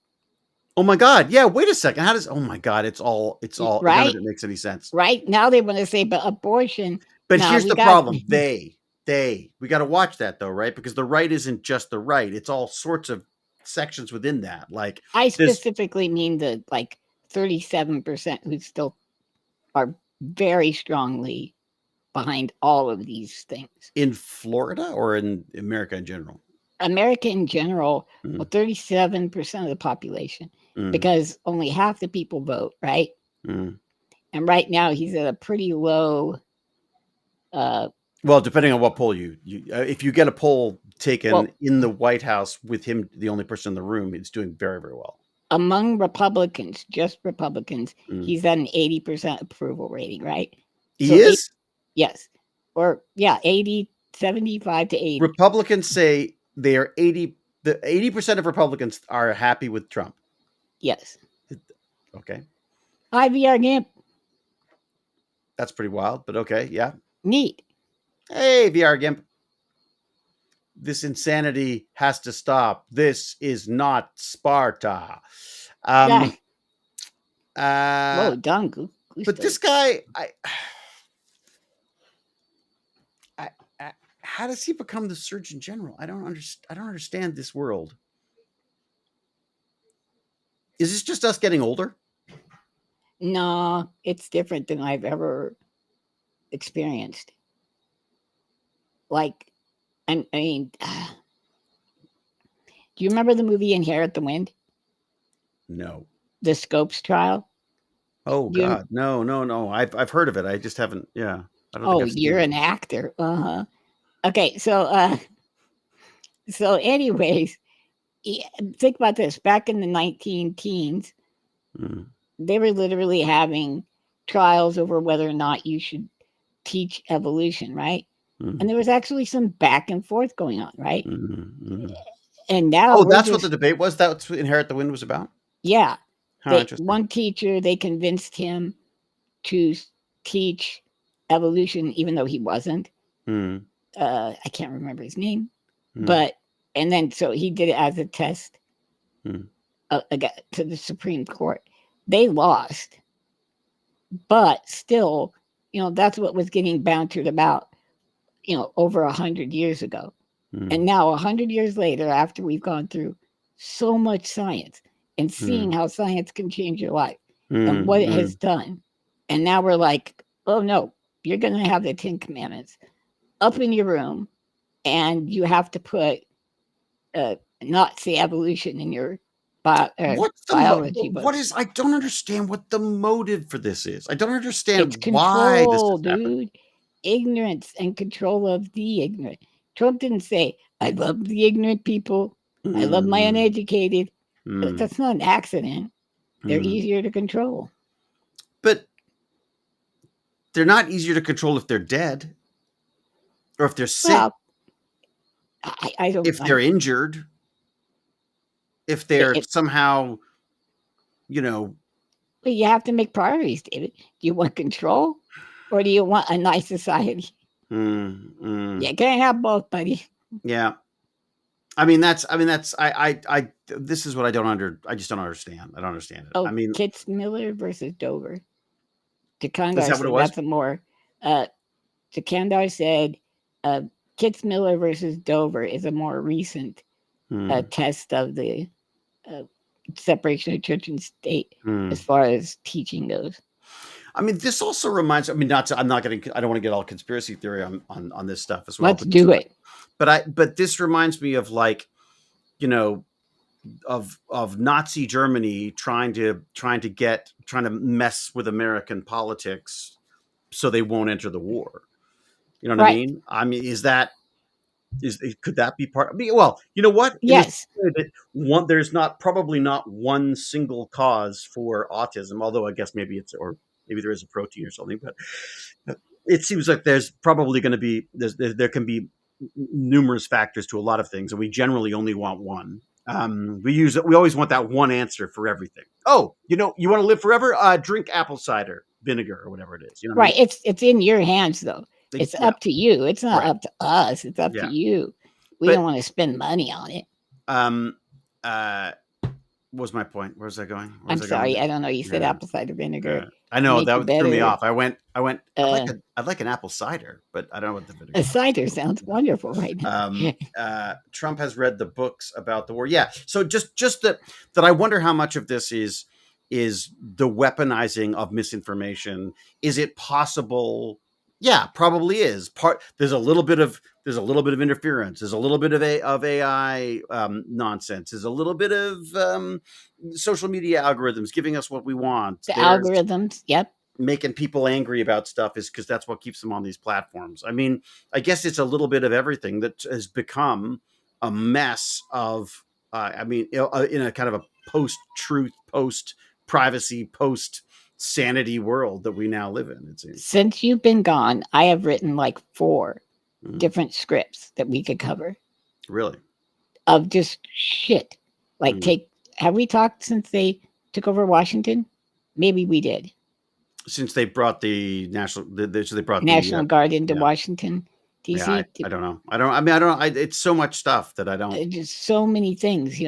oh my God, yeah. Wait a second. How does? Oh my God, it's all. None Right? of it makes any sense. Right now they want to say, but abortion. But no, here's we the got- problem. We got to watch that though, right? Because the right isn't just the right. It's all sorts of sections within that. Like, I specifically mean the like 37% who still are very strongly behind all of these things. in Florida or in America in general? America in general, Mm. well, 37% of the population, Mm. because only half the people vote, right? Mm. And right now he's at a pretty low. Well, depending on what poll you if you get a poll taken Well, in the White House with him, the only person in the room, it's doing very, very well. among Republicans, just Republicans, Mm. he's at an 80% approval rating, right? He So is? Yes. Or yeah, 80, 75 to 80. Republicans say they are 80% of Republicans are happy with Trump. Yes. Okay. Hi, VR Gimp. That's pretty wild, but okay, yeah. Neat. Hey, VR Gimp. This insanity has to stop. This is not Sparta. Yeah. Whoa, done. But this guy, I how does he become the Surgeon General? I don't understand this world. Is this just us getting older? No, it's different than I've ever experienced. Like, I mean, do you remember the movie Inherit the Wind? No. The Scopes trial? Oh God, no. I've heard of it. I just haven't. Yeah. I don't think I've seen you're it. an actor. Okay, so anyways, think about this. Back in the 19 teens, they were literally having trials over whether or not you should teach evolution, right? And there was actually some back and forth going on, right? And now, that's what the debate was. That's what Inherit the Wind was about. Yeah, Interesting. one teacher, they convinced him to teach evolution, even though he wasn't. I can't remember his name, but and then so he did it as a test to the Supreme Court. They lost, but still, that's what was getting bantered about, over 100 years ago. And now 100 years later, after we've gone through so much science and seeing how science can change your life and what it has done, and now we're like, oh no, you're going to have the 10 Commandments up in your room, and you have to put Nazi evolution in your biology book. What is? I don't understand what the motive for this is. I don't understand It's why control, this is happening. dude. Ignorance and control of the ignorant. Trump didn't say, I love the ignorant people. I love my uneducated. That's not an accident. They're easier to control. But they're not easier to control if they're dead or if they're sick. Well, I don't. If they're injured, if they're somehow, Well, you have to make priorities, David. Do you want control, or do you want a nice society? You can't have both, buddy. Yeah. This is what I just don't understand. I don't understand it. Oh, I mean, Kitzmiller versus Dover. Takandar is that what it was? That's a more. Takandar said, Kitzmiller versus Dover is a more recent test of the separation of church and state as far as teaching goes. I mean, this also reminds. I mean, I don't want to get all conspiracy theory on this stuff as well. Let's do it. But this reminds me of like, of Nazi Germany trying to mess with American politics so they won't enter the war. You know what I mean? I mean, could that be part? Well, you know what? Yes. There's probably not one single cause for autism, although I guess maybe there is a protein or something, but it seems like there's probably going to be there can be numerous factors to a lot of things, and we generally only want one. We always want that one answer for everything. Oh, you want to live forever? Drink apple cider vinegar or whatever it is. You know right. I mean? It's in your hands though. It's up to you. It's not up to us. It's up to you. We don't want to spend money on it. What was my point? Where's that going? I'm sorry. I don't know. You said apple cider vinegar. I know that threw me off. I went. I'd like an apple cider, but I don't know what the vinegar. A cider sounds wonderful right now. Trump has read the books about the war. Yeah. So just that I wonder how much of this is the weaponizing of misinformation. Is it possible? Yeah, probably is. There's a little bit of interference. There's a little bit of AI nonsense. There's a little bit of social media algorithms giving us what we want. Algorithms, yep. Making people angry about stuff is because that's what keeps them on these platforms. I mean, I guess it's a little bit of everything that has become a mess of. In a kind of a post-truth, post-privacy, post-sanity world that we now live in. It seems. Since you've been gone, I have written like 4 different scripts that we could cover. Really? Of just shit. Like have we talked since they took over Washington? Maybe we did. Since they brought the National Guard into Washington, DC. I don't know. I don't. It's so much stuff that I don't. Just so many things.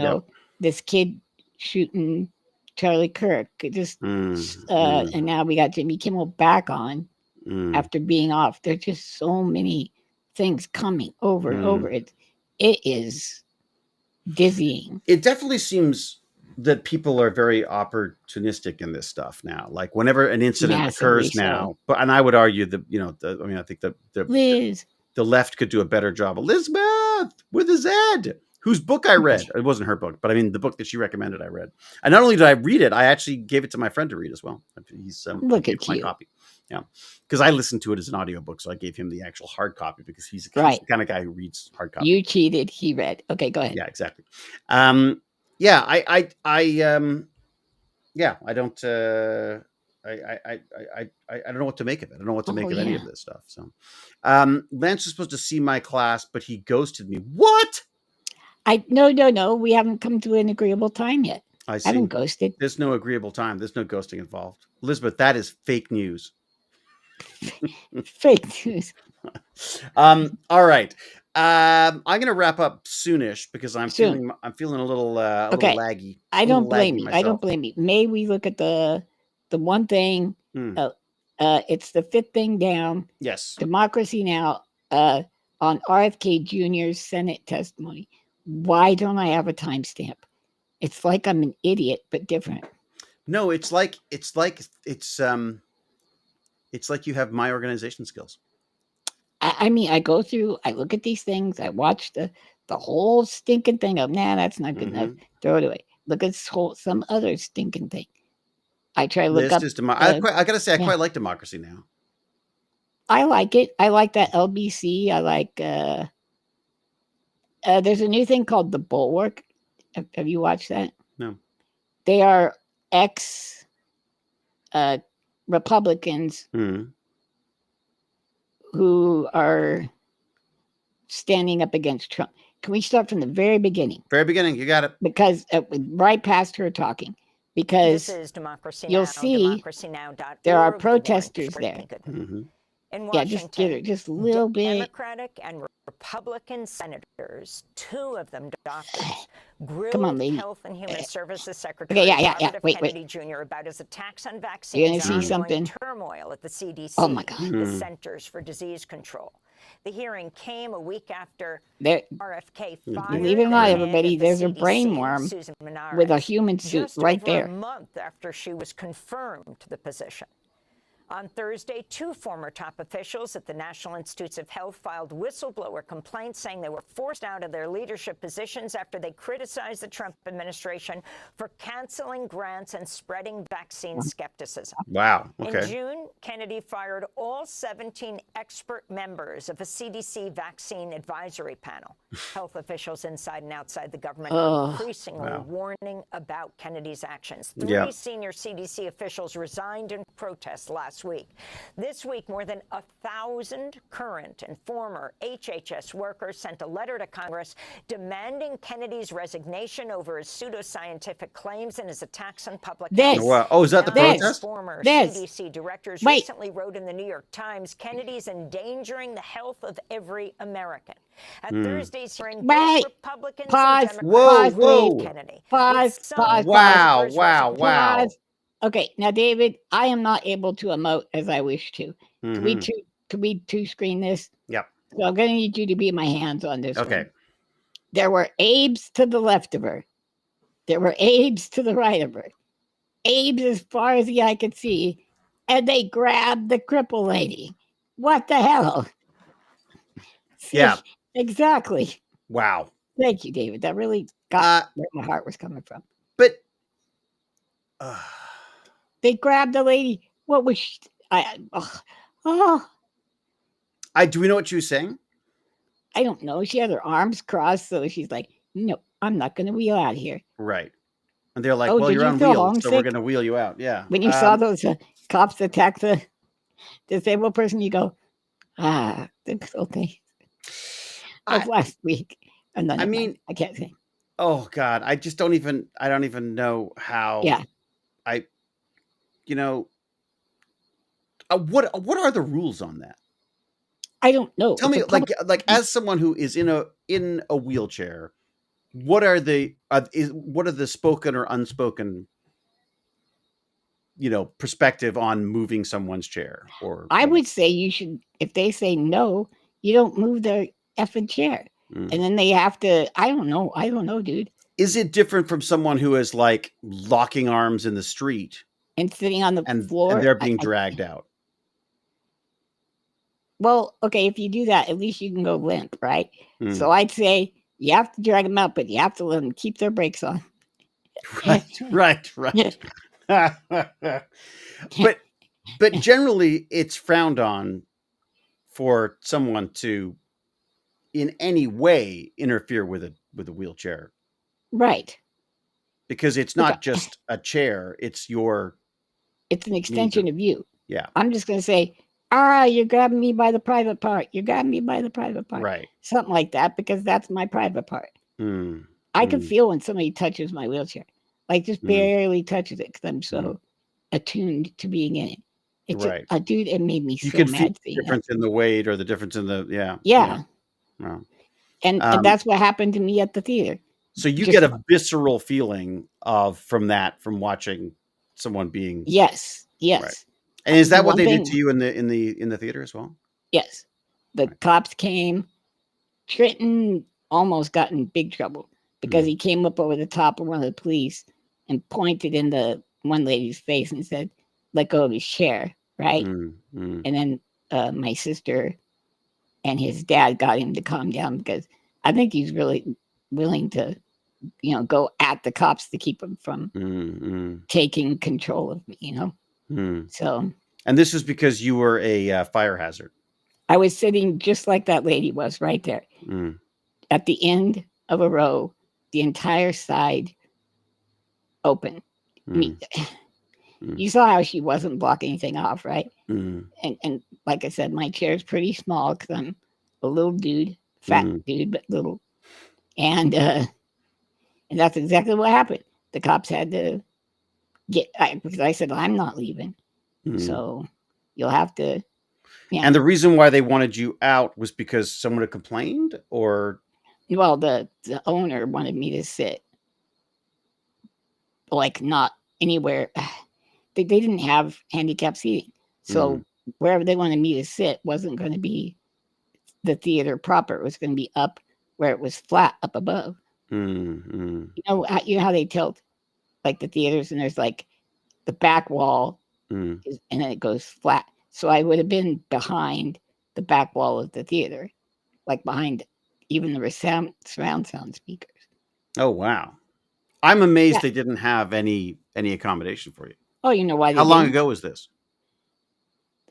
This kid shooting Charlie Kirk. And now we got Jimmy Kimmel back on after being off. There's just so many things coming over and over. It is dizzying. It definitely seems that people are very opportunistic in this stuff now. Like whenever an incident occurs now, and I would argue that I think that the left could do a better job. Elizabeth with a Z, whose book I read. It wasn't her book, but I mean the book that she recommended I read. And not only did I read it, I actually gave it to my friend to read as well. He's look at my you. Copy. Yeah, because I listened to it as an audiobook, so I gave him the actual hard copy because he's the kind of guy who reads hard copy. You cheated, he read. Okay, go ahead. Yeah, exactly. I don't. I don't know what to make of it. I don't know what to make of any of this stuff. So, Lance was supposed to see my class, but he ghosted me. What? No. We haven't come to an agreeable time yet. I see. I haven't ghosted. There's no agreeable time. There's no ghosting involved. Elizabeth, that is fake news. Fake news. All right. I'm going to wrap up soonish because I'm feeling a little laggy. I don't blame you. May we look at the one thing? It's the 5th thing down. Yes. Democracy Now! On RFK Jr.'s Senate testimony. Why don't I have a timestamp? It's like I'm an idiot, but different. No, it's like you have my organization skills. I mean, I go through, I look at these things, I watch the whole stinking thing of, that's not good enough. Throw it away. Look at some other stinking thing. I try to look up. I got to say, I quite like Democracy Now! I like it. I like that LBC. I like, there's a new thing called The Bulwark. Have you watched that? No. They are ex Republicans who are standing up against Trump. Can we start from the very beginning? Very beginning, you got it. Because right past her talking, because this is Democracy you'll Now, see there are protesters there. In Washington, just a little bit. Democratic and Republican senators, 2 of them doctors, grilled Come on, lady. Health and Human Services Secretary Robert F. Kennedy Jr. about his attacks on vaccines and ongoing turmoil at the CDC, the Centers for Disease Control. The hearing came a week after RFK fired. Believe it or not, everybody, there's a brainworm with a human suit right there. A month after she was confirmed to the position. On Thursday, 2 former top officials at the National Institutes of Health filed whistleblower complaints saying they were forced out of their leadership positions after they criticized the Trump administration for canceling grants and spreading vaccine skepticism. Wow. Okay. In June, Kennedy fired all 17 expert members of a CDC vaccine advisory panel. Health officials inside and outside the government are increasingly warning about Kennedy's actions. 3 senior CDC officials resigned in protest last week. This week, more than 1,000 current and former HHS workers sent a letter to Congress demanding Kennedy's resignation over his pseudoscientific claims and his attacks on public health. Wow. Oh, is that the protest? Former CDC directors recently wrote in the New York Times, Kennedy's endangering the health of every American. At Thursday's hearing, both Republicans and Democrats blamed Kennedy. Wow. Okay, now, David, I am not able to emote as I wish to. Can we two screen this? Yep. So I'm going to need you to be my hands on this. Okay. One. There were Abes to the left of her. There were Abes to the right of her. Abes as far as the eye could see, and they grabbed the cripple lady. What the hell? See, yeah. Exactly. Wow. Thank you, David. That really got where my heart was coming from. But they grabbed the lady. What was she? Do we know what she was saying? I don't know. She had her arms crossed, so she's like, "No, I'm not going to wheel out here." Right. And they're like, "Well, you're on wheels, so we're going to wheel you out." Yeah. When you saw those cops attack the disabled person, you go, okay. Of last week. And then I can't say. Oh God, I don't even know how. Yeah. What are the rules on that? I don't know. Tell me, like as someone who is in a wheelchair, what are the spoken or unspoken, perspective on moving someone's chair? Or I would say you should, if they say no, you don't move their effing chair. And then they have to, I don't know, dude. Is it different from someone who is like locking arms in the street and sitting on the floor and they're being dragged out? Well, okay, if you do that, at least you can go limp, right? So I'd say you have to drag them out, but you have to let them keep their brakes on. Right. But generally, it's frowned on for someone to, in any way, interfere with a wheelchair, right? Because it's not just a chair; it's an extension of you. Yeah, I'm just going to say, you're grabbing me by the private part. You're grabbing me by the private part. Right. Something like that, because that's my private part. I can feel when somebody touches my wheelchair, like just barely touches it, because I'm so attuned to being in it. It's right. Dude, it made me you so can mad. Feel the difference in the weight or the difference in the Yeah. Wow. And that's what happened to me at the theater. So you get a visceral feeling from watching someone being yes. Right. And is that what they did to you in the theater as well? Yes. The cops came. Trenton almost got in big trouble because he came up over the top of one of the police and pointed in the one lady's face and said, "Let go of his chair," right? And then my sister and his dad got him to calm down, because I think he's really willing to, go at the cops to keep him from taking control of me, So. And this was because you were a fire hazard. I was sitting just like that lady was, right there at the end of a row, the entire side open. You saw how she wasn't blocking anything off, right? And like I said, my chair is pretty small because I'm a little dude, fat dude, but little. And that's exactly what happened. The cops had to because I said, I'm not leaving. So you'll have to. Yeah. And the reason why they wanted you out was because someone had complained, or? Well, the owner wanted me to sit, like, not anywhere. They didn't have handicap seating. So wherever they wanted me to sit wasn't going to be the theater proper. It was going to be up where it was flat up above. You know how they tilt, like the theaters, and there's like the back wall and then it goes flat. So I would have been behind the back wall of the theater, like behind even the surround sound speakers. Oh, wow. I'm amazed they didn't have any accommodation for you. Oh, you know why? How long ago was this?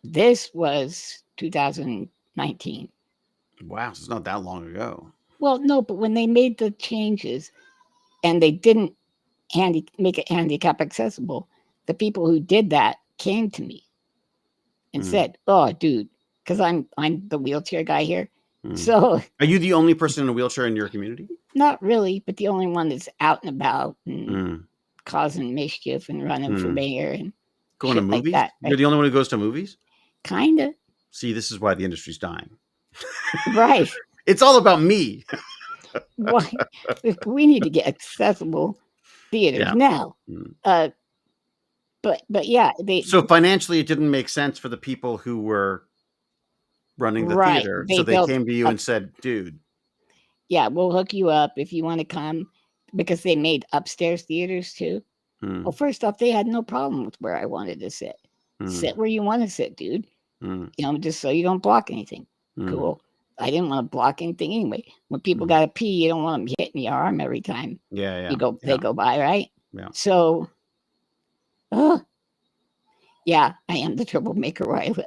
This was 2019. Wow, so it's not that long ago. Well, no, but when they made the changes and they didn't make it handicap accessible, the people who did that came to me and said, "Oh, dude," because I'm the wheelchair guy here. So, are you the only person in a wheelchair in your community? Not really, but the only one that's out and about and causing mischief and running for mayor and going to movies. Like that, right? You're the only one who goes to movies. Kinda. See, this is why the industry's dying. Right. It's all about me. Why? We need to get accessible theaters now. But yeah, so financially, it didn't make sense for the people who were running the theater. So they came to you and said, "Dude, yeah, we'll hook you up if you want to come," because they made upstairs theaters too. Well, first off, they had no problem with where I wanted to sit. Sit where you want to sit, dude. You know, just so you don't block anything. Cool. I didn't want to block anything anyway. When people got to pee, you don't want them hitting your arm every time. Yeah. They go by, right? Yeah. So, yeah, I am the troublemaker where I live.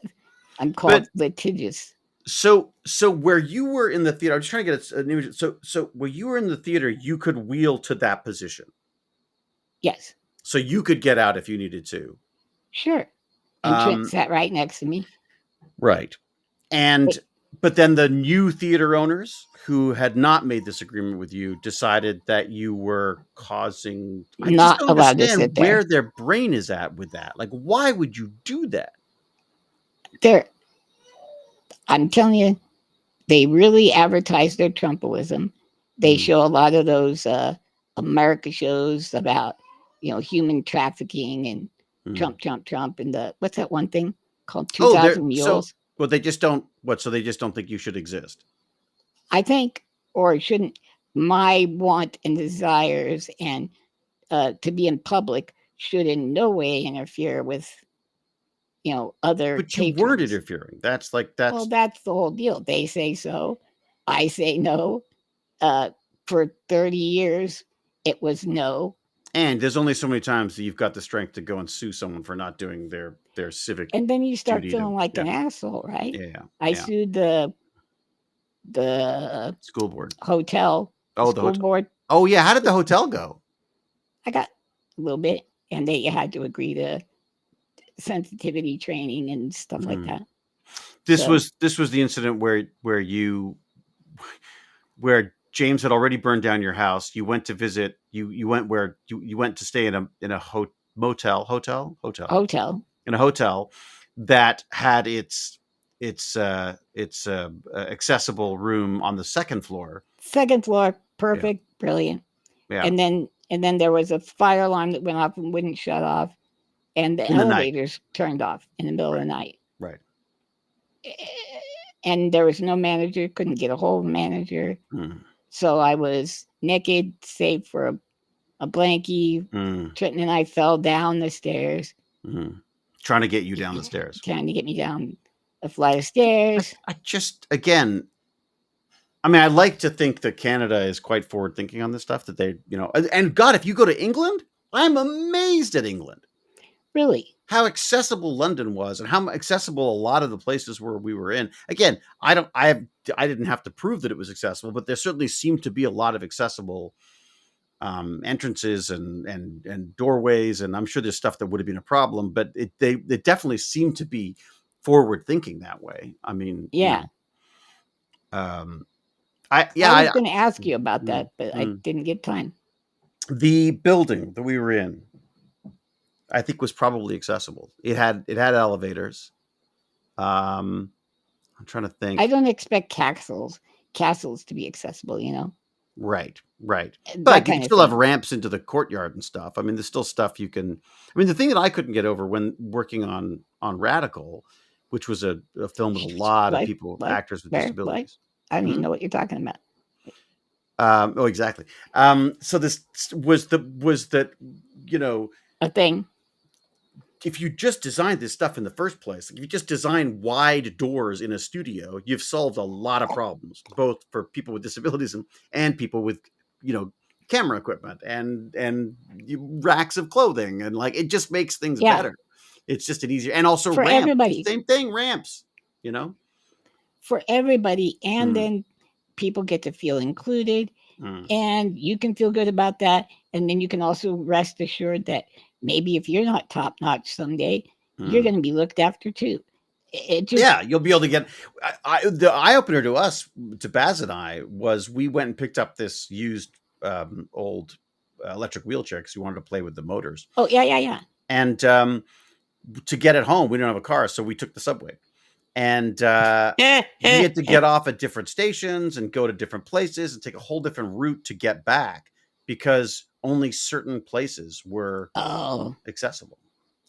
I'm called litigious. So where you were in the theater, I'm just trying to get an image. So where you were in the theater, you could wheel to that position. Yes. So you could get out if you needed to. Sure. And Trent sat right next to me. Right. But then the new theater owners who had not made this agreement with you decided that you were causing. I not just don't allowed to understand sit there. where their brain is at with that. Like, why would you do that? I'm telling you, they really advertise their Trumpism. They show a lot of those America shows about, human trafficking and Trump, and what's that one thing called 2,000 Mules? Well, they just don't. So they just don't think you should exist. I think, or shouldn't. My want and desires and to be in public should in no way interfere with, other. But you weren't interfering. Well, that's the whole deal. They say so. I say no. For 30 years, it was no. And there's only so many times that you've got the strength to go and sue someone for not doing their civic. And then you start feeling like an asshole, right? Yeah. I sued the school board hotel. Oh, the school board. Oh yeah. How did the hotel go? I got a little bit, and they had to agree to sensitivity training and stuff like that. This was the incident where James had already burned down your house. You went to visit. You went where you went to stay in a hotel in a hotel that had its accessible room on the second floor. Second floor, perfect, brilliant. Yeah. And then there was a fire alarm that went off and wouldn't shut off, and the elevators turned off in the middle of the night. Right. And there was no manager. Couldn't get a hold of a manager. So I was naked, save for a blankie. Trenton and I fell down the stairs. Trying to get you down the stairs. Trying to get me down a flight of stairs. I just, again, I'd like to think that Canada is quite forward thinking on this stuff, that they, and God, if you go to England, I'm amazed at England. Really? How accessible London was and how accessible a lot of the places where we were in. Again, I didn't have to prove that it was accessible, but there certainly seemed to be a lot of accessible entrances and doorways. And I'm sure there's stuff that would have been a problem, but they definitely seem to be forward thinking that way. I mean, yeah. I was going to ask you about that, but I didn't get time. The building that we were in, I think, was probably accessible. It had elevators. I'm trying to think. I don't expect castles to be accessible, Right. But you can still have ramps into the courtyard and stuff. I mean, there's still stuff you can. I mean, the thing that I couldn't get over when working on Radical, which was a film with a lot of people, actors with disabilities. I don't even know what you're talking about. Oh, exactly. So this was that, a thing. if you just designed this stuff in the first place, if you just design wide doors in a studio, you've solved a lot of problems, both for people with disabilities and people with, camera equipment and racks of clothing. And like, it just makes things better. It's just an easier, and also for ramps. Everybody. Same thing, ramps, For everybody. And then people get to feel included and you can feel good about that. And then you can also rest assured that maybe if you're not top notch someday, you're going to be looked after too. You'll be able to get the eye opener to us, to Baz and I, was we went and picked up this used old electric wheelchair because we wanted to play with the motors. Oh, yeah. And to get it home, we don't have a car, so we took the subway. And we had to get off at different stations and go to different places and take a whole different route to get back because only certain places were accessible.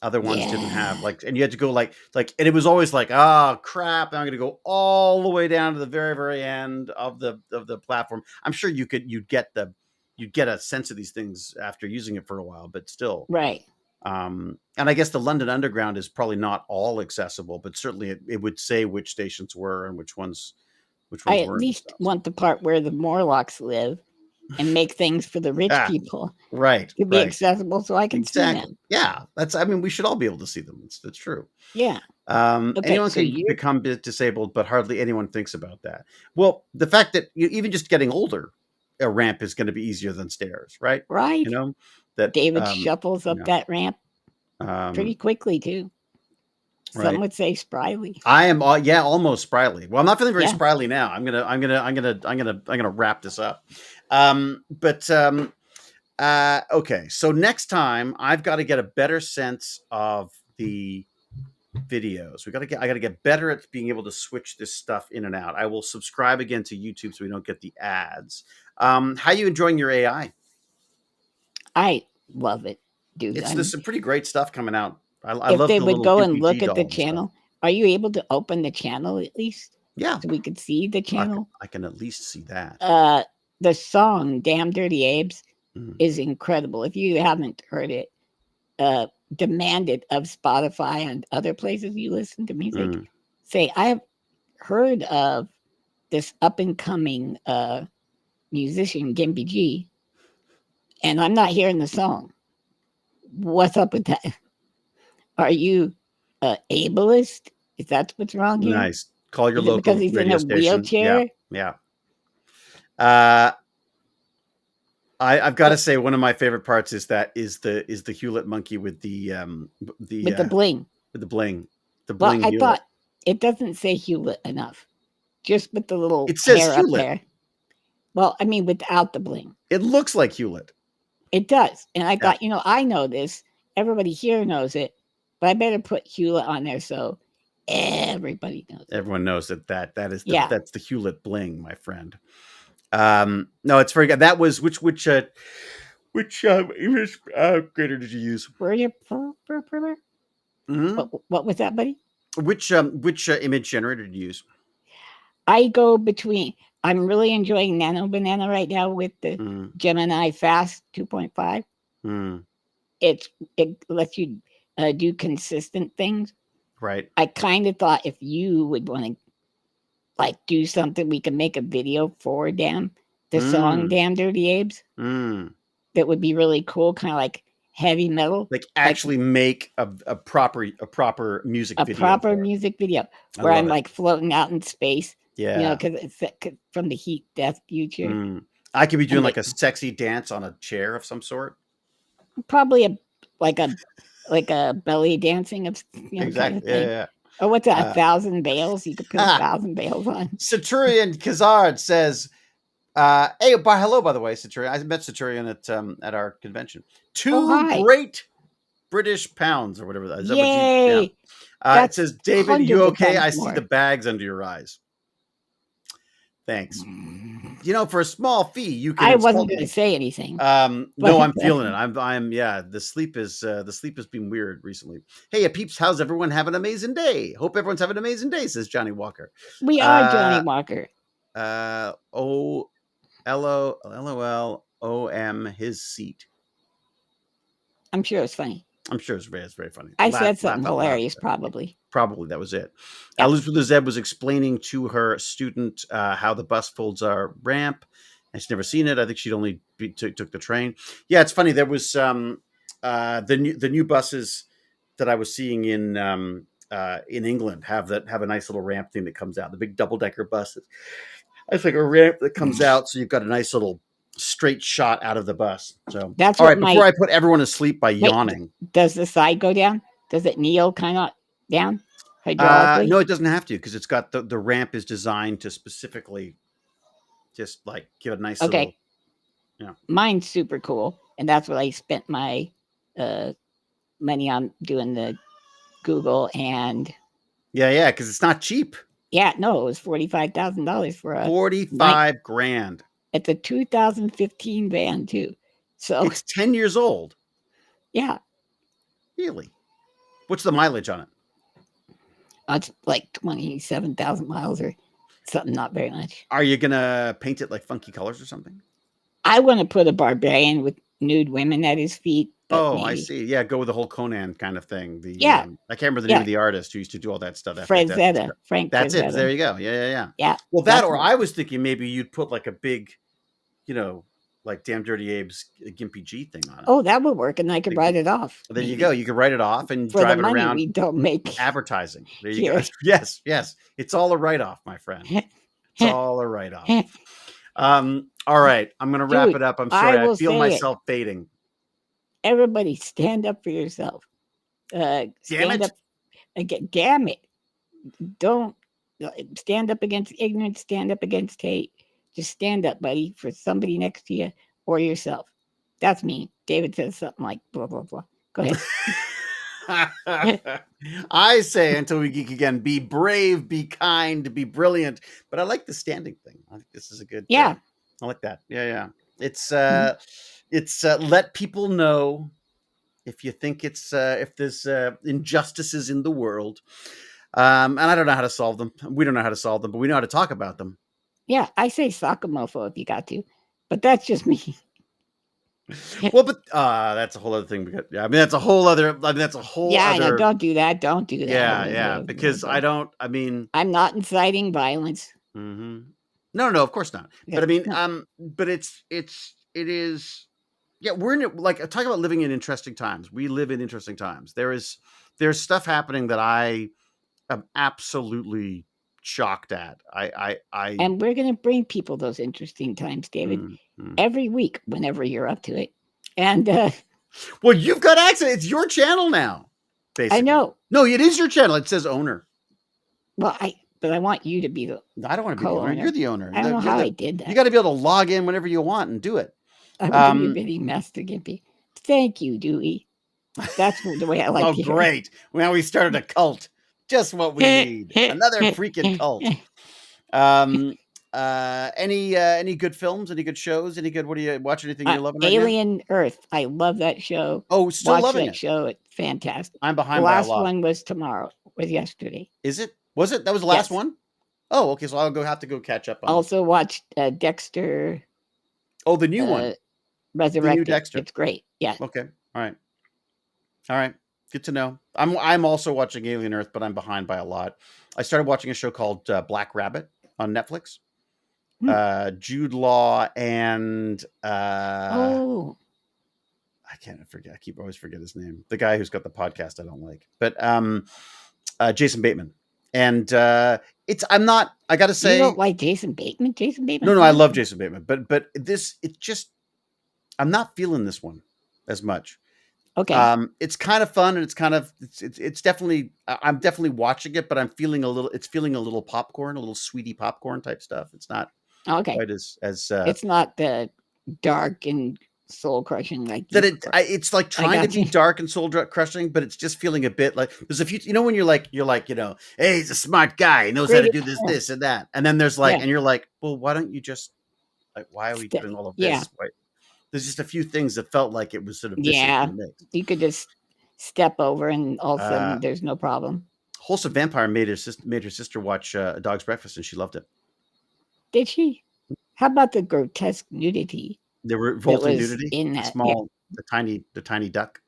Other ones didn't have, and you had to go like, and it was always like, oh crap, I'm going to go all the way down to the very, very end of the platform. I'm sure you'd get a sense of these things after using it for a while, but still. Right. And I guess the London Underground is probably not all accessible, but certainly it would say which stations were and which ones I at least want the part where the Morlocks live and make things for the rich people. Right. To be accessible so I can see them. Yeah. We should all be able to see them. That's true. Yeah. Anyone can become disabled, but hardly anyone thinks about that. Well, the fact that even just getting older, a ramp is going to be easier than stairs, right? Right. That David shuffles up that ramp pretty quickly too. Some would say spryly. I am, almost spryly. Well, I'm not feeling very spryly now. I'm gonna wrap this up. Okay. So next time, I've got to get a better sense of the videos. I got to get better at being able to switch this stuff in and out. I will subscribe again to YouTube so we don't get the ads. How are you enjoying your AI? I love it, dude. There's some pretty great stuff coming out. I if love they the would go and UPG look at the doll channel, are you able to open the channel at least? Yeah. So we could see the channel? I can at least see that. The song Damn Dirty Abes is incredible. If you haven't heard it, demand it of Spotify and other places you listen to music. Say, I have heard of this up and coming musician, Gimpy G, and I'm not hearing the song. What's up with that? Are you ableist? Is that what's wrong here? Nice. Call your local because he's in a station. wheelchair. Yeah. I've got to say one of my favorite parts is the Hewlett monkey with the bling. With the bling. The bling. Well, I thought it doesn't say Hewlett enough. Just with the little it says hair Hewlett. Up there. Well, I mean without the bling. It looks like Hewlett. It does. And I thought, I know this. Everybody here knows it. But I better put Hewlett on there so everybody knows it. Everyone knows that's the Hewlett bling, my friend. No, it's very good. That was which image creator did you use? What was that, buddy? Which image generator did you use? I go between. I'm really enjoying Nano Banana right now with the Gemini Fast 2.5. It lets you do consistent things. Right. I kind of thought if you would want to do something, we could make a video for the song Damn Dirty Abes. That would be really cool, kind of like heavy metal. Like actually make a proper music video. A proper music video where I'm floating out in space. Yeah. Because it's from the heat death future. I could be doing a sexy dance on a chair of some sort. Probably a belly dancing of exactly. Kind of thing. Yeah. Or what's that? 1,000 bales? You could put 1,000 bales on. Centurion Kazard says, hello, by the way, Centurion. I met Centurion at our convention. 2 great British pounds or whatever that is. Yay! It says, David, you okay? I see the bags under your eyes. Thanks. For a small fee, you can. I wasn't going to say anything. No, I'm feeling it. I'm. The sleep has been weird recently. Hey, peeps, how's everyone having an amazing day? Hope everyone's having an amazing day, says Johnny Walker. We are Johnny Walker. LOL, OM, his seat. I'm sure it's funny. I'm sure it's very funny. I said something hilarious, probably. Probably that was it. Yeah. Elizabeth Zeb was explaining to her student how the bus folds our ramp, and she's never seen it. I think she'd only took the train. Yeah, it's funny. There was the new buses that I was seeing in England have a nice little ramp thing that comes out. The big double-decker buses. It's like a ramp that comes out, so you've got a nice little straight shot out of the bus. So that's all right. Before I put everyone to sleep by yawning, does the side go down? Does it kneel kind of down hydraulically? No, it doesn't have to, because it's got the ramp is designed to specifically just like give a nice little. Yeah, mine's super cool, and that's what I spent my money on, doing the Google and. Yeah, because it's not cheap. Yeah, no, it was $45,000 for a $45,000. It's a 2015 van too, so it's 10 years old. Yeah. Really? What's the mileage on it? It's like 27,000 miles or something. Not very much. Are you gonna paint it like funky colors or something? I want to put a barbarian with nude women at his feet. Oh, maybe. I see. Yeah, go with the whole Conan kind of thing. I can't remember the name of the artist who used to do all that stuff. Frank Frazetta. That's it. There you go. Yeah. Well, I was thinking maybe you'd put like a big, like Damn Dirty Abe's Gimpy G thing on it. Oh, that would work, and I could write it off. There you go. You could write it off and for drive the money it around. We don't make advertising. There you go. Yes. It's all a write-off, my friend. It's all a write-off. All right. I'm going to wrap it up. I'm sorry. I feel myself fading. Everybody stand up for yourself. Damn it. Don't stand up against ignorance. Stand up against hate. Just stand up, buddy, for somebody next to you or yourself. That's me. David says something like blah, blah, blah. Go ahead. I say, until we geek again, be brave, be kind, be brilliant. But I like the standing thing. I think this is a good. Yeah. I like that. Yeah. It's let people know if you think if there's injustices in the world. And I don't know how to solve them. We don't know how to solve them, but we know how to talk about them. Yeah, I say sock a mofo if you got to, but that's just me. Well, but that's a whole other thing. Because, that's a whole other. That's a whole. Yeah, other... I know. Don't do that. Don't do that. Yeah. Because I don't. I'm not inciting violence. Mm-hmm. No, of course not. But but it is. Yeah, we're in talk about living in interesting times. We live in interesting times. There's stuff happening that I am absolutely shocked at. And we're going to bring people those interesting times, David, every week whenever you're up to it. And well, you've got access. It's your channel now. Basically. I know. No, it is your channel. It says owner. Well, but I want you to be the. I don't want to be the owner. You're the owner. I don't know how I did that. You got to be able to log in whenever you want and do it. I'm a bitty master Gimpy. Thank you, Dewey. That's the way I like it. Oh, great. Well, we started a cult. Just what we need. Another freaking cult. Any good films? Any good shows? Any good? What do you watch? Anything you're loving? Alien Earth. I love that show. Oh, still loving that show. It's fantastic. I'm behind. The last one was yesterday. Is it? Was it? That was the last one? Oh, okay. So I'll have to go catch up on also watched Dexter. Oh, the new one. Resurrected. The new Dexter. It's great. Yeah. Okay. All right. Good to know. I'm also watching Alien Earth, but I'm behind by a lot. I started watching a show called Black Rabbit on Netflix. Jude Law and I can't forget. I always forget his name. The guy who's got the podcast I don't like, but Jason Bateman. And I'm not. I got to say, you don't like Jason Bateman. Jason Bateman. No, I love Jason Bateman, but I'm not feeling this one as much. Okay. It's kind of fun, and it's definitely. I'm definitely watching it, but I'm feeling it's feeling a little popcorn, a little sweetie popcorn type stuff. It's not quite as. It's not the dark and soul crushing like that. It's like trying to be dark and soul crushing, but it's just feeling a bit like there's a few. When you're like, hey, he's a smart guy, he knows how to do this, and that, and then there's and you're like, well, why don't you just why are we doing all of this? Yeah. There's just a few things that felt like it was sort of you could just step over and all of a sudden there's no problem. Wholesome Vampire made her sister watch A Dog's Breakfast, and she loved it. Did she? How about the grotesque nudity? The revolting nudity in that small, the tiny duck.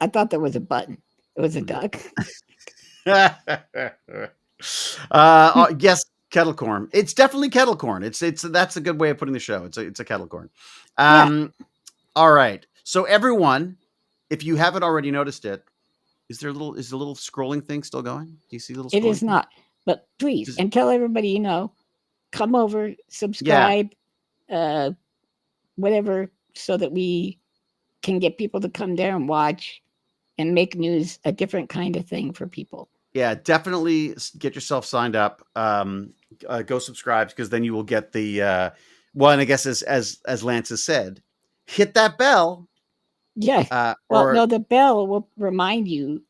I thought there was a button. It was a duck. Yes, kettle corn. It's definitely kettle corn. It's that's a good way of putting the show. It's a kettle corn. All right. So everyone, if you haven't already noticed it, is the little scrolling thing still going? Do you see a little? It is thing? not. But please, and tell everybody you know, come over, subscribe, whatever, so that we can get people to come there and watch and make news a different kind of thing for people. Yeah, definitely get yourself signed up. Go subscribe, because then you will get the one. I guess as Lance has said, hit that bell. Yeah. Well, no, the bell will remind you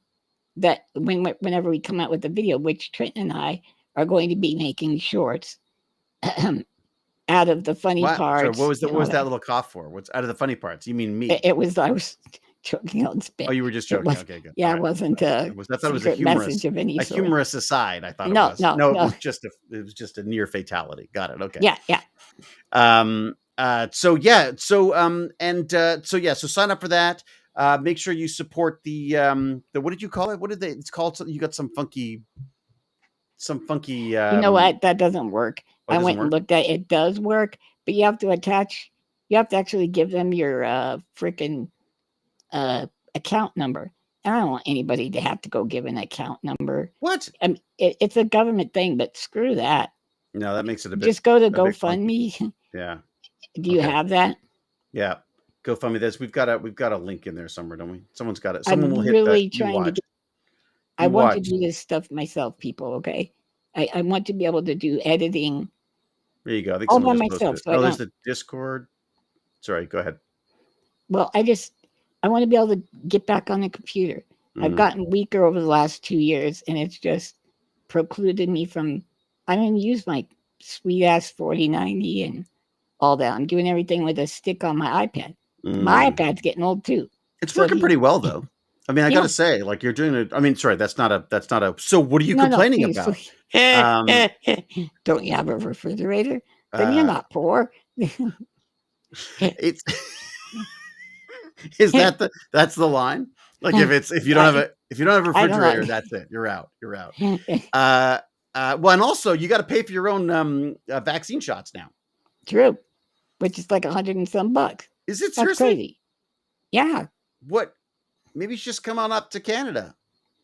that whenever we come out with the video, which Trenton and I are going to be making shorts out of the funny parts. So what was that little cough for? What's out of the funny parts? You mean me? I was choking on spit. Oh, you were just joking. Okay, good. Yeah, it wasn't a message of any sort. Humorous aside. I thought no, it was. No, it was just a near fatality. Got it. Okay. Yeah. So sign up for that. Make sure you support the what did you call it? It's called, you got some funky you know what? That doesn't work. I went and looked at it. It does work, but you have to actually give them your freaking account number. And I don't want anybody to have to go give an account number. What? I mean, it's a government thing, but screw that. No, that makes it a bit. Just go to GoFundMe. Yeah. Do you have that? Yeah. GoFundMe. We've got a link in there somewhere, don't we? Someone's got it. Someone will hit that. Trying to. I want to do this stuff myself, people. Okay. I want to be able to do editing. There you go. I think all by myself. So there's the Discord. Sorry, go ahead. Well, I want to be able to get back on the computer. I've gotten weaker over the last 2 years, and it's just precluded me from. I don't even use my sweet ass 4090 and all that. I'm doing everything with a stick on my iPad. My iPad's getting old too. It's working pretty well though. I mean, I gotta say, like, you're doing it. I mean, sorry, that's not a. So what are you complaining about? Don't you have a refrigerator? Then you're not poor. It's that's the line? Like, if you don't have a refrigerator, that's it. You're out. Well, and also you got to pay for your own vaccine shots now. True, which is like $100 and some bucks. Is it seriously? That's crazy. Yeah. What? Maybe you should just come on up to Canada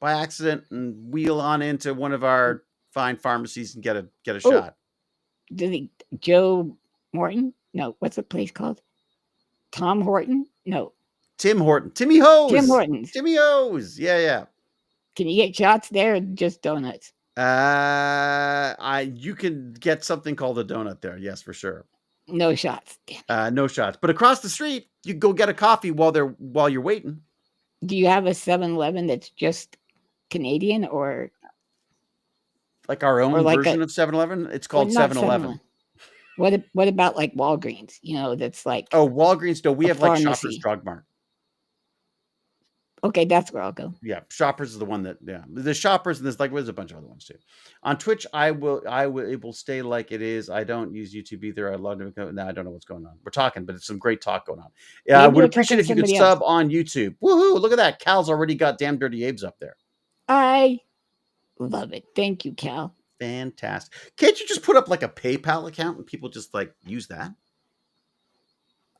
by accident and wheel on into one of our fine pharmacies and get a shot. Joe Morton? No, what's the place called? Tom Horton? No. Tim Horton. Timmy Hose. Tim Hortons. Timmy Hose. Yeah. Can you get shots there or just donuts? You can get something called a donut there. Yes, for sure. No shots. No shots. But across the street, you can go get a coffee while you're waiting. Do you have a 7-Eleven that's just Canadian, or like our own version of 7-Eleven? It's called 7-Eleven. What about like Walgreens? You know, that's like Walgreens. No, we have pharmacy. Like Shoppers Drug Mart. Okay, that's where I'll go. Yeah, Shoppers is the one that. Yeah, the Shoppers, and there's a bunch of other ones too. On Twitch, it will stay like it is. I don't use YouTube either. I love to go. No, I don't know what's going on. We're talking, but it's some great talk going on. Yeah, I would appreciate if you could sub on YouTube. Woohoo! Look at that. Cal's already got Damn Dirty Abe's up there. I love it. Thank you, Cal. Fantastic. Can't you just put up like a PayPal account and people just like use that?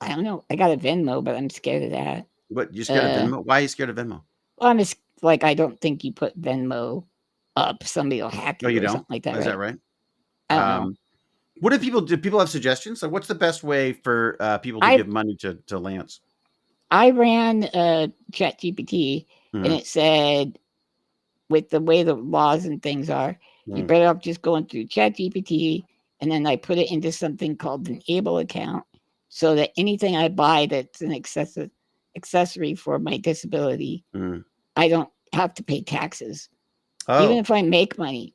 I don't know. I got a Venmo, but I'm scared of that. What, you scared of Venmo? Why are you scared of Venmo? Well, I'm just like, I don't think you put Venmo up, somebody will hack you, or something like that. Is that right? I don't know. What do people have suggestions? Like, what's the best way for people to give money to Lance? I ran ChatGPT and it said, with the way the laws and things are, you're better off just going through ChatGPT, and then I put it into something called an Able account, so that anything I buy that's an accessory for my disability, I don't have to pay taxes. Even if I make money,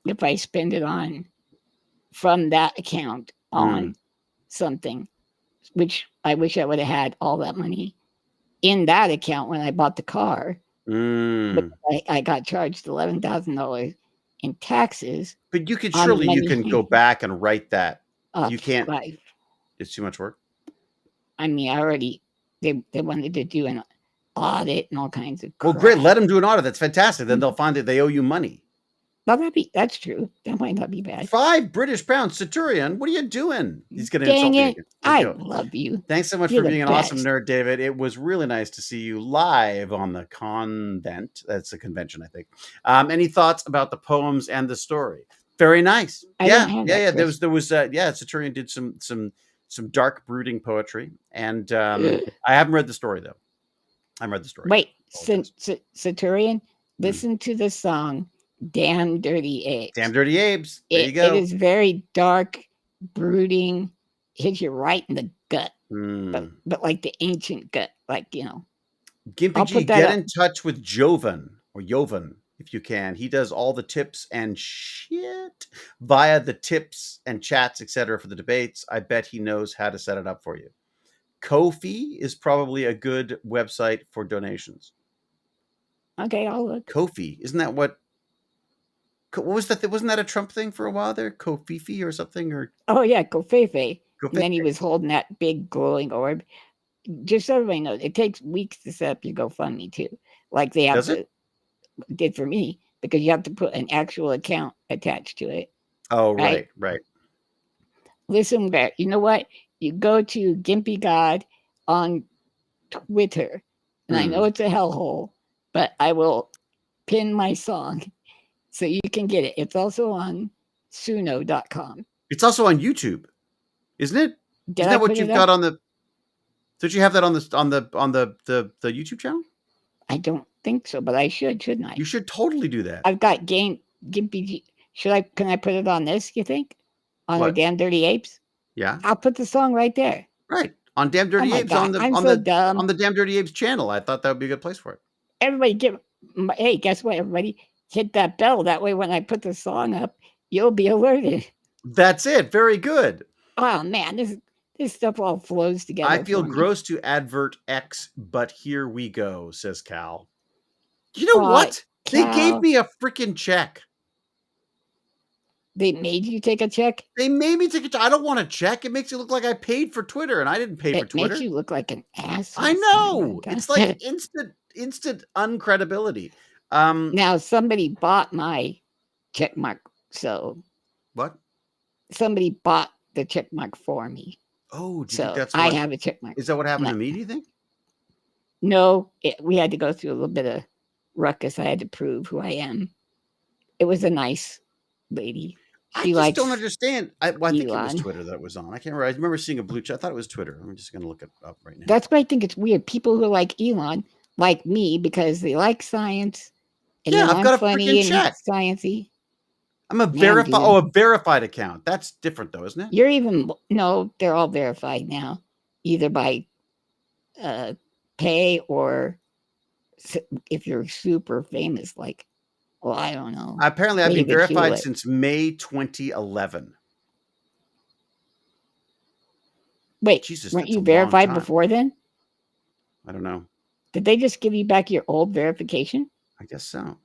if I spend it from that account on something, which I wish I would have had all that money in that account when I bought the car. But I got charged $11,000 in taxes. But you could you can go back and write that. You can't. Right. It's too much work. I mean, they wanted to do audit and all kinds of crap. Well, great. Let them do an audit. That's fantastic. Then they'll find that they owe you money. Well, that's true. That might not be bad. £5 Centurion. What are you doing? He's going to Dang insult it. me. I love you. Thanks so much You're for being an awesome best. nerd, David. It was really nice to see you live on the convent. That's a convention, I think. Any thoughts about the poems and the story? Very nice. Yeah. There was Centurion did some dark brooding poetry, and I haven't read the story though. I read the story. Wait, Centurion, listen to the song "Damn Dirty Apes." Damn Dirty Apes. There you go. It is very dark, brooding, hits you right in the gut, but like the ancient gut, like Gimpy G, get in touch with Jovan if you can. He does all the tips and shit via the tips and chats, etc. for the debates. I bet he knows how to set it up for you. Ko-fi is probably a good website for donations. Okay, I'll look. Ko-fi, isn't that what was that? Wasn't that a Trump thing for a while there? Ko-fi or something? Or oh yeah, Kofefe. And then he was holding that big glowing orb. Just so everybody knows, it takes weeks to set up your GoFundMe too. Like they have did for me, because you have to put an actual account attached to it. Oh, right. Listen, back. You know what? You go to Gimpy God on Twitter, and I know it's a hellhole, but I will pin my song so you can get it. It's also on suno.com. It's also on YouTube, isn't it? Isn't that what you've got on the? Did you have that on the YouTube channel? I don't think so, but I shouldn't I? You should totally do that. I've got Gimpy. Can I put it on this? You think on the Damn Dirty Apes? Yeah, I'll put the song right there. Right on Damn Dirty Apes on the Damn Dirty Apes channel. I thought that would be a good place for it. Everybody, hey, guess what? Everybody, hit that bell. That way, when I put the song up, you'll be alerted. That's it. Very good. Oh man, this stuff all flows together. I feel gross to advert X, but here we go, says Cal. You know what? Cal, they gave me a freaking check. They made you take a check? They made me take a check. I don't want a check. It makes it look like I paid for Twitter, and I didn't pay for Twitter. It makes you look like an asshole. I know. It's like instant uncredibility. Now, somebody bought my check mark. So what? Somebody bought the check mark for me. Oh, do you think that's I have a check mark. Is that what happened to me, do you think? No, we had to go through a little bit of ruckus. I had to prove who I am. It was a nice lady. I just don't understand. I think it was Twitter that was on. I can't remember. I remember seeing a blue check. I thought it was Twitter. I'm just going to look it up right now. That's why I think it's weird. People who like Elon like me because they like science. And I've got a freaking check. Sciencey. I'm a verified account. That's different though, isn't it? No, they're all verified now, either by pay or if you're super famous, like, well, I don't know. Apparently, I've been verified since May 2011. Wait, Jesus, weren't you verified before then? I don't know. Did they just give you back your old verification? I guess so.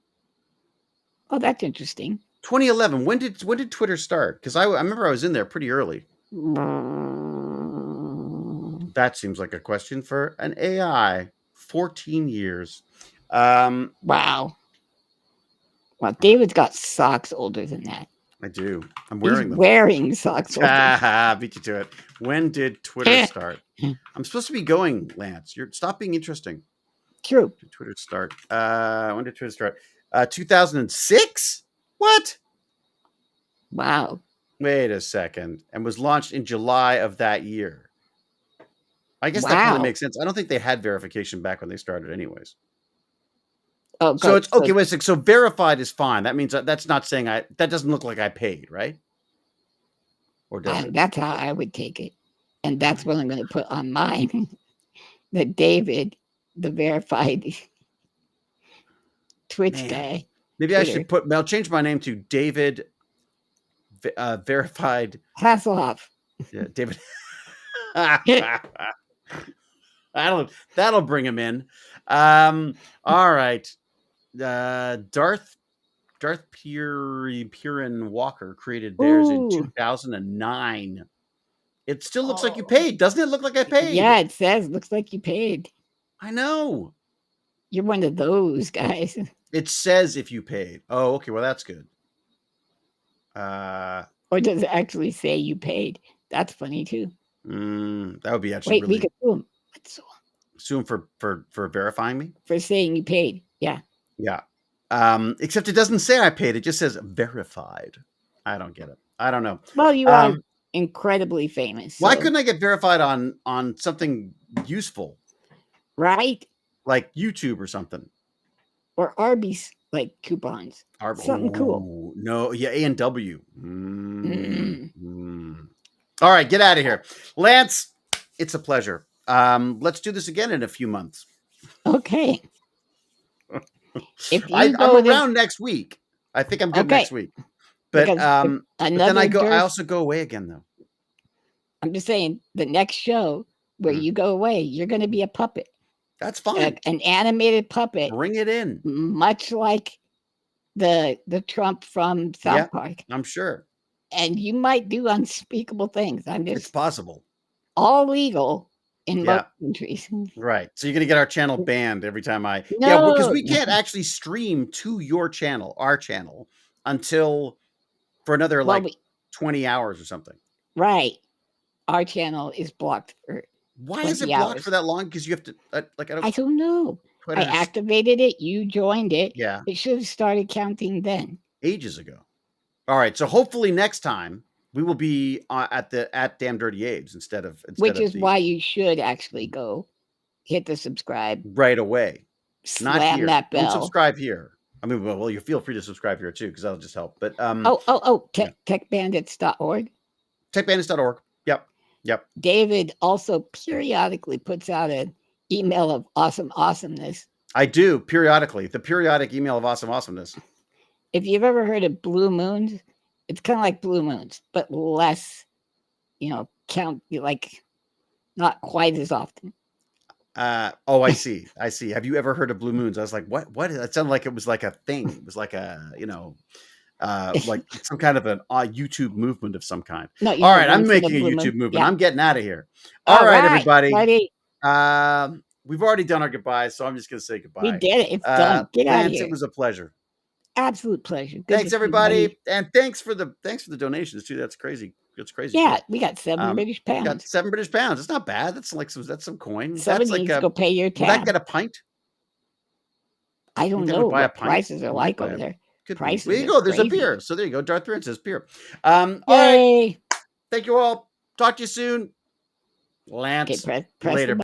Oh, that's interesting. 2011. When did Twitter start? Because I remember I was in there pretty early. That seems like a question for an AI. 14 years. Wow. Well, David's got socks older than that. I do. I'm wearing them. Wearing socks older. Beat you to it. When did Twitter start? I'm supposed to be going, Lance. Stop being interesting. True. Twitter start. When did Twitter start? 2006? What? Wow. Wait a second. And was launched in July of that year. I guess that kind of makes sense. I don't think they had verification back when they started anyways. Oh, so it's okay. Wait a second. So verified is fine. That means that's not saying that doesn't look like I paid, right? Or does it? That's how I would take it. And that's what I'm going to put on mine. That David, the verified Twitch guy. Maybe Twitter. I should I'll change my name to David Verified Hasselhoff. Yeah, David. That'll bring him in. All right. Darth Purin Walker created theirs in 2009. It still looks like you paid. Doesn't it look like I paid? Yeah, it says looks like you paid. I know. You're one of those guys. It says if you paid. Oh, okay. Well, that's good. Or does it actually say you paid? That's funny too. That would be actually Wait, we could sue him. Let's sue him for verifying me? For saying you paid. Yeah. Yeah. Except it doesn't say I paid. It just says verified. I don't get it. I don't know. Well, you are incredibly famous. Why couldn't I get verified on something useful? Right? Like YouTube or something. Or Arby's like coupons. Something cool. No, yeah, A&W. All right, get out of here. Lance, it's a pleasure. Let's do this again in a few months. Okay. I'm around next week. I think I'm good next week. But then I also go away again though. I'm just saying the next show where you go away, you're going to be a puppet. That's fine. An animated puppet. Bring it in. Much like the Trump from South Park. I'm sure. And you might do unspeakable things. It's possible. All legal in most countries. Right. So you're going to get our channel banned every time because we can't actually stream to your channel, our channel, until for another 20 hours or something. Right. Our channel is blocked for Why is it blocked for that long? Because you have to I don't know. I activated it. You joined it. Yeah. It should have started counting then. Ages ago. All right. So hopefully next time we will be at Damn Dirty Abe's instead of why you should actually go hit the subscribe right away. Slam Not here. that bell. Don't subscribe here. I mean, well, you feel free to subscribe here too, because that'll just help. But techbandits.org. Techbandits.org. Yep. David also periodically puts out an email of awesomeness. I do periodically. The periodic email of awesomeness. If you've ever heard of blue moons, it's kind of like blue moons, but less, count like not quite as often. I see. Have you ever heard of blue moons? I was like, what? It sounded like it was like a thing. It was like a, like some kind of an YouTube movement of some kind. No, all right, I'm making a YouTube movement. Yeah. I'm getting out of here. All right, everybody. We've already done our goodbyes, so I'm just going to say goodbye. We did it. It's done. Get out of here. It was a pleasure. Absolute pleasure. Good thanks, everybody, and thanks for the donations too. That's crazy. It's crazy. Yeah, we got 7 British pounds. Got 7 British pounds. It's not bad. That's some coin. Somebody that's needs to go pay your tab. Will that get a pint? I don't know what prices are like over there. Prices. There you go. There's a beer. So there you go. Darth Vader says beer. All right. Thank you all. Talk to you soon. Lance. Okay, press later.